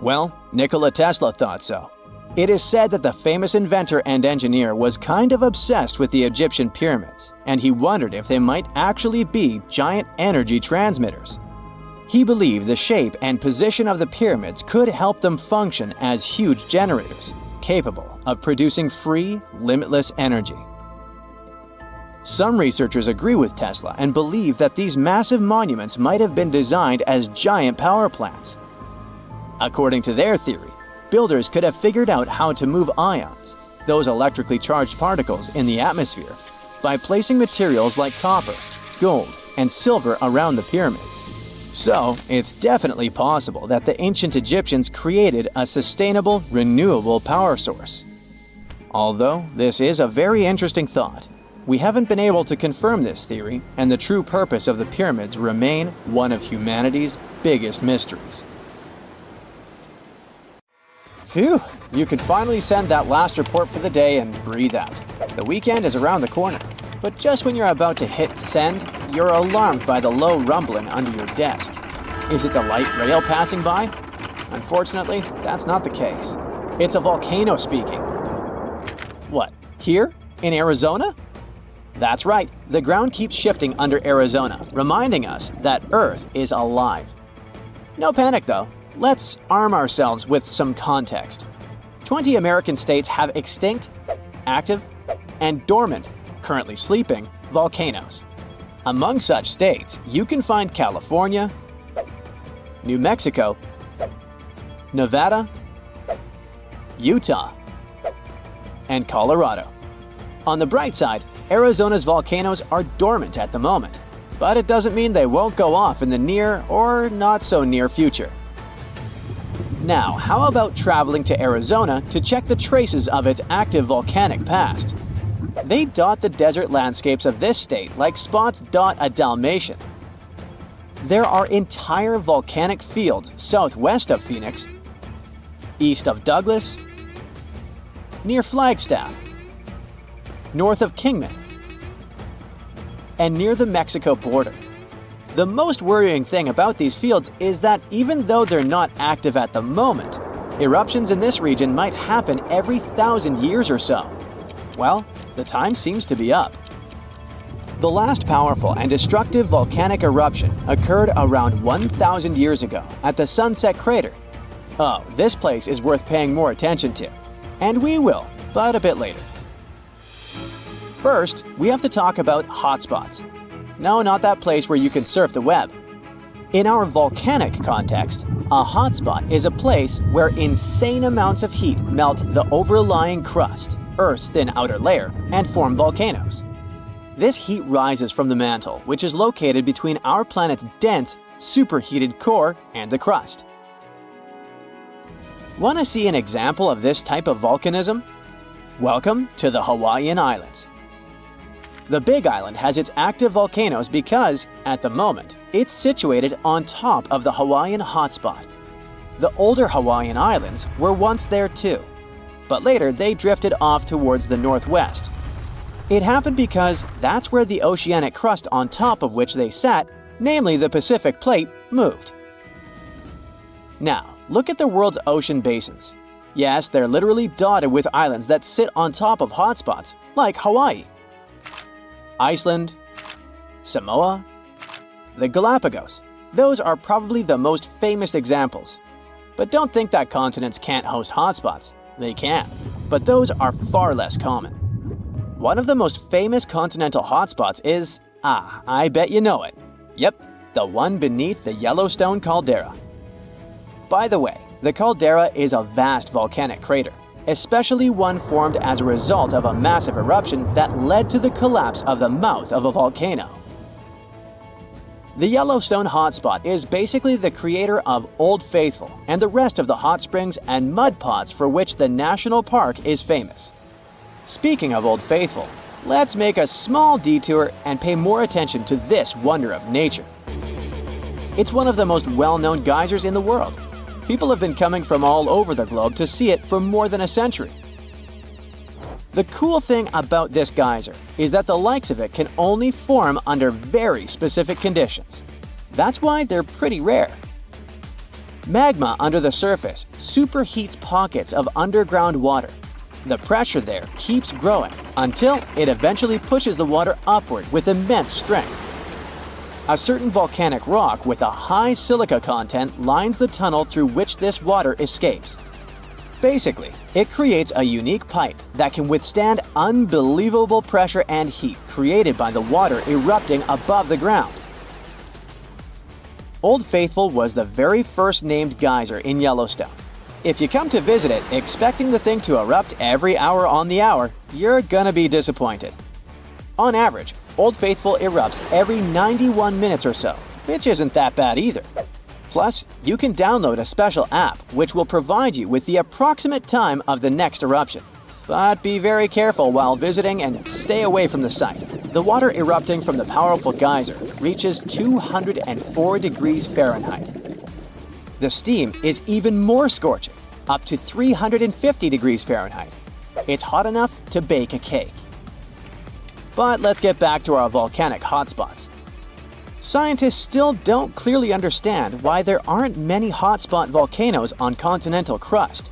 Well, Nikola Tesla thought so. It is said that the famous inventor and engineer was kind of obsessed with the Egyptian pyramids, and he wondered if they might actually be giant energy transmitters. He believed the shape and position of the pyramids could help them function as huge generators, capable of producing free, limitless energy. Some researchers agree with Tesla and believe that these massive monuments might have been designed as giant power plants. According to their theory, builders could have figured out how to move ions, those electrically charged particles in the atmosphere, by placing materials like copper, gold, and silver around the pyramids. So, it's definitely possible that the ancient Egyptians created a sustainable, renewable power source. Although this is a very interesting thought, we haven't been able to confirm this theory, and the true purpose of the pyramids remain one of humanity's biggest mysteries. Phew, you can finally send that last report for the day and breathe out. The weekend is around the corner, but just when you're about to hit send, you're alarmed by the low rumbling under your desk. Is it the light rail passing by? Unfortunately, that's not the case. It's a volcano speaking. What, here? In Arizona? That's right, the ground keeps shifting under Arizona, reminding us that Earth is alive. No panic though, let's arm ourselves with some context. 20 American states have extinct, active, and dormant, currently sleeping, volcanoes. Among such states, you can find California, New Mexico, Nevada, Utah, and Colorado. On the bright side, Arizona's volcanoes are dormant at the moment, but it doesn't mean they won't go off in the near or not so near future. Now, how about traveling to Arizona to check the traces of its active volcanic past? They dot the desert landscapes of this state like spots dot a Dalmatian. There are entire volcanic fields southwest of Phoenix, east of Douglas, near Flagstaff, north of Kingman, and near the Mexico border. The most worrying thing about these fields is that even though they're not active at the moment, eruptions in this region might happen every 1,000 years or so. Well, the time seems to be up. The last powerful and destructive volcanic eruption occurred around 1,000 years ago at the Sunset Crater. Oh, this place is worth paying more attention to. And we will, but a bit later. First, we have to talk about hotspots. No, not that place where you can surf the web. In our volcanic context, a hotspot is a place where insane amounts of heat melt the overlying crust, Earth's thin outer layer, and form volcanoes. This heat rises from the mantle, which is located between our planet's dense, superheated core and the crust. Want to see an example of this type of volcanism? Welcome to the Hawaiian Islands. The Big Island has its active volcanoes because, at the moment, it's situated on top of the Hawaiian hotspot. The older Hawaiian Islands were once there too, but later they drifted off towards the northwest. It happened because that's where the oceanic crust on top of which they sat, namely the Pacific Plate, moved. Now, look at the world's ocean basins. Yes, they're literally dotted with islands that sit on top of hotspots, like Hawaii, Iceland, Samoa, the Galapagos. Those are probably the most famous examples. But don't think that continents can't host hotspots. They can, but those are far less common. One of the most famous continental hotspots is, I bet you know it. Yep, the one beneath the Yellowstone caldera. By the way, the caldera is a vast volcanic crater, especially one formed as a result of a massive eruption that led to the collapse of the mouth of a volcano. The Yellowstone hotspot is basically the creator of Old Faithful and the rest of the hot springs and mud pots for which the national park is famous. Speaking of Old Faithful, let's make a small detour and pay more attention to this wonder of nature. It's one of the most well-known geysers in the world. People have been coming from all over the globe to see it for more than a century. The cool thing about this geyser is that the likes of it can only form under very specific conditions. That's why they're pretty rare. Magma under the surface superheats pockets of underground water. The pressure there keeps growing until it eventually pushes the water upward with immense strength. A certain volcanic rock with a high silica content lines the tunnel through which this water escapes. Basically, it creates a unique pipe that can withstand unbelievable pressure and heat created by the water erupting above the ground. Old Faithful was the very first named geyser in Yellowstone. If you come to visit it expecting the thing to erupt every hour on the hour, you're gonna be disappointed. On average, Old Faithful erupts every 91 minutes or so, which isn't that bad either. Plus, you can download a special app which will provide you with the approximate time of the next eruption. But be very careful while visiting and stay away from the site. The water erupting from the powerful geyser reaches 204 degrees Fahrenheit. The steam is even more scorching, up to 350 degrees Fahrenheit. It's hot enough to bake a cake. But let's get back to our volcanic hotspots. Scientists still don't clearly understand why there aren't many hotspot volcanoes on continental crust.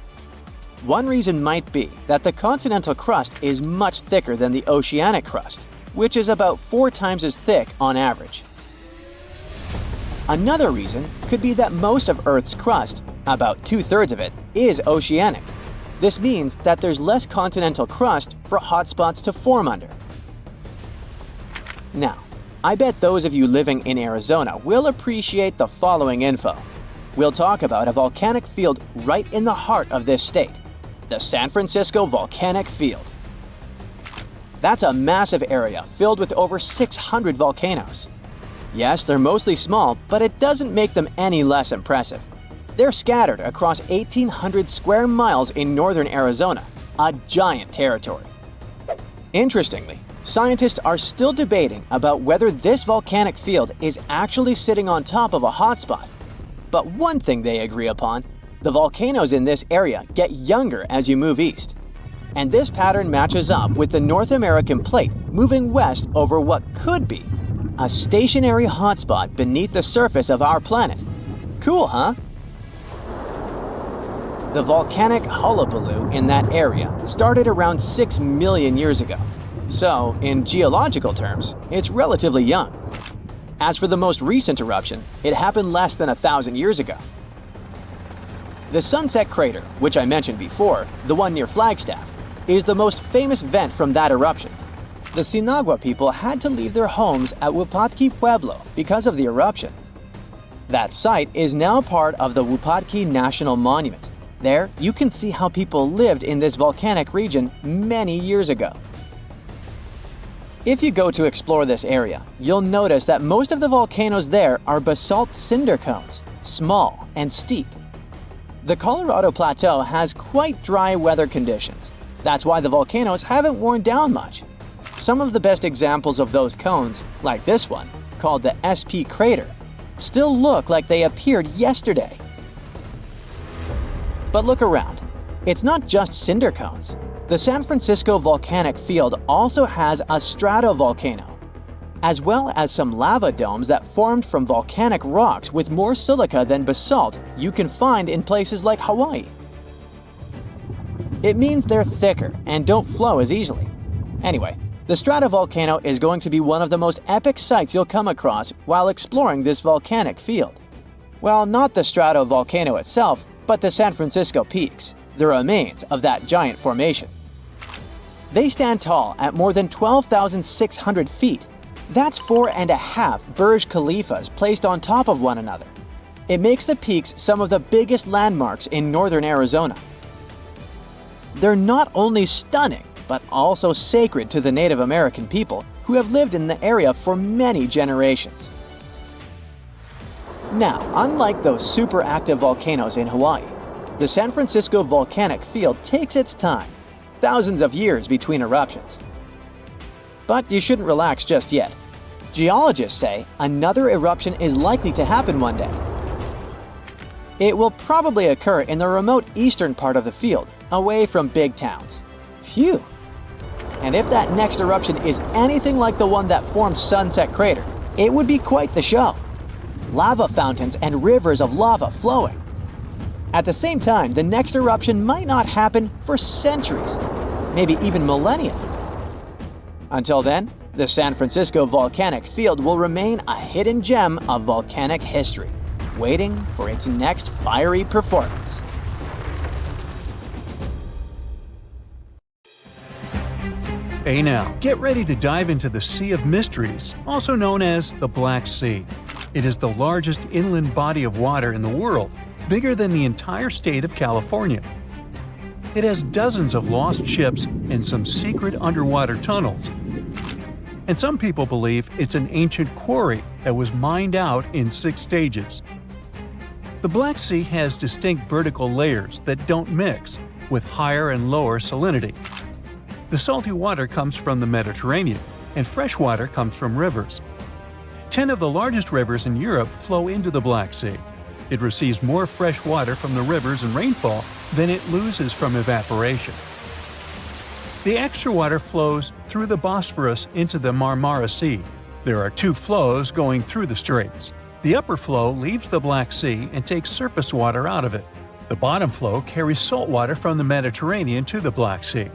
One reason might be that the continental crust is much thicker than the oceanic crust, which is about 4 times as thick on average. Another reason could be that most of Earth's crust, about 2/3 of it, is oceanic. This means that there's less continental crust for hotspots to form under. Now, I bet those of you living in Arizona will appreciate the following info. We'll talk about a volcanic field right in the heart of this state, the San Francisco Volcanic Field. That's a massive area filled with over 600 volcanoes. Yes, they're mostly small, but it doesn't make them any less impressive. They're scattered across 1,800 square miles in northern Arizona, a giant territory. Interestingly, scientists are still debating about whether this volcanic field is actually sitting on top of a hotspot. But one thing they agree upon, the volcanoes in this area get younger as you move east. And this pattern matches up with the North American plate moving west over what could be a stationary hotspot beneath the surface of our planet. Cool, huh? The volcanic hullabaloo in that area started around 6 million years ago. So, in geological terms, it's relatively young. As for the most recent eruption, it happened less than 1,000 years ago. The Sunset Crater, which I mentioned before, the one near Flagstaff, is the most famous vent from that eruption. The Sinagua people had to leave their homes at Wupatki Pueblo because of the eruption. That site is now part of the Wupatki National Monument. There, you can see how people lived in this volcanic region many years ago. If you go to explore this area, you'll notice that most of the volcanoes there are basalt cinder cones, small and steep. The Colorado Plateau has quite dry weather conditions. That's why the volcanoes haven't worn down much. Some of the best examples of those cones, like this one, called the SP crater, still look like they appeared yesterday. But look around. It's not just cinder cones. The San Francisco volcanic field also has a stratovolcano, as well as some lava domes that formed from volcanic rocks with more silica than basalt you can find in places like Hawaii. It means they're thicker and don't flow as easily. Anyway, the stratovolcano is going to be one of the most epic sights you'll come across while exploring this volcanic field. Well, not the stratovolcano itself, but the San Francisco peaks, the remains of that giant formation. They stand tall at more than 12,600 feet. That's 4.5 Burj Khalifas placed on top of one another. It makes the peaks some of the biggest landmarks in northern Arizona. They're not only stunning, but also sacred to the Native American people who have lived in the area for many generations. Now, unlike those super active volcanoes in Hawaii, the San Francisco volcanic field takes its time, thousands of years between eruptions. But you shouldn't relax just yet. Geologists say another eruption is likely to happen one day. It will probably occur in the remote eastern part of the field, away from big towns. Phew! And if that next eruption is anything like the one that formed Sunset Crater, it would be quite the show. Lava fountains and rivers of lava flowing. At the same time, the next eruption might not happen for centuries, maybe even millennia. Until then, the San Francisco volcanic field will remain a hidden gem of volcanic history, waiting for its next fiery performance. Hey now, get ready to dive into the Sea of Mysteries, also known as the Black Sea. It is the largest inland body of water in the world, bigger than the entire state of California. It has dozens of lost ships and some secret underwater tunnels. And some people believe it's an ancient quarry that was mined out in 6 stages. The Black Sea has distinct vertical layers that don't mix, with higher and lower salinity. The salty water comes from the Mediterranean, and fresh water comes from rivers. 10 of the largest rivers in Europe flow into the Black Sea. It receives more fresh water from the rivers and rainfall than it loses from evaporation. The extra water flows through the Bosphorus into the Marmara Sea. There are 2 flows going through the straits. The upper flow leaves the Black Sea and takes surface water out of it. The bottom flow carries salt water from the Mediterranean to the Black Sea.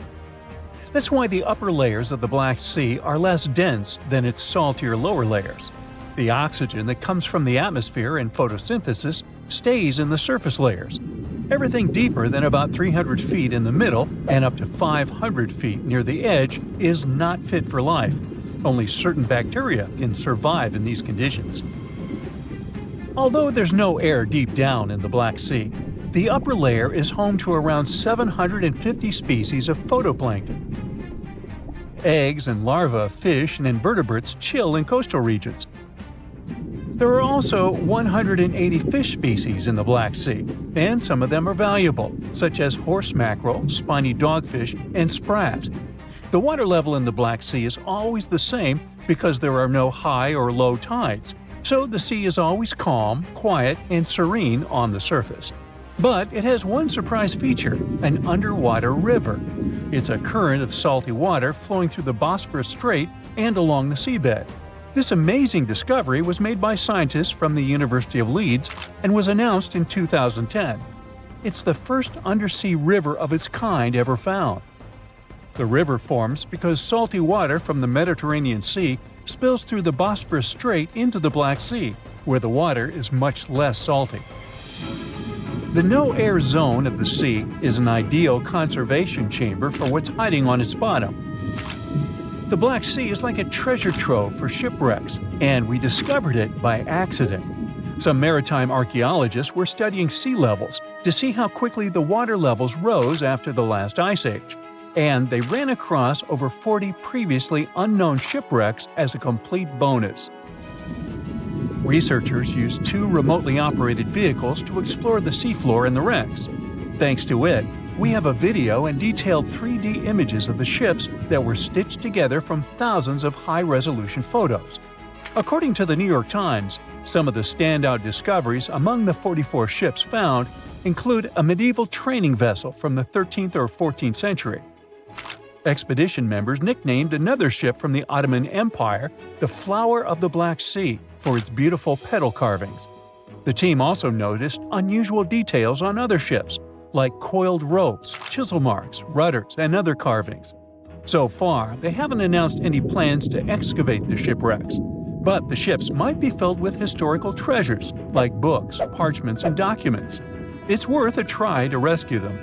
That's why the upper layers of the Black Sea are less dense than its saltier lower layers. The oxygen that comes from the atmosphere and photosynthesis stays in the surface layers. Everything deeper than about 300 feet in the middle and up to 500 feet near the edge is not fit for life. Only certain bacteria can survive in these conditions. Although there's no air deep down in the Black Sea, the upper layer is home to around 750 species of phytoplankton. Eggs and larvae of fish and invertebrates chill in coastal regions. There are also 180 fish species in the Black Sea, and some of them are valuable, such as horse mackerel, spiny dogfish, and sprat. The water level in the Black Sea is always the same because there are no high or low tides, so the sea is always calm, quiet, and serene on the surface. But it has one surprise feature, an underwater river. It's a current of salty water flowing through the Bosphorus Strait and along the seabed. This amazing discovery was made by scientists from the University of Leeds and was announced in 2010. It's the first undersea river of its kind ever found. The river forms because salty water from the Mediterranean Sea spills through the Bosphorus Strait into the Black Sea, where the water is much less salty. The no-air zone of the sea is an ideal conservation chamber for what's hiding on its bottom. The Black Sea is like a treasure trove for shipwrecks, and we discovered it by accident. Some maritime archaeologists were studying sea levels to see how quickly the water levels rose after the last ice age, and they ran across over 40 previously unknown shipwrecks as a complete bonus. Researchers used 2 remotely operated vehicles to explore the seafloor and the wrecks. Thanks to it, we have a video and detailed 3D images of the ships that were stitched together from thousands of high-resolution photos. According to the New York Times, some of the standout discoveries among the 44 ships found include a medieval training vessel from the 13th or 14th century. Expedition members nicknamed another ship from the Ottoman Empire the Flower of the Black Sea for its beautiful petal carvings. The team also noticed unusual details on other ships, like coiled ropes, chisel marks, rudders, and other carvings. So far, they haven't announced any plans to excavate the shipwrecks, but the ships might be filled with historical treasures like books, parchments, and documents. It's worth a try to rescue them.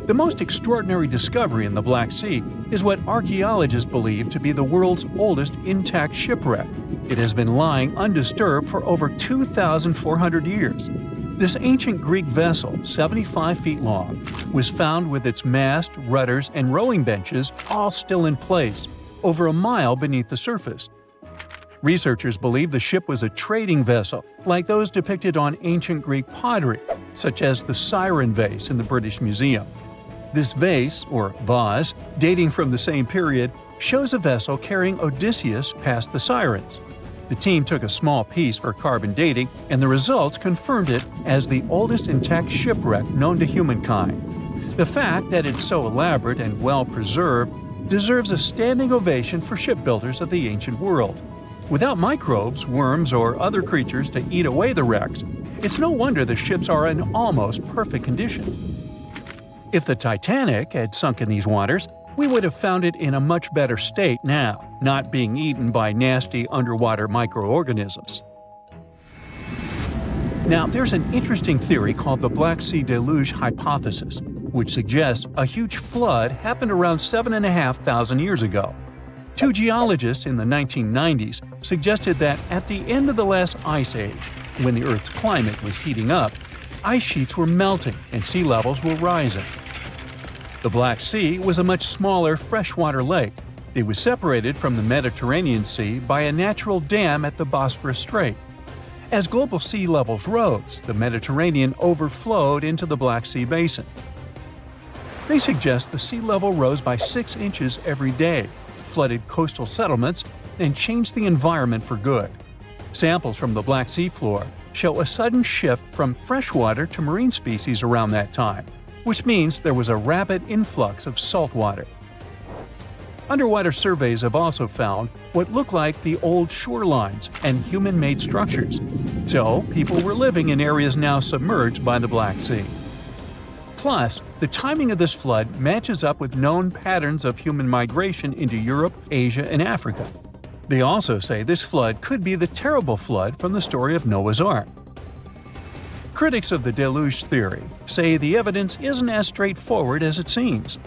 The most extraordinary discovery in the Black Sea is what archaeologists believe to be the world's oldest intact shipwreck. It has been lying undisturbed for over 2,400 years. This ancient Greek vessel, 75 feet long, was found with its mast, rudders, and rowing benches all still in place, over a mile beneath the surface. Researchers believe the ship was a trading vessel, like those depicted on ancient Greek pottery, such as the Siren vase in the British Museum. This vase, or vase, dating from the same period, shows a vessel carrying Odysseus past the Sirens. The team took a small piece for carbon dating, and the results confirmed it as the oldest intact shipwreck known to humankind. The fact that it's so elaborate and well preserved deserves a standing ovation for shipbuilders of the ancient world. Without microbes, worms, or other creatures to eat away the wrecks, it's no wonder the ships are in almost perfect condition. If the Titanic had sunk in these waters, we would have found it in a much better state now, not being eaten by nasty underwater microorganisms. Now, there's an interesting theory called the Black Sea Deluge hypothesis, which suggests a huge flood happened around 7,500 years ago. 2 geologists in the 1990s suggested that at the end of the last ice age, when the Earth's climate was heating up, ice sheets were melting and sea levels were rising. The Black Sea was a much smaller freshwater lake. It was separated from the Mediterranean Sea by a natural dam at the Bosphorus Strait. As global sea levels rose, the Mediterranean overflowed into the Black Sea basin. They suggest the sea level rose by 6 inches every day, flooded coastal settlements, and changed the environment for good. Samples from the Black Sea floor show a sudden shift from freshwater to marine species around that time, which means there was a rapid influx of salt water. Underwater surveys have also found what look like the old shorelines and human-made structures. So, people were living in areas now submerged by the Black Sea. Plus, the timing of this flood matches up with known patterns of human migration into Europe, Asia, and Africa. They also say this flood could be the terrible flood from the story of Noah's Ark. Critics of the deluge theory say the evidence isn't as straightforward as it seems.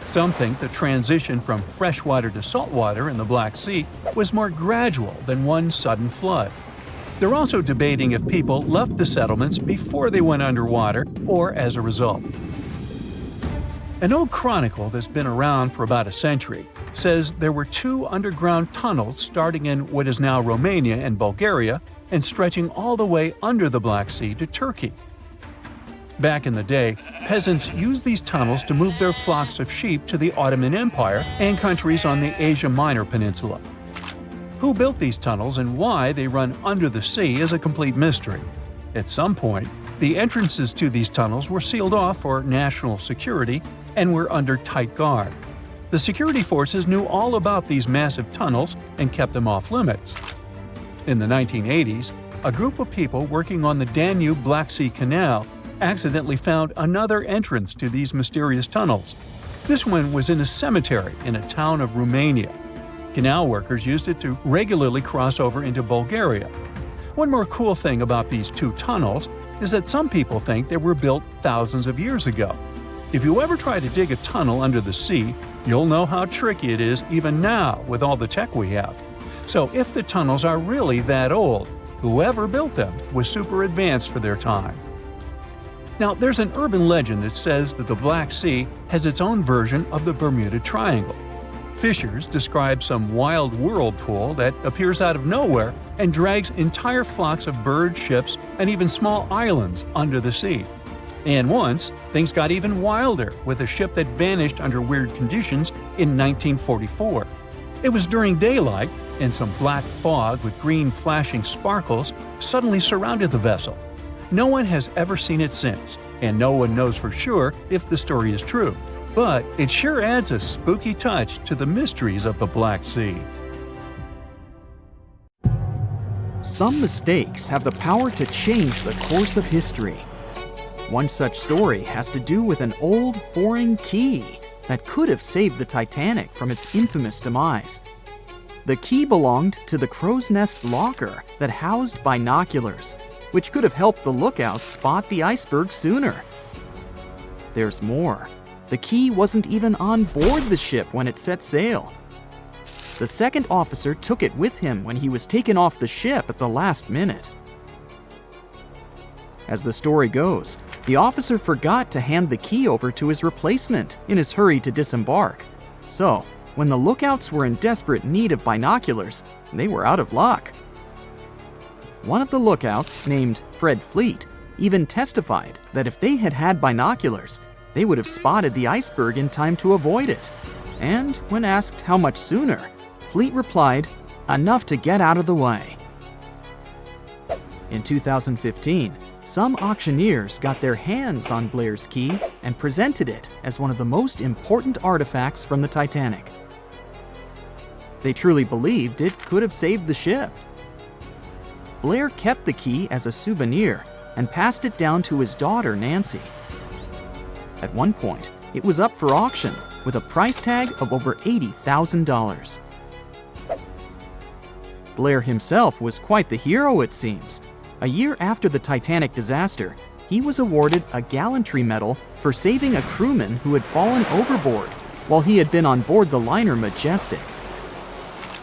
Some think the transition from freshwater to saltwater in the Black Sea was more gradual than one sudden flood. They're also debating if people left the settlements before they went underwater or as a result. An old chronicle that's been around for about a century says there were 2 underground tunnels starting in what is now Romania and Bulgaria and stretching all the way under the Black Sea to Turkey. Back in the day, peasants used these tunnels to move their flocks of sheep to the Ottoman Empire and countries on the Asia Minor Peninsula. Who built these tunnels and why they run under the sea is a complete mystery. At some point, the entrances to these tunnels were sealed off for national security and were under tight guard. The security forces knew all about these massive tunnels and kept them off limits. In the 1980s, a group of people working on the Danube-Black Sea Canal accidentally found another entrance to these mysterious tunnels. This one was in a cemetery in a town of Romania. Canal workers used it to regularly cross over into Bulgaria. One more cool thing about these 2 tunnels is that some people think they were built thousands of years ago. If you ever try to dig a tunnel under the sea, you'll know how tricky it is even now with all the tech we have. So if the tunnels are really that old, whoever built them was super advanced for their time. Now, there's an urban legend that says that the Black Sea has its own version of the Bermuda Triangle. Fishers describe some wild whirlpool that appears out of nowhere and drags entire flocks of birds, ships, and even small islands under the sea. And once, things got even wilder with a ship that vanished under weird conditions in 1944. It was during daylight, and some black fog with green flashing sparkles suddenly surrounded the vessel. No one has ever seen it since, and no one knows for sure if the story is true. But it sure adds a spooky touch to the mysteries of the Black Sea. Some mistakes have the power to change the course of history. One such story has to do with an old, boring key that could have saved the Titanic from its infamous demise. The key belonged to the crow's nest locker that housed binoculars, which could have helped the lookouts spot the iceberg sooner. There's more. The key wasn't even on board the ship when it set sail. The second officer took it with him when he was taken off the ship at the last minute. As the story goes, the officer forgot to hand the key over to his replacement in his hurry to disembark. So, when the lookouts were in desperate need of binoculars, they were out of luck. One of the lookouts, named Fred Fleet, even testified that if they had had binoculars, they would have spotted the iceberg in time to avoid it. And when asked how much sooner, Fleet replied, "Enough to get out of the way." In 2015, some auctioneers got their hands on Blair's key and presented it as one of the most important artifacts from the Titanic. They truly believed it could have saved the ship. Blair kept the key as a souvenir and passed it down to his daughter, Nancy. At one point, it was up for auction with a price tag of over $80,000. Blair himself was quite the hero, it seems. A year after the Titanic disaster, he was awarded a gallantry medal for saving a crewman who had fallen overboard while he had been on board the liner Majestic.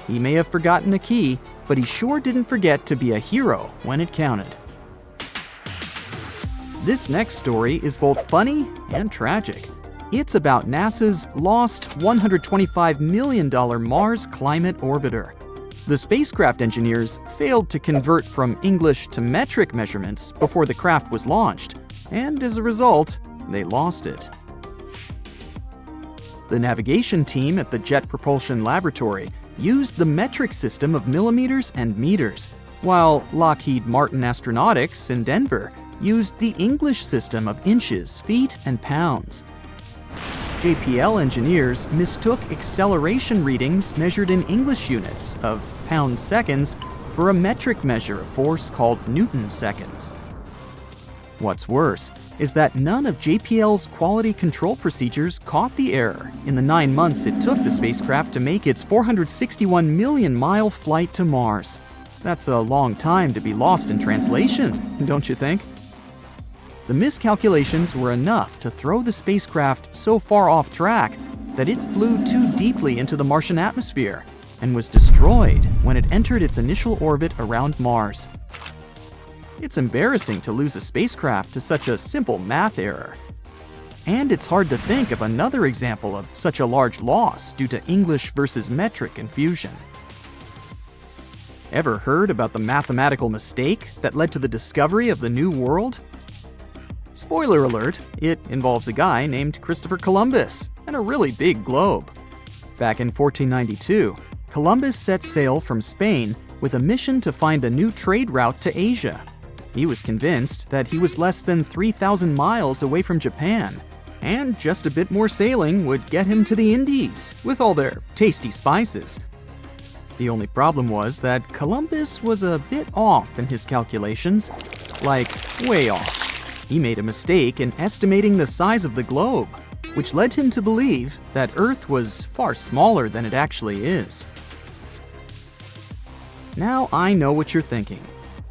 He may have forgotten a key, but he sure didn't forget to be a hero when it counted. This next story is both funny and tragic. It's about NASA's lost $125 million Mars Climate Orbiter. The spacecraft engineers failed to convert from English to metric measurements before the craft was launched, and as a result, they lost it. The navigation team at the Jet Propulsion Laboratory used the metric system of millimeters and meters, while Lockheed Martin Astronautics in Denver used the English system of inches, feet, and pounds. JPL engineers mistook acceleration readings measured in English units of pound-seconds for a metric measure of force called Newton-seconds. What's worse is that none of JPL's quality control procedures caught the error in the 9 months it took the spacecraft to make its 461 million-mile flight to Mars. That's a long time to be lost in translation, don't you think? The miscalculations were enough to throw the spacecraft so far off track that it flew too deeply into the Martian atmosphere and was destroyed when it entered its initial orbit around Mars. It's embarrassing to lose a spacecraft to such a simple math error. And it's hard to think of another example of such a large loss due to English versus metric confusion. Ever heard about the mathematical mistake that led to the discovery of the New World? Spoiler alert, it involves a guy named Christopher Columbus and a really big globe. Back in 1492, Columbus set sail from Spain with a mission to find a new trade route to Asia. He was convinced that he was less than 3,000 miles away from Japan, and just a bit more sailing would get him to the Indies with all their tasty spices. The only problem was that Columbus was a bit off in his calculations, like way off. He made a mistake in estimating the size of the globe, which led him to believe that Earth was far smaller than it actually is. Now I know what you're thinking.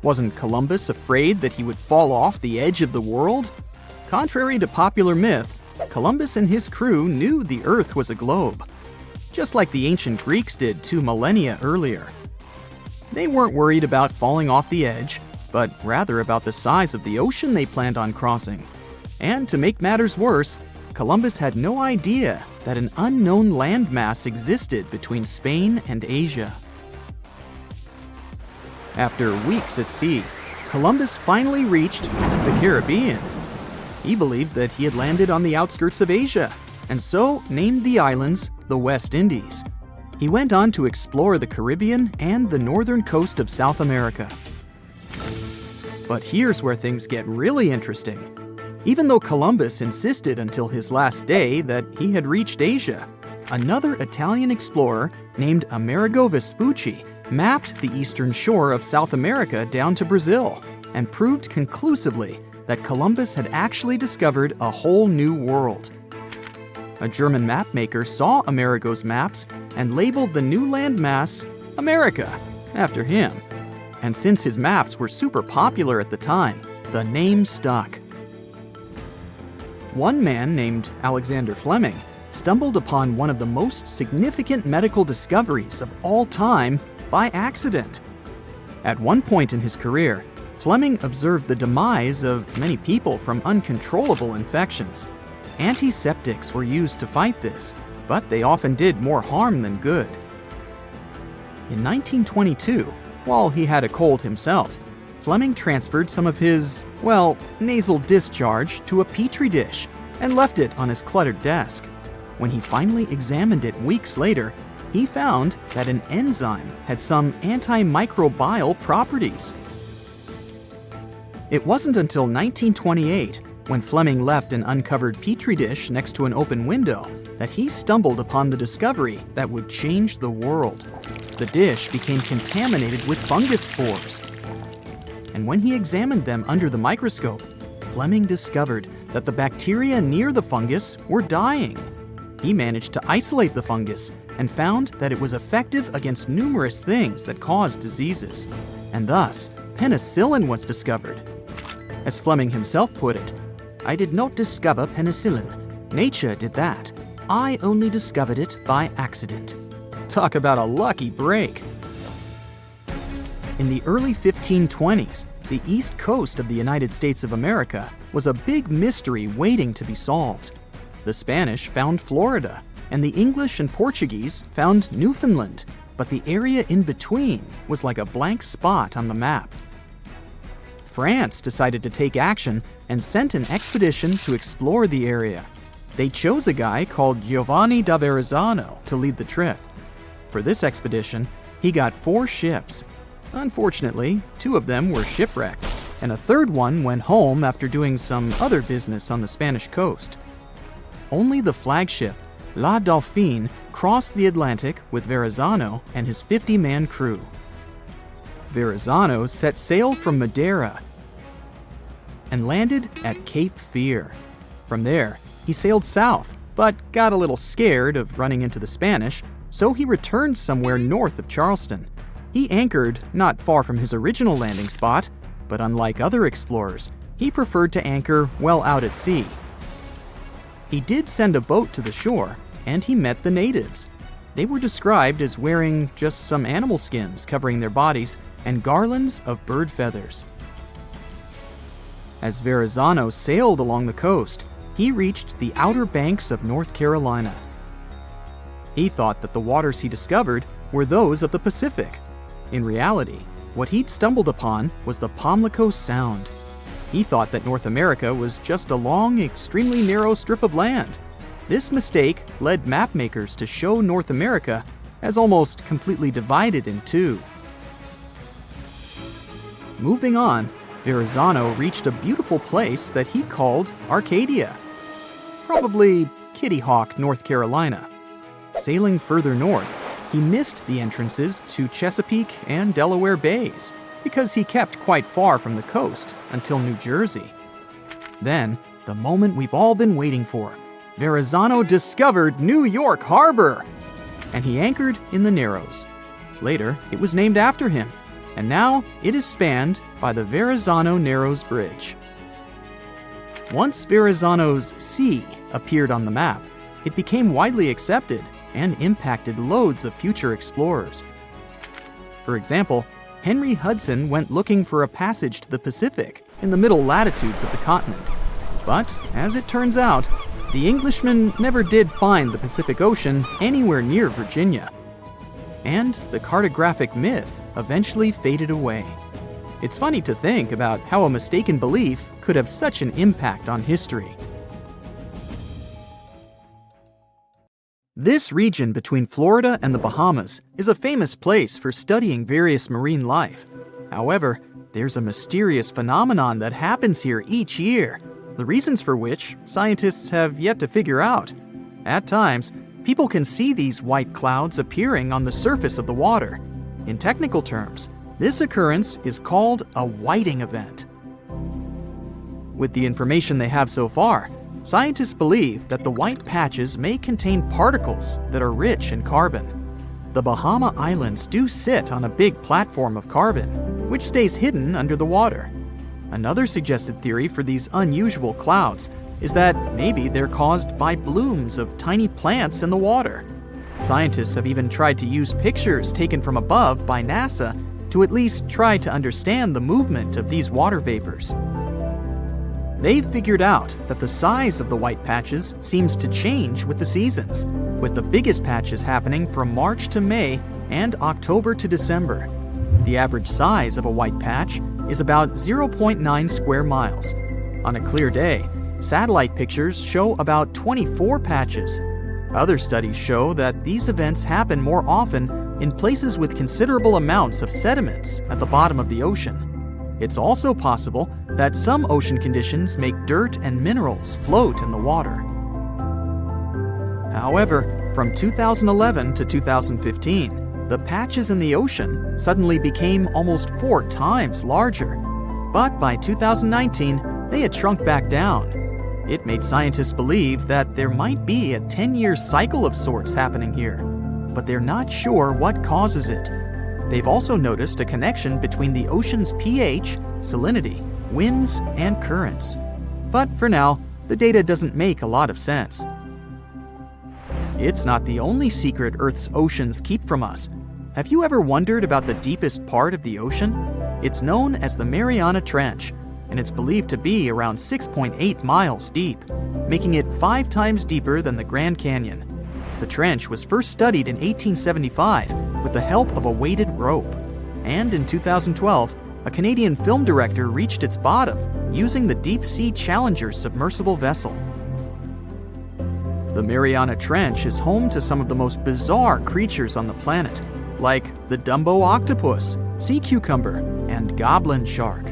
Wasn't Columbus afraid that he would fall off the edge of the world? Contrary to popular myth, Columbus and his crew knew the Earth was a globe, just like the ancient Greeks did 2 millennia earlier. They weren't worried about falling off the edge, but rather about the size of the ocean they planned on crossing. And to make matters worse, Columbus had no idea that an unknown landmass existed between Spain and Asia. After weeks at sea, Columbus finally reached the Caribbean. He believed that he had landed on the outskirts of Asia, and so named the islands the West Indies. He went on to explore the Caribbean and the northern coast of South America. But here's where things get really interesting. Even though Columbus insisted until his last day that he had reached Asia, another Italian explorer named Amerigo Vespucci mapped the eastern shore of South America down to Brazil and proved conclusively that Columbus had actually discovered a whole new world. A German mapmaker saw Amerigo's maps and labeled the new landmass America after him. And since his maps were super popular at the time, the name stuck. One man named Alexander Fleming stumbled upon one of the most significant medical discoveries of all time by accident. At one point in his career, Fleming observed the demise of many people from uncontrollable infections. Antiseptics were used to fight this, but they often did more harm than good. In 1922, while he had a cold himself, Fleming transferred some of his, nasal discharge to a petri dish and left it on his cluttered desk. When he finally examined it weeks later, he found that an enzyme had some antimicrobial properties. It wasn't until 1928, when Fleming left an uncovered petri dish next to an open window, that he stumbled upon the discovery that would change the world. The dish became contaminated with fungus spores. And when he examined them under the microscope, Fleming discovered that the bacteria near the fungus were dying. He managed to isolate the fungus and found that it was effective against numerous things that caused diseases. And thus, penicillin was discovered. As Fleming himself put it, "I did not discover penicillin. Nature did that. I only discovered it by accident." Talk about a lucky break. In the early 1520s, the east coast of the United States of America was a big mystery waiting to be solved. The Spanish found Florida, and the English and Portuguese found Newfoundland, but the area in between was like a blank spot on the map. France decided to take action and sent an expedition to explore the area. They chose a guy called Giovanni da Verrazzano to lead the trip. For this expedition, he got 4 ships. Unfortunately, 2 of them were shipwrecked, and a third one went home after doing some other business on the Spanish coast. Only the flagship, La Dauphine, crossed the Atlantic with Verrazzano and his 50-man crew. Verrazzano set sail from Madeira and landed at Cape Fear. From there, he sailed south, but got a little scared of running into the Spanish, so he returned somewhere north of Charleston. He anchored not far from his original landing spot, but unlike other explorers, he preferred to anchor well out at sea. He did send a boat to the shore, and he met the natives. They were described as wearing just some animal skins covering their bodies and garlands of bird feathers. As Verrazzano sailed along the coast, he reached the outer banks of North Carolina. He thought that the waters he discovered were those of the Pacific. In reality, what he'd stumbled upon was the Pamlico Sound. He thought that North America was just a long, extremely narrow strip of land. This mistake led mapmakers to show North America as almost completely divided in 2. Moving on, Verrazzano reached a beautiful place that he called Arcadia, probably Kitty Hawk, North Carolina. Sailing further north, he missed the entrances to Chesapeake and Delaware Bays because he kept quite far from the coast until New Jersey. Then, the moment we've all been waiting for, Verrazzano discovered New York Harbor, and he anchored in the Narrows. Later, it was named after him, and now it is spanned by the Verrazzano Narrows Bridge. Once Verrazano's Sea appeared on the map, it became widely accepted and impacted loads of future explorers. For example, Henry Hudson went looking for a passage to the Pacific in the middle latitudes of the continent. But, as it turns out, the Englishman never did find the Pacific Ocean anywhere near Virginia. And the cartographic myth eventually faded away. It's funny to think about how a mistaken belief could have such an impact on history. This region between Florida and the Bahamas is a famous place for studying various marine life. However, there's a mysterious phenomenon that happens here each year, the reasons for which scientists have yet to figure out. At times, people can see these white clouds appearing on the surface of the water. In technical terms, this occurrence is called a whiting event. With the information they have so far, scientists believe that the white patches may contain particles that are rich in carbon. The Bahama Islands do sit on a big platform of carbon, which stays hidden under the water. Another suggested theory for these unusual clouds is that maybe they're caused by blooms of tiny plants in the water. Scientists have even tried to use pictures taken from above by NASA to at least try to understand the movement of these water vapors. They've figured out that the size of the white patches seems to change with the seasons, with the biggest patches happening from March to May and October to December. The average size of a white patch is about 0.9 square miles. On a clear day, satellite pictures show about 24 patches. Other studies show that these events happen more often in places with considerable amounts of sediments at the bottom of the ocean. It's also possible that some ocean conditions make dirt and minerals float in the water. However, from 2011 to 2015, the patches in the ocean suddenly became almost 4 times larger. But by 2019, they had shrunk back down. It made scientists believe that there might be a 10-year cycle of sorts happening here, but they're not sure what causes it. They've also noticed a connection between the ocean's pH, salinity, winds, and currents. But for now, the data doesn't make a lot of sense. It's not the only secret Earth's oceans keep from us. Have you ever wondered about the deepest part of the ocean? It's known as the Mariana Trench, and it's believed to be around 6.8 miles deep, making it 5 times deeper than the Grand Canyon. The trench was first studied in 1875 with the help of a weighted rope. And in 2012, a Canadian film director reached its bottom using the Deep Sea Challenger submersible vessel. The Mariana Trench is home to some of the most bizarre creatures on the planet, like the Dumbo octopus, sea cucumber, and goblin shark.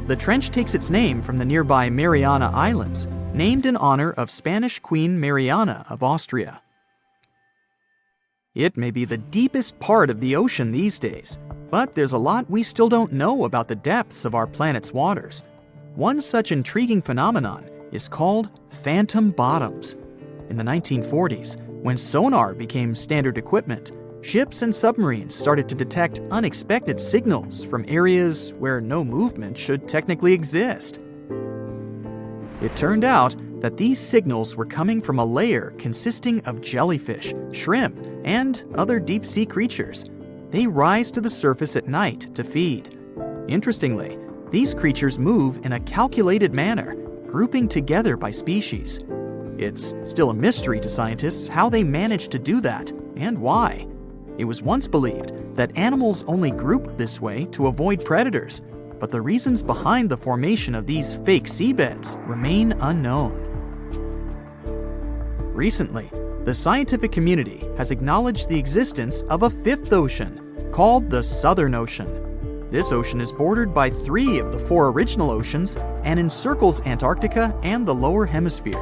The trench takes its name from the nearby Mariana Islands, named in honor of Spanish Queen Mariana of Austria. It may be the deepest part of the ocean these days, but there's a lot we still don't know about the depths of our planet's waters. One such intriguing phenomenon is called phantom bottoms. In the 1940s, when sonar became standard equipment, ships and submarines started to detect unexpected signals from areas where no movement should technically exist. It turned out that these signals were coming from a layer consisting of jellyfish, shrimp, and other deep-sea creatures. They rise to the surface at night to feed. Interestingly, these creatures move in a calculated manner, grouping together by species. It's still a mystery to scientists how they managed to do that and why. It was once believed that animals only grouped this way to avoid predators, but the reasons behind the formation of these fake seabeds remain unknown. Recently, the scientific community has acknowledged the existence of a 5th ocean, called the Southern Ocean. This ocean is bordered by 3 of the 4 original oceans and encircles Antarctica and the lower hemisphere,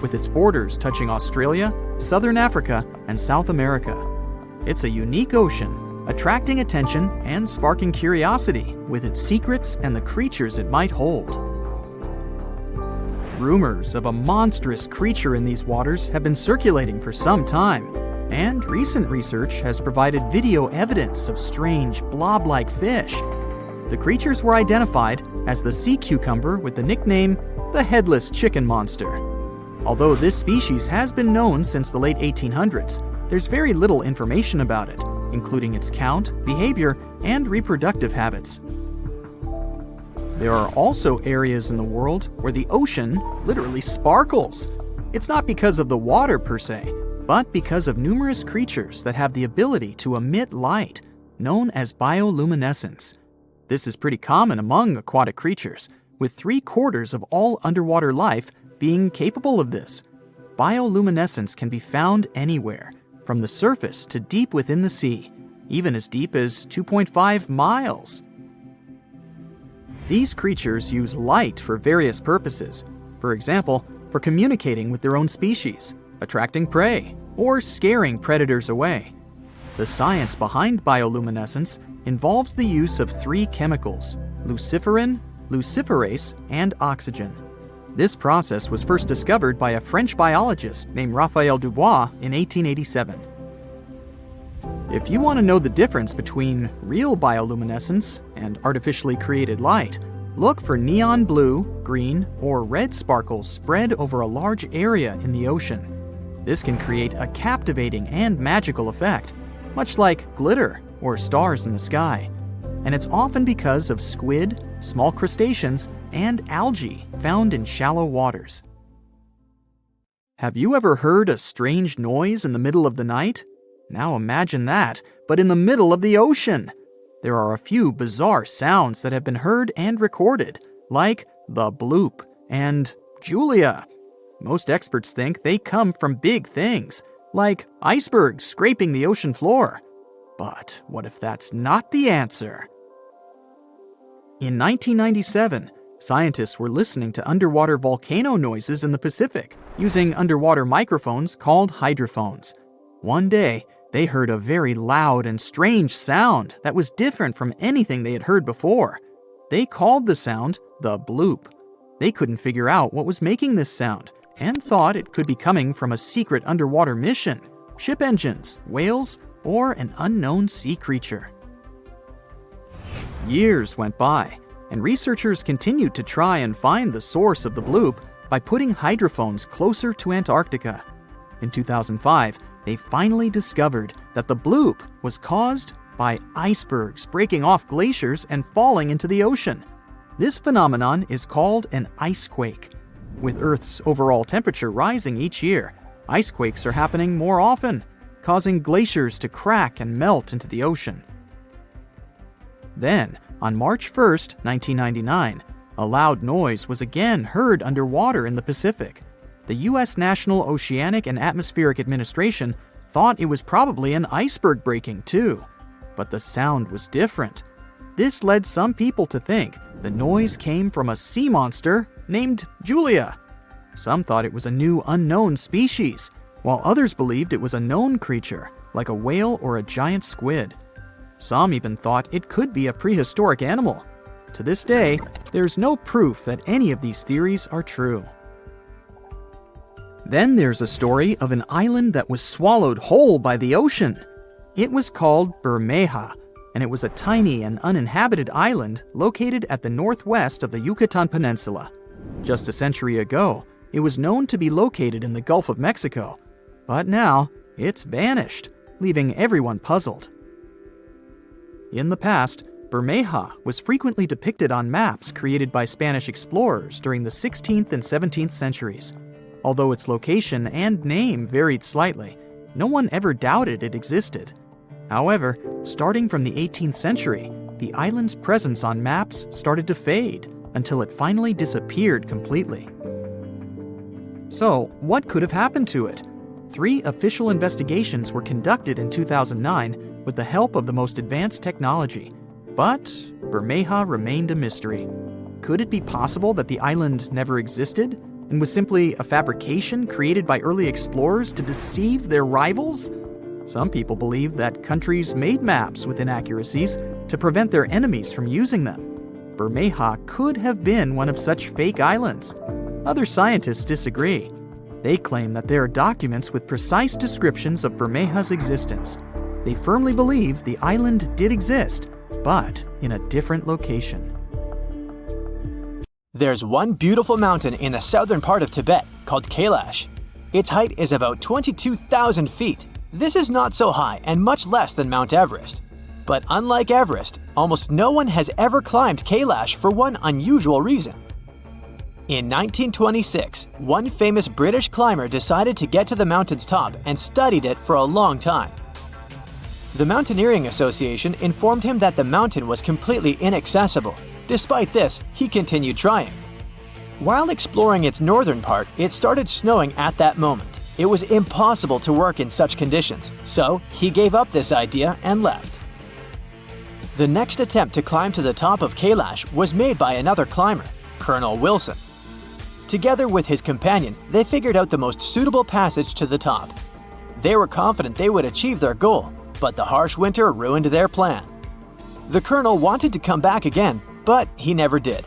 with its borders touching Australia, Southern Africa, and South America. It's a unique ocean, attracting attention and sparking curiosity with its secrets and the creatures it might hold. Rumors of a monstrous creature in these waters have been circulating for some time, and recent research has provided video evidence of strange blob-like fish. The creatures were identified as the sea cucumber with the nickname the headless chicken monster. Although this species has been known since the late 1800s, there's very little information about it, including its count, behavior, and reproductive habits. There are also areas in the world where the ocean literally sparkles. It's not because of the water per se, but because of numerous creatures that have the ability to emit light, known as bioluminescence. This is pretty common among aquatic creatures, with 3/4 of all underwater life being capable of this. Bioluminescence can be found anywhere, from the surface to deep within the sea, even as deep as 2.5 miles. These creatures use light for various purposes. For example, for communicating with their own species, attracting prey, or scaring predators away. The science behind bioluminescence involves the use of 3 chemicals: luciferin, luciferase, and oxygen. This process was first discovered by a French biologist named Raphael Dubois in 1887. If you want to know the difference between real bioluminescence and artificially created light, look for neon blue, green, or red sparkles spread over a large area in the ocean. This can create a captivating and magical effect, much like glitter or stars in the sky. And it's often because of squid, small crustaceans, and algae found in shallow waters. Have you ever heard a strange noise in the middle of the night? Now imagine that, but in the middle of the ocean. There are a few bizarre sounds that have been heard and recorded, like the bloop and Julia. Most experts think they come from big things, like icebergs scraping the ocean floor. But what if that's not the answer? In 1997, scientists were listening to underwater volcano noises in the Pacific using underwater microphones called hydrophones. One day, they heard a very loud and strange sound that was different from anything they had heard before. They called the sound the bloop. They couldn't figure out what was making this sound and thought it could be coming from a secret underwater mission, ship engines, whales, or an unknown sea creature. Years went by, and researchers continued to try and find the source of the bloop by putting hydrophones closer to Antarctica. In 2005, they finally discovered that the bloop was caused by icebergs breaking off glaciers and falling into the ocean. This phenomenon is called an icequake. With Earth's overall temperature rising each year, icequakes are happening more often, causing glaciers to crack and melt into the ocean. Then, on March 1st, 1999, a loud noise was again heard underwater in the Pacific. The U.S. National Oceanic and Atmospheric Administration thought it was probably an iceberg breaking too, but the sound was different. This led some people to think the noise came from a sea monster named Julia. Some thought it was a new unknown species, while others believed it was a known creature, like a whale or a giant squid. Some even thought it could be a prehistoric animal. To this day, there's no proof that any of these theories are true. Then there's a story of an island that was swallowed whole by the ocean. It was called Burmeha, and it was a tiny and uninhabited island located at the northwest of the Yucatan Peninsula. Just a century ago, it was known to be located in the Gulf of Mexico, but now it's vanished, leaving everyone puzzled. In the past, Bermeja was frequently depicted on maps created by Spanish explorers during the 16th and 17th centuries. Although its location and name varied slightly, no one ever doubted it existed. However, starting from the 18th century, the island's presence on maps started to fade until it finally disappeared completely. So, what could have happened to it? 3 official investigations were conducted in 2009 with the help of the most advanced technology. But Burmeha remained a mystery. Could it be possible that the island never existed and was simply a fabrication created by early explorers to deceive their rivals? Some people believe that countries made maps with inaccuracies to prevent their enemies from using them. Burmeha could have been one of such fake islands. Other scientists disagree. They claim that there are documents with precise descriptions of Burmeha's existence. They firmly believe the island did exist, but in a different location. There's one beautiful mountain in the southern part of Tibet called Kailash. Its height is about 22,000 feet. This is not so high and much less than Mount Everest. But unlike Everest, almost no one has ever climbed Kailash for one unusual reason. In 1926, one famous British climber decided to get to the mountain's top and studied it for a long time. The Mountaineering Association informed him that the mountain was completely inaccessible. Despite this, he continued trying. While exploring its northern part, it started snowing at that moment. It was impossible to work in such conditions, so he gave up this idea and left. The next attempt to climb to the top of Kailash was made by another climber, Colonel Wilson. Together with his companion, they figured out the most suitable passage to the top. They were confident they would achieve their goal, but the harsh winter ruined their plan. The colonel wanted to come back again, but he never did.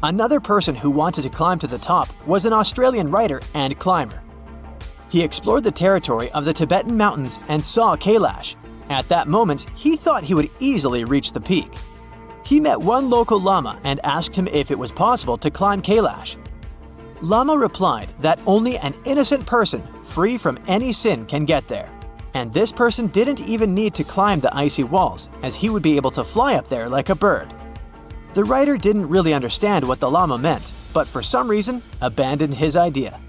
Another person who wanted to climb to the top was an Australian writer and climber. He explored the territory of the Tibetan mountains and saw Kailash. At that moment, he thought he would easily reach the peak. He met one local lama and asked him if it was possible to climb Kailash. Lama replied that only an innocent person, free from any sin, can get there. And this person didn't even need to climb the icy walls, as he would be able to fly up there like a bird. The writer didn't really understand what the Lama meant, but for some reason, abandoned his idea.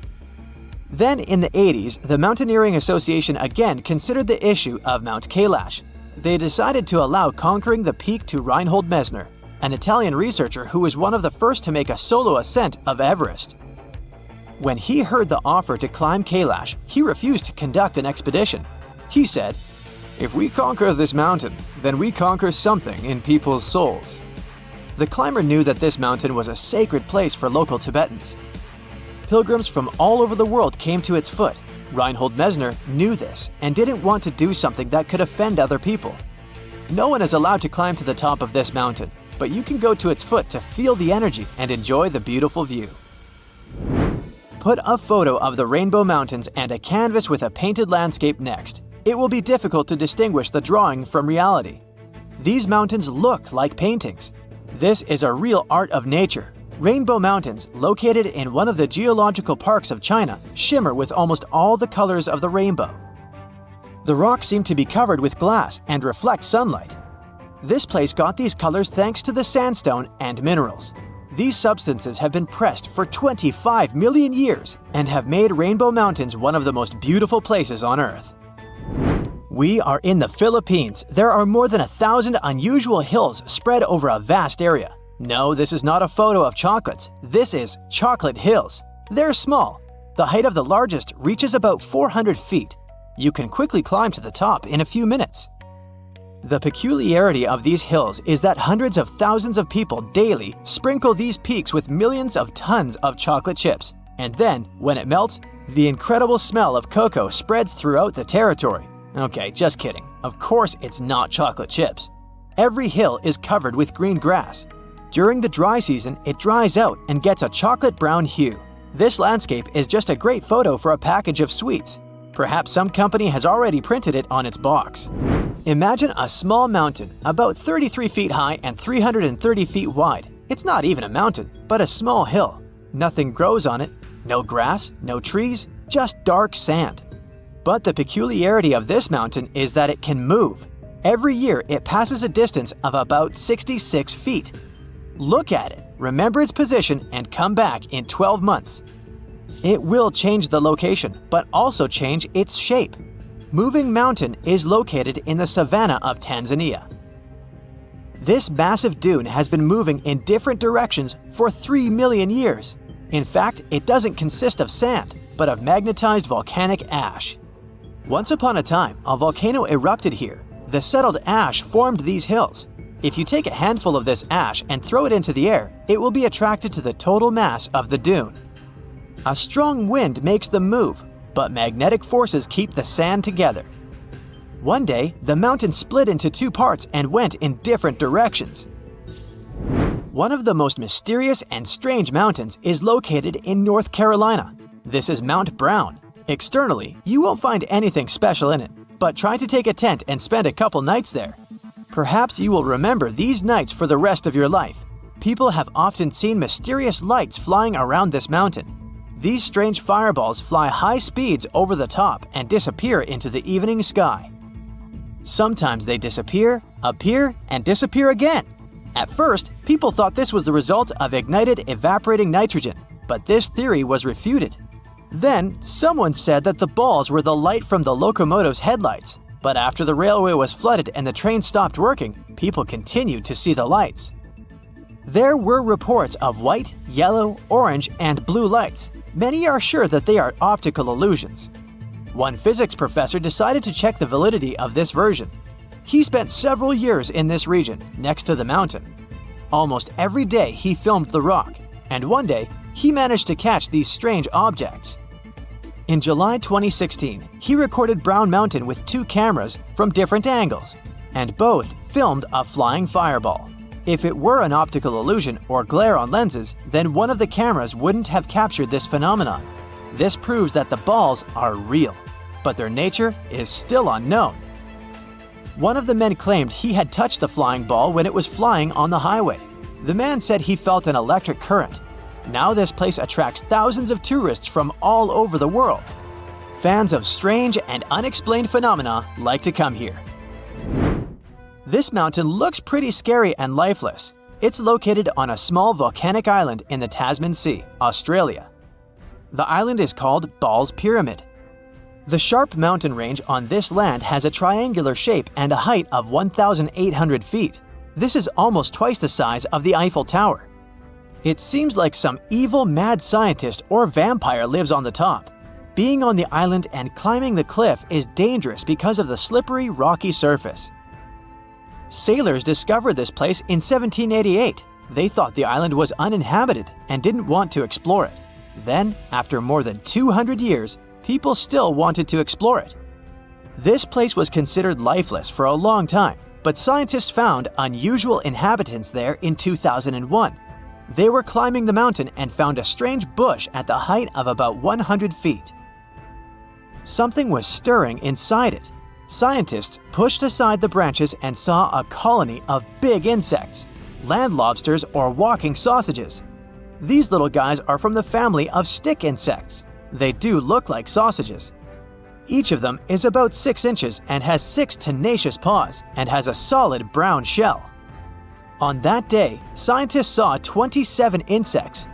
Then in the 80s, the Mountaineering Association again considered the issue of Mount Kailash. They decided to allow conquering the peak to Reinhold Messner, an Italian researcher who was one of the first to make a solo ascent of Everest. When he heard the offer to climb Kailash, he refused to conduct an expedition. He said, "If we conquer this mountain, then we conquer something in people's souls." The climber knew that this mountain was a sacred place for local Tibetans. Pilgrims from all over the world came to its foot. Reinhold Messner knew this and didn't want to do something that could offend other people. No one is allowed to climb to the top of this mountain, but you can go to its foot to feel the energy and enjoy the beautiful view. Put a photo of the Rainbow Mountains and a canvas with a painted landscape next. It will be difficult to distinguish the drawing from reality. These mountains look like paintings. This is a real art of nature. Rainbow Mountains, located in one of the geological parks of China, shimmer with almost all the colors of the rainbow. The rocks seem to be covered with glass and reflect sunlight. This place got these colors thanks to the sandstone and minerals. These substances have been pressed for 25 million years and have made Rainbow Mountains one of the most beautiful places on Earth. We are in the Philippines. There are more than 1,000 unusual hills spread over a vast area. No, this is not a photo of chocolates. This is chocolate hills. They're small. The height of the largest reaches about 400 feet. You can quickly climb to the top in a few minutes. The peculiarity of these hills is that hundreds of thousands of people daily sprinkle these peaks with millions of tons of chocolate chips. And then, when it melts, the incredible smell of cocoa spreads throughout the territory. Okay, just kidding. Of course it's not chocolate chips. Every hill is covered with green grass. During the dry season, it dries out and gets a chocolate brown hue. This landscape is just a great photo for a package of sweets. Perhaps some company has already printed it on its box. Imagine a small mountain, about 33 feet high and 330 feet wide. It's not even a mountain, but a small hill. Nothing grows on it. No grass, no trees, just dark sand. But the peculiarity of this mountain is that it can move. Every year, it passes a distance of about 66 feet. Look at it, remember its position, and come back in 12 months. It will change the location, but also change its shape. Moving Mountain is located in the savanna of Tanzania. This massive dune has been moving in different directions for 3 million years. In fact, it doesn't consist of sand, but of magnetized volcanic ash. Once upon a time, a volcano erupted here. The settled ash formed these hills. If you take a handful of this ash and throw it into the air, it will be attracted to the total mass of the dune. A strong wind makes them move, but magnetic forces keep the sand together. One day, the mountain split into two parts and went in different directions. One of the most mysterious and strange mountains is located in North Carolina. This is Mount Brown. Externally, you won't find anything special in it, but try to take a tent and spend a couple nights there. Perhaps you will remember these nights for the rest of your life. people have often seen mysterious lights flying around this mountain. These strange fireballs fly high speeds over the top and disappear into the evening sky. Sometimes they disappear, appear, and disappear again. At first, people thought this was the result of ignited evaporating nitrogen, but this theory was refuted. Then, someone said that the balls were the light from the locomotive's headlights, but after the railway was flooded and the train stopped working, people continued to see the lights. There were reports of white, yellow, orange, and blue lights. Many are sure that they are optical illusions. One physics professor decided to check the validity of this version. He spent several years in this region, next to the mountain. Almost every day he filmed the rock, and one day he managed to catch these strange objects. In July 2016, he recorded Brown Mountain with 2 cameras from different angles, and both filmed a flying fireball. If it were an optical illusion or glare on lenses, then one of the cameras wouldn't have captured this phenomenon. This proves that the balls are real, but their nature is still unknown. One of the men claimed he had touched the flying ball when it was flying on the highway. The man said he felt an electric current. Now this place attracts thousands of tourists from all over the world. Fans of strange and unexplained phenomena like to come here. This mountain looks pretty scary and lifeless. It's located on a small volcanic island in the Tasman Sea, Australia. The island is called Ball's Pyramid. The sharp mountain range on this land has a triangular shape and a height of 1,800 feet. This is almost twice the size of the Eiffel Tower. It seems like some evil mad scientist or vampire lives on the top. Being on the island and climbing the cliff is dangerous because of the slippery, rocky surface. Sailors discovered this place in 1788. They thought the island was uninhabited and didn't want to explore it. Then, after more than 200 years, people still wanted to explore it. This place was considered lifeless for a long time, but scientists found unusual inhabitants there in 2001. They were climbing the mountain and found a strange bush at the height of about 100 feet. Something was stirring inside it. Scientists pushed aside the branches and saw a colony of big insects, land lobsters or walking sausages. These little guys are from the family of stick insects. They do look like sausages. Each of them is about 6 inches and has 6 tenacious paws and has a solid brown shell. On that day, scientists saw 27 insects.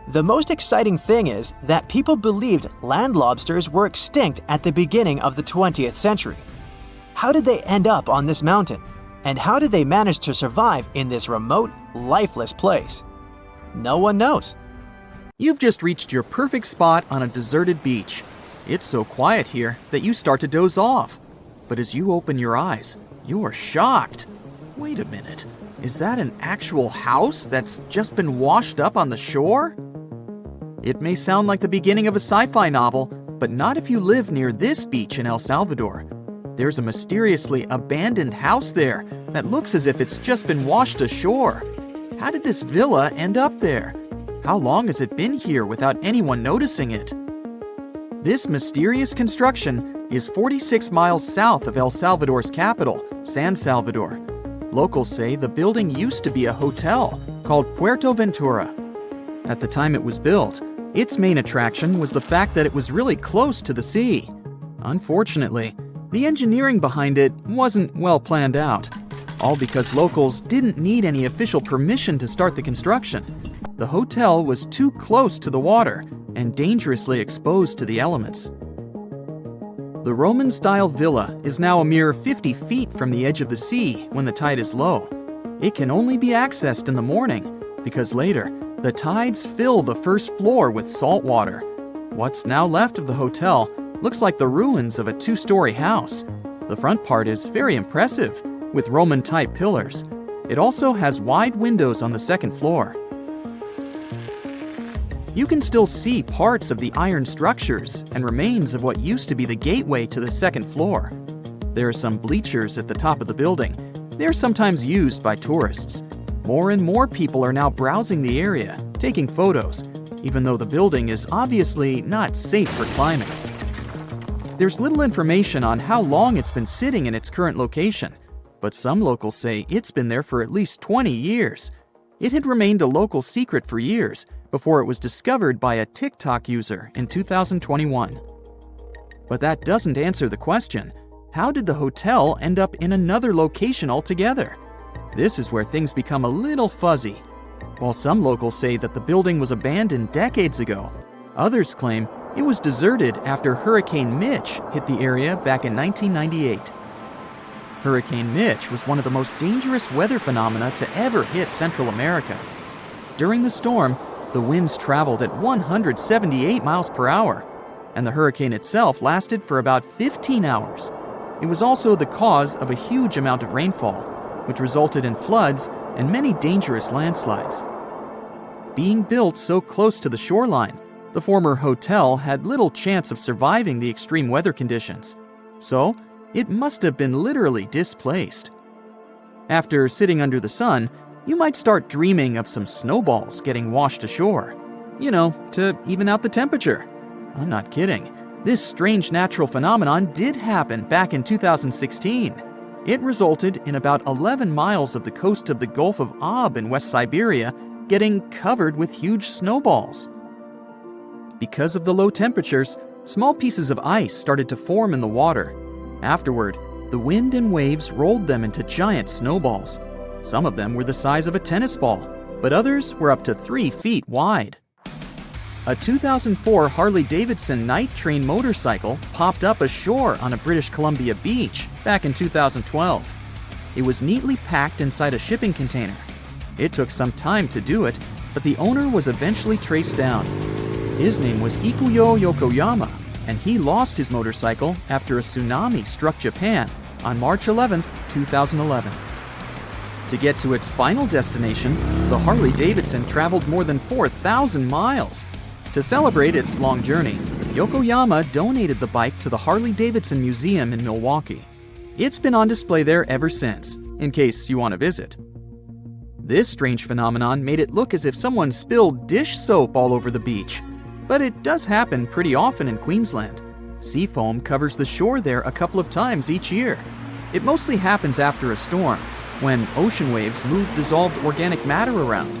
The most exciting thing is that people believed land lobsters were extinct at the beginning of the 20th century. How did they end up on this mountain? And how did they manage to survive in this remote, lifeless place? No one knows. You've just reached your perfect spot on a deserted beach. It's so quiet here that you start to doze off. But as you open your eyes, you are shocked. Wait a minute. Is that an actual house that's just been washed up on the shore? It may sound like the beginning of a sci-fi novel, but not if you live near this beach in El Salvador. There's a mysteriously abandoned house there that looks as if it's just been washed ashore. How did this villa end up there? How long has it been here without anyone noticing it? This mysterious construction is 46 miles south of El Salvador's capital, San Salvador. Locals say the building used to be a hotel called Puerto Ventura. At the time it was built, its main attraction was the fact that it was really close to the sea. Unfortunately, the engineering behind it wasn't well planned out, all because locals didn't need any official permission to start the construction. The hotel was too close to the water and dangerously exposed to the elements. The Roman-style villa is now a mere 50 feet from the edge of the sea when the tide is low. It can only be accessed in the morning because later, the tides fill the first floor with salt water. What's now left of the hotel looks like the ruins of a 2-story house. The front part is very impressive, with Roman-type pillars. It also has wide windows on the second floor. You can still see parts of the iron structures and remains of what used to be the gateway to the second floor. There are some bleachers at the top of the building. They're sometimes used by tourists. More and more people are now browsing the area, taking photos, even though the building is obviously not safe for climbing. There's little information on how long it's been sitting in its current location, but some locals say it's been there for at least 20 years. It had remained a local secret for years before it was discovered by a TikTok user in 2021. But that doesn't answer the question. How did the hotel end up in another location altogether? This is where things become a little fuzzy. While some locals say that the building was abandoned decades ago, others claim it was deserted after Hurricane Mitch hit the area back in 1998. Hurricane Mitch was one of the most dangerous weather phenomena to ever hit Central America. During the storm, the winds traveled at 178 miles per hour, and the hurricane itself lasted for about 15 hours. It was also the cause of a huge amount of rainfall, which resulted in floods and many dangerous landslides. Being built so close to the shoreline, the former hotel had little chance of surviving the extreme weather conditions, so it must have been literally displaced. After sitting under the sun, you might start dreaming of some snowballs getting washed ashore. To even out the temperature. I'm not kidding. This strange natural phenomenon did happen back in 2016. It resulted in about 11 miles of the coast of the Gulf of Aab in West Siberia getting covered with huge snowballs. Because of the low temperatures, small pieces of ice started to form in the water. Afterward, the wind and waves rolled them into giant snowballs. Some of them were the size of a tennis ball, but others were up to 3 feet wide. A 2004 Harley-Davidson night train motorcycle popped up ashore on a British Columbia beach back in 2012. It was neatly packed inside a shipping container. It took some time to do it, but the owner was eventually traced down. His name was Ikuyo Yokoyama, and he lost his motorcycle after a tsunami struck Japan on March 11, 2011. To get to its final destination, the Harley-Davidson traveled more than 4,000 miles. To celebrate its long journey, Yokoyama donated the bike to the Harley-Davidson Museum in Milwaukee. It's been on display there ever since, in case you want to visit. This strange phenomenon made it look as if someone spilled dish soap all over the beach. But it does happen pretty often in Queensland. Sea foam covers the shore there a couple of times each year. It mostly happens after a storm, when ocean waves move dissolved organic matter around.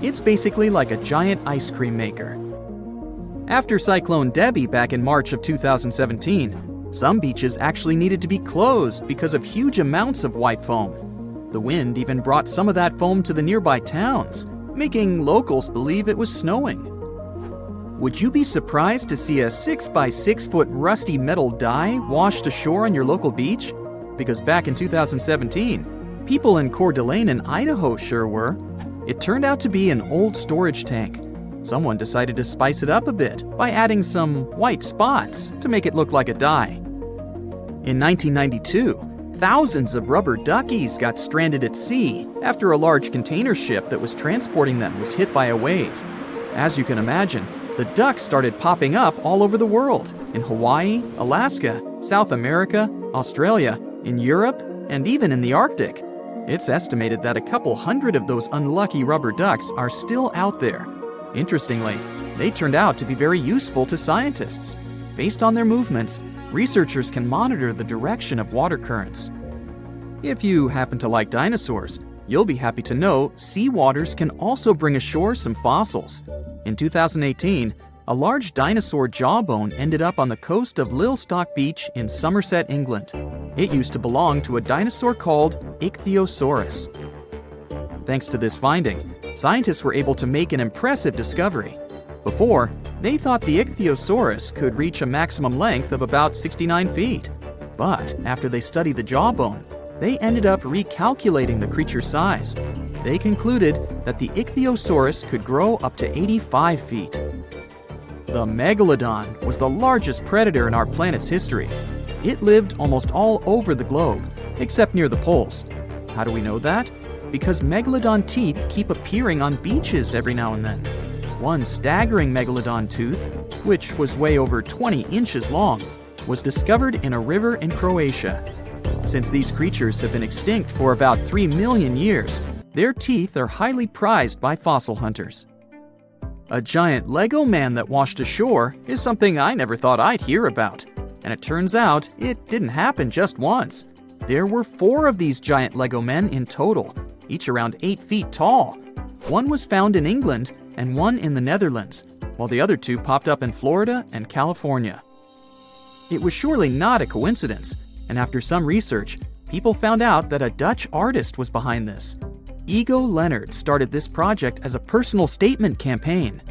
It's basically like a giant ice cream maker. After Cyclone Debbie back in March of 2017, some beaches actually needed to be closed because of huge amounts of white foam. The wind even brought some of that foam to the nearby towns, making locals believe it was snowing. Would you be surprised to see a 6-by-6-foot rusty metal die washed ashore on your local beach? Because back in 2017, people in Coeur d'Alene in Idaho sure were. It turned out to be an old storage tank. Someone decided to spice it up a bit by adding some white spots to make it look like a die. In 1992, thousands of rubber duckies got stranded at sea after a large container ship that was transporting them was hit by a wave. As you can imagine, the ducks started popping up all over the world, in Hawaii, Alaska, South America, Australia, in Europe, and even in the Arctic. It's estimated that a couple hundred of those unlucky rubber ducks are still out there. Interestingly, they turned out to be very useful to scientists. Based on their movements, researchers can monitor the direction of water currents. If you happen to like dinosaurs, you'll be happy to know sea waters can also bring ashore some fossils. In 2018, a large dinosaur jawbone ended up on the coast of Lilstock Beach in Somerset, England. It used to belong to a dinosaur called Ichthyosaurus. Thanks to this finding, scientists were able to make an impressive discovery. Before, they thought the Ichthyosaurus could reach a maximum length of about 69 feet. But after they studied the jawbone, they ended up recalculating the creature's size. They concluded that the Ichthyosaurus could grow up to 85 feet. The megalodon was the largest predator in our planet's history. It lived almost all over the globe, except near the poles. How do we know that? Because megalodon teeth keep appearing on beaches every now and then. One staggering megalodon tooth, which was way over 20 inches long, was discovered in a river in Croatia. Since these creatures have been extinct for about 3 million years, their teeth are highly prized by fossil hunters. A giant Lego man that washed ashore is something I never thought I'd hear about. And it turns out it didn't happen just once. There were 4 of these giant Lego men in total, each around 8 feet tall. One was found in England and one in the Netherlands, while the other two popped up in Florida and California. It was surely not a coincidence, and after some research, people found out that a Dutch artist was behind this. Ego Leonard started this project as a personal statement campaign.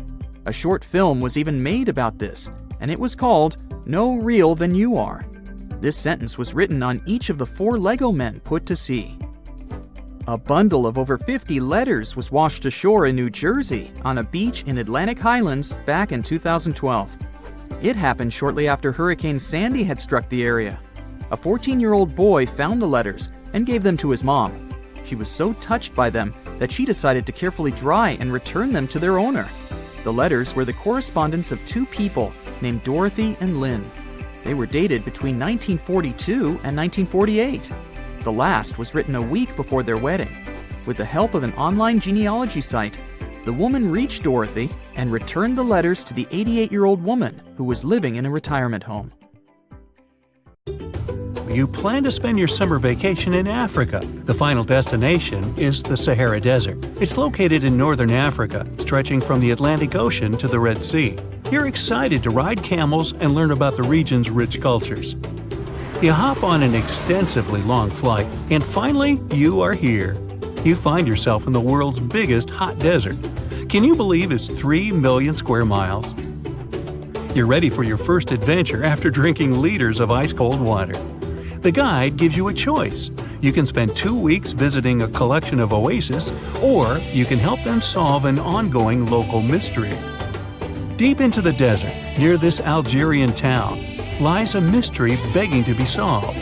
A short film was even made about this, and it was called No Real Than You Are. This sentence was written on each of the 4 Lego men put to sea. A bundle of over 50 letters was washed ashore in New Jersey on a beach in Atlantic Highlands back in 2012. It happened shortly after Hurricane Sandy had struck the area. A 14-year-old boy found the letters and gave them to his mom. She was so touched by them that she decided to carefully dry and return them to their owner. The letters were the correspondence of 2 people named Dorothy and Lynn. They were dated between 1942 and 1948. The last was written a week before their wedding. With the help of an online genealogy site, the woman reached Dorothy and returned the letters to the 88-year-old woman who was living in a retirement home. You plan to spend your summer vacation in Africa. The final destination is the Sahara Desert. It's located in northern Africa, stretching from the Atlantic Ocean to the Red Sea. You're excited to ride camels and learn about the region's rich cultures. You hop on an extensively long flight, and finally, you are here. You find yourself in the world's biggest hot desert. Can you believe it's 3 million square miles? You're ready for your first adventure after drinking liters of ice-cold water. The guide gives you a choice. You can spend 2 weeks visiting a collection of oases, or you can help them solve an ongoing local mystery. Deep into the desert, near this Algerian town, lies a mystery begging to be solved.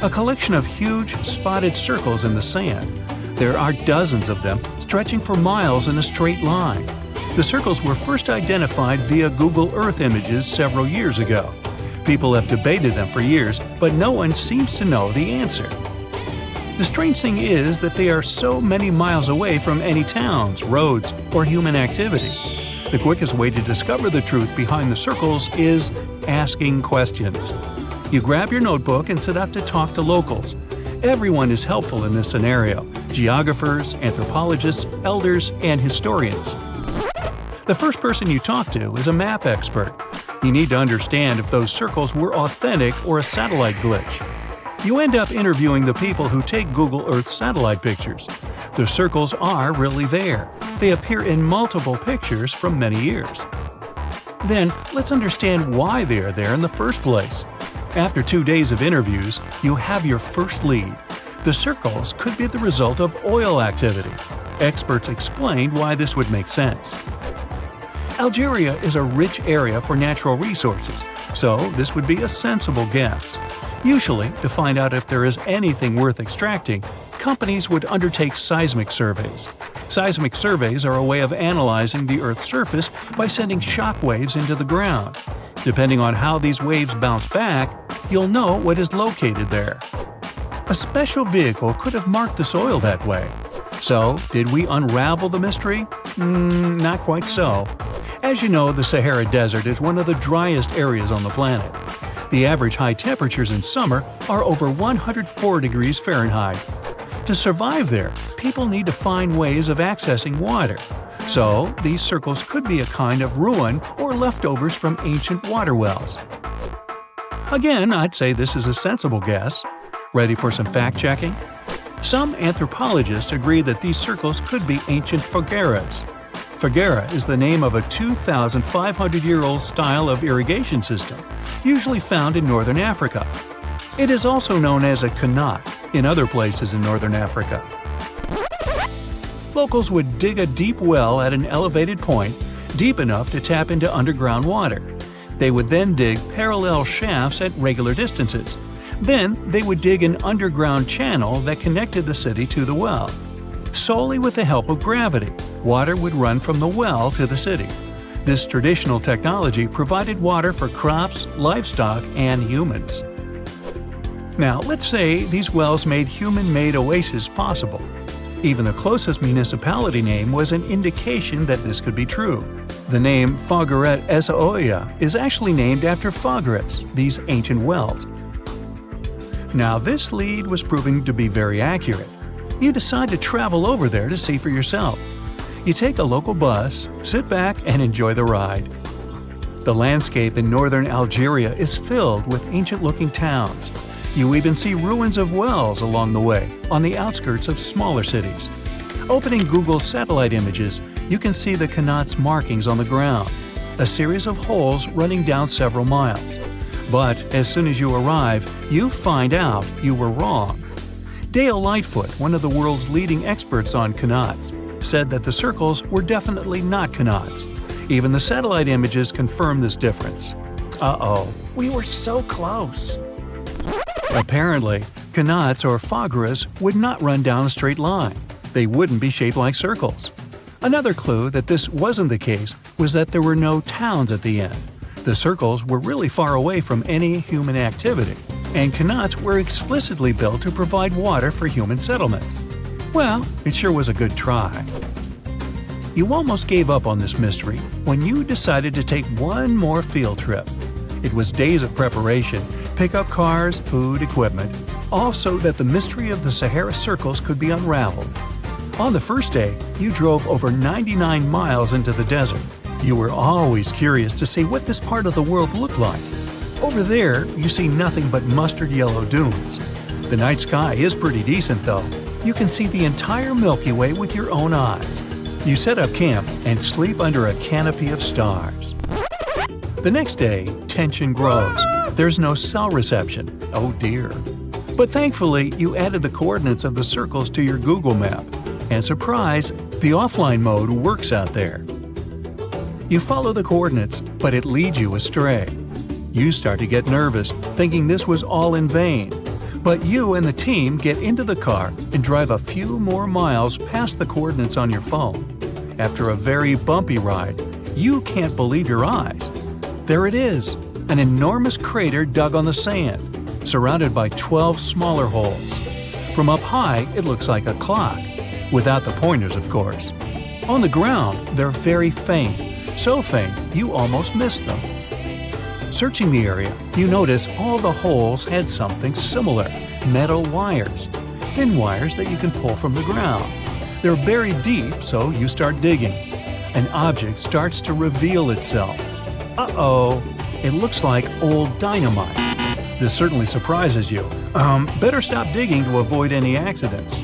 A collection of huge, spotted circles in the sand. There are dozens of them, stretching for miles in a straight line. The circles were first identified via Google Earth images several years ago. People have debated them for years, but no one seems to know the answer. The strange thing is that they are so many miles away from any towns, roads, or human activity. The quickest way to discover the truth behind the circles is asking questions. You grab your notebook and set out to talk to locals. Everyone is helpful in this scenario: geographers, anthropologists, elders, and historians. The first person you talk to is a map expert. You need to understand if those circles were authentic or a satellite glitch. You end up interviewing the people who take Google Earth satellite pictures. The circles are really there. They appear in multiple pictures from many years. Then, let's understand why they are there in the first place. After 2 days of interviews, you have your first lead. The circles could be the result of oil activity. Experts explained why this would make sense. Algeria is a rich area for natural resources, so this would be a sensible guess. Usually, to find out if there is anything worth extracting, companies would undertake seismic surveys. Seismic surveys are a way of analyzing the Earth's surface by sending shock waves into the ground. Depending on how these waves bounce back, you'll know what is located there. A special vehicle could have marked the soil that way. So, did we unravel the mystery? Not quite so. As you know, the Sahara Desert is one of the driest areas on the planet. The average high temperatures in summer are over 104 degrees Fahrenheit. To survive there, people need to find ways of accessing water. So, these circles could be a kind of ruin or leftovers from ancient water wells. Again, I'd say this is a sensible guess. Ready for some fact-checking? Some anthropologists agree that these circles could be ancient fogueras. Foguera is the name of a 2,500-year-old style of irrigation system, usually found in northern Africa. It is also known as a qanat in other places in northern Africa. Locals would dig a deep well at an elevated point, deep enough to tap into underground water. They would then dig parallel shafts at regular distances. Then they would dig an underground channel that connected the city to the well. Solely with the help of gravity, water would run from the well to the city. This traditional technology provided water for crops, livestock, and humans. Now, let's say these wells made human-made oases possible. Even the closest municipality name was an indication that this could be true. The name Fogueret Essaouira is actually named after foguerets, these ancient wells. Now, this lead was proving to be very accurate. You decide to travel over there to see for yourself. You take a local bus, sit back, and enjoy the ride. The landscape in northern Algeria is filled with ancient-looking towns. You even see ruins of wells along the way, on the outskirts of smaller cities. Opening Google's satellite images, you can see the Qanat's markings on the ground, a series of holes running down several miles. But as soon as you arrive, you find out you were wrong. Dale Lightfoot, one of the world's leading experts on Qanats, said that the circles were definitely not Qanats. Even the satellite images confirm this difference. Uh-oh, we were so close. Apparently, Qanats or favelas would not run down a straight line. They wouldn't be shaped like circles. Another clue that this wasn't the case was that there were no towns at the end. The circles were really far away from any human activity, and Qanats were explicitly built to provide water for human settlements. Well, it sure was a good try. You almost gave up on this mystery when you decided to take one more field trip. It was days of preparation, pick up cars, food, equipment, all so that the mystery of the Sahara Circles could be unraveled. On the first day, you drove over 99 miles into the desert. You were always curious to see what this part of the world looked like. Over there, you see nothing but mustard yellow dunes. The night sky is pretty decent though. You can see the entire Milky Way with your own eyes. You set up camp and sleep under a canopy of stars. The next day, tension grows. There's no cell reception. Oh dear. But thankfully, you added the coordinates of the circles to your Google map. And surprise, the offline mode works out there. You follow the coordinates, but it leads you astray. You start to get nervous, thinking this was all in vain. But you and the team get into the car and drive a few more miles past the coordinates on your phone. After a very bumpy ride, you can't believe your eyes. There it is, an enormous crater dug on the sand, surrounded by 12 smaller holes. From up high, it looks like a clock, without the pointers, of course. On the ground, they're very faint, so faint you almost miss them. Searching the area, you notice all the holes had something similar, metal wires, thin wires that you can pull from the ground. They're buried deep, so you start digging. An object starts to reveal itself. Uh-oh, it looks like old dynamite. This certainly surprises you. Better stop digging to avoid any accidents.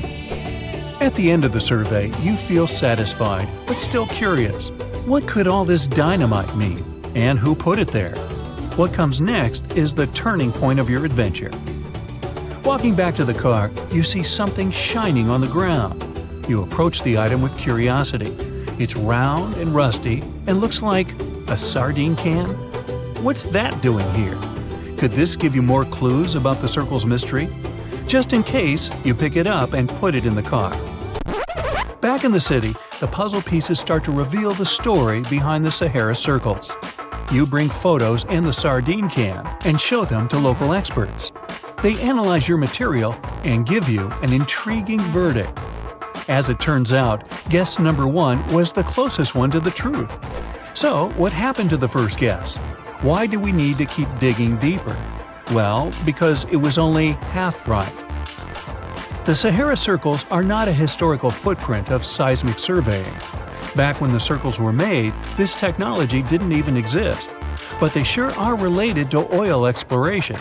At the end of the survey, you feel satisfied, but still curious. What could all this dynamite mean? And who put it there? What comes next is the turning point of your adventure. Walking back to the car, you see something shining on the ground. You approach the item with curiosity. It's round and rusty and looks like a sardine can? What's that doing here? Could this give you more clues about the circle's mystery? Just in case, you pick it up and put it in the car. Back in the city, the puzzle pieces start to reveal the story behind the Sahara Circles. You bring photos and the sardine can and show them to local experts. They analyze your material and give you an intriguing verdict. As it turns out, guess number 1 was the closest one to the truth. So, what happened to the first guess? Why do we need to keep digging deeper? Well, because it was only half right. The Sahara Circles are not a historical footprint of seismic surveying. Back when the circles were made, this technology didn't even exist. But they sure are related to oil exploration.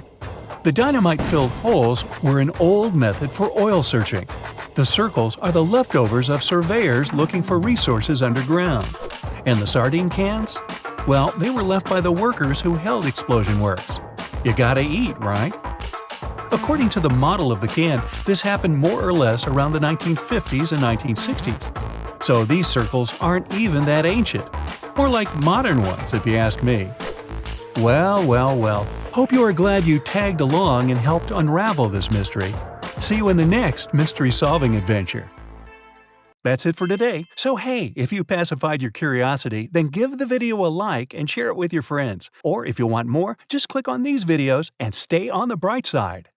The dynamite-filled holes were an old method for oil searching. The circles are the leftovers of surveyors looking for resources underground. And the sardine cans? Well, they were left by the workers who held explosion works. You gotta eat, right? According to the model of the can, this happened more or less around the 1950s and 1960s. So these circles aren't even that ancient. More like modern ones, if you ask me. Well. Hope you are glad you tagged along and helped unravel this mystery. See you in the next mystery-solving adventure. That's it for today. So hey, if you pacified your curiosity, then give the video a like and share it with your friends. Or if you want more, just click on these videos and stay on the bright side.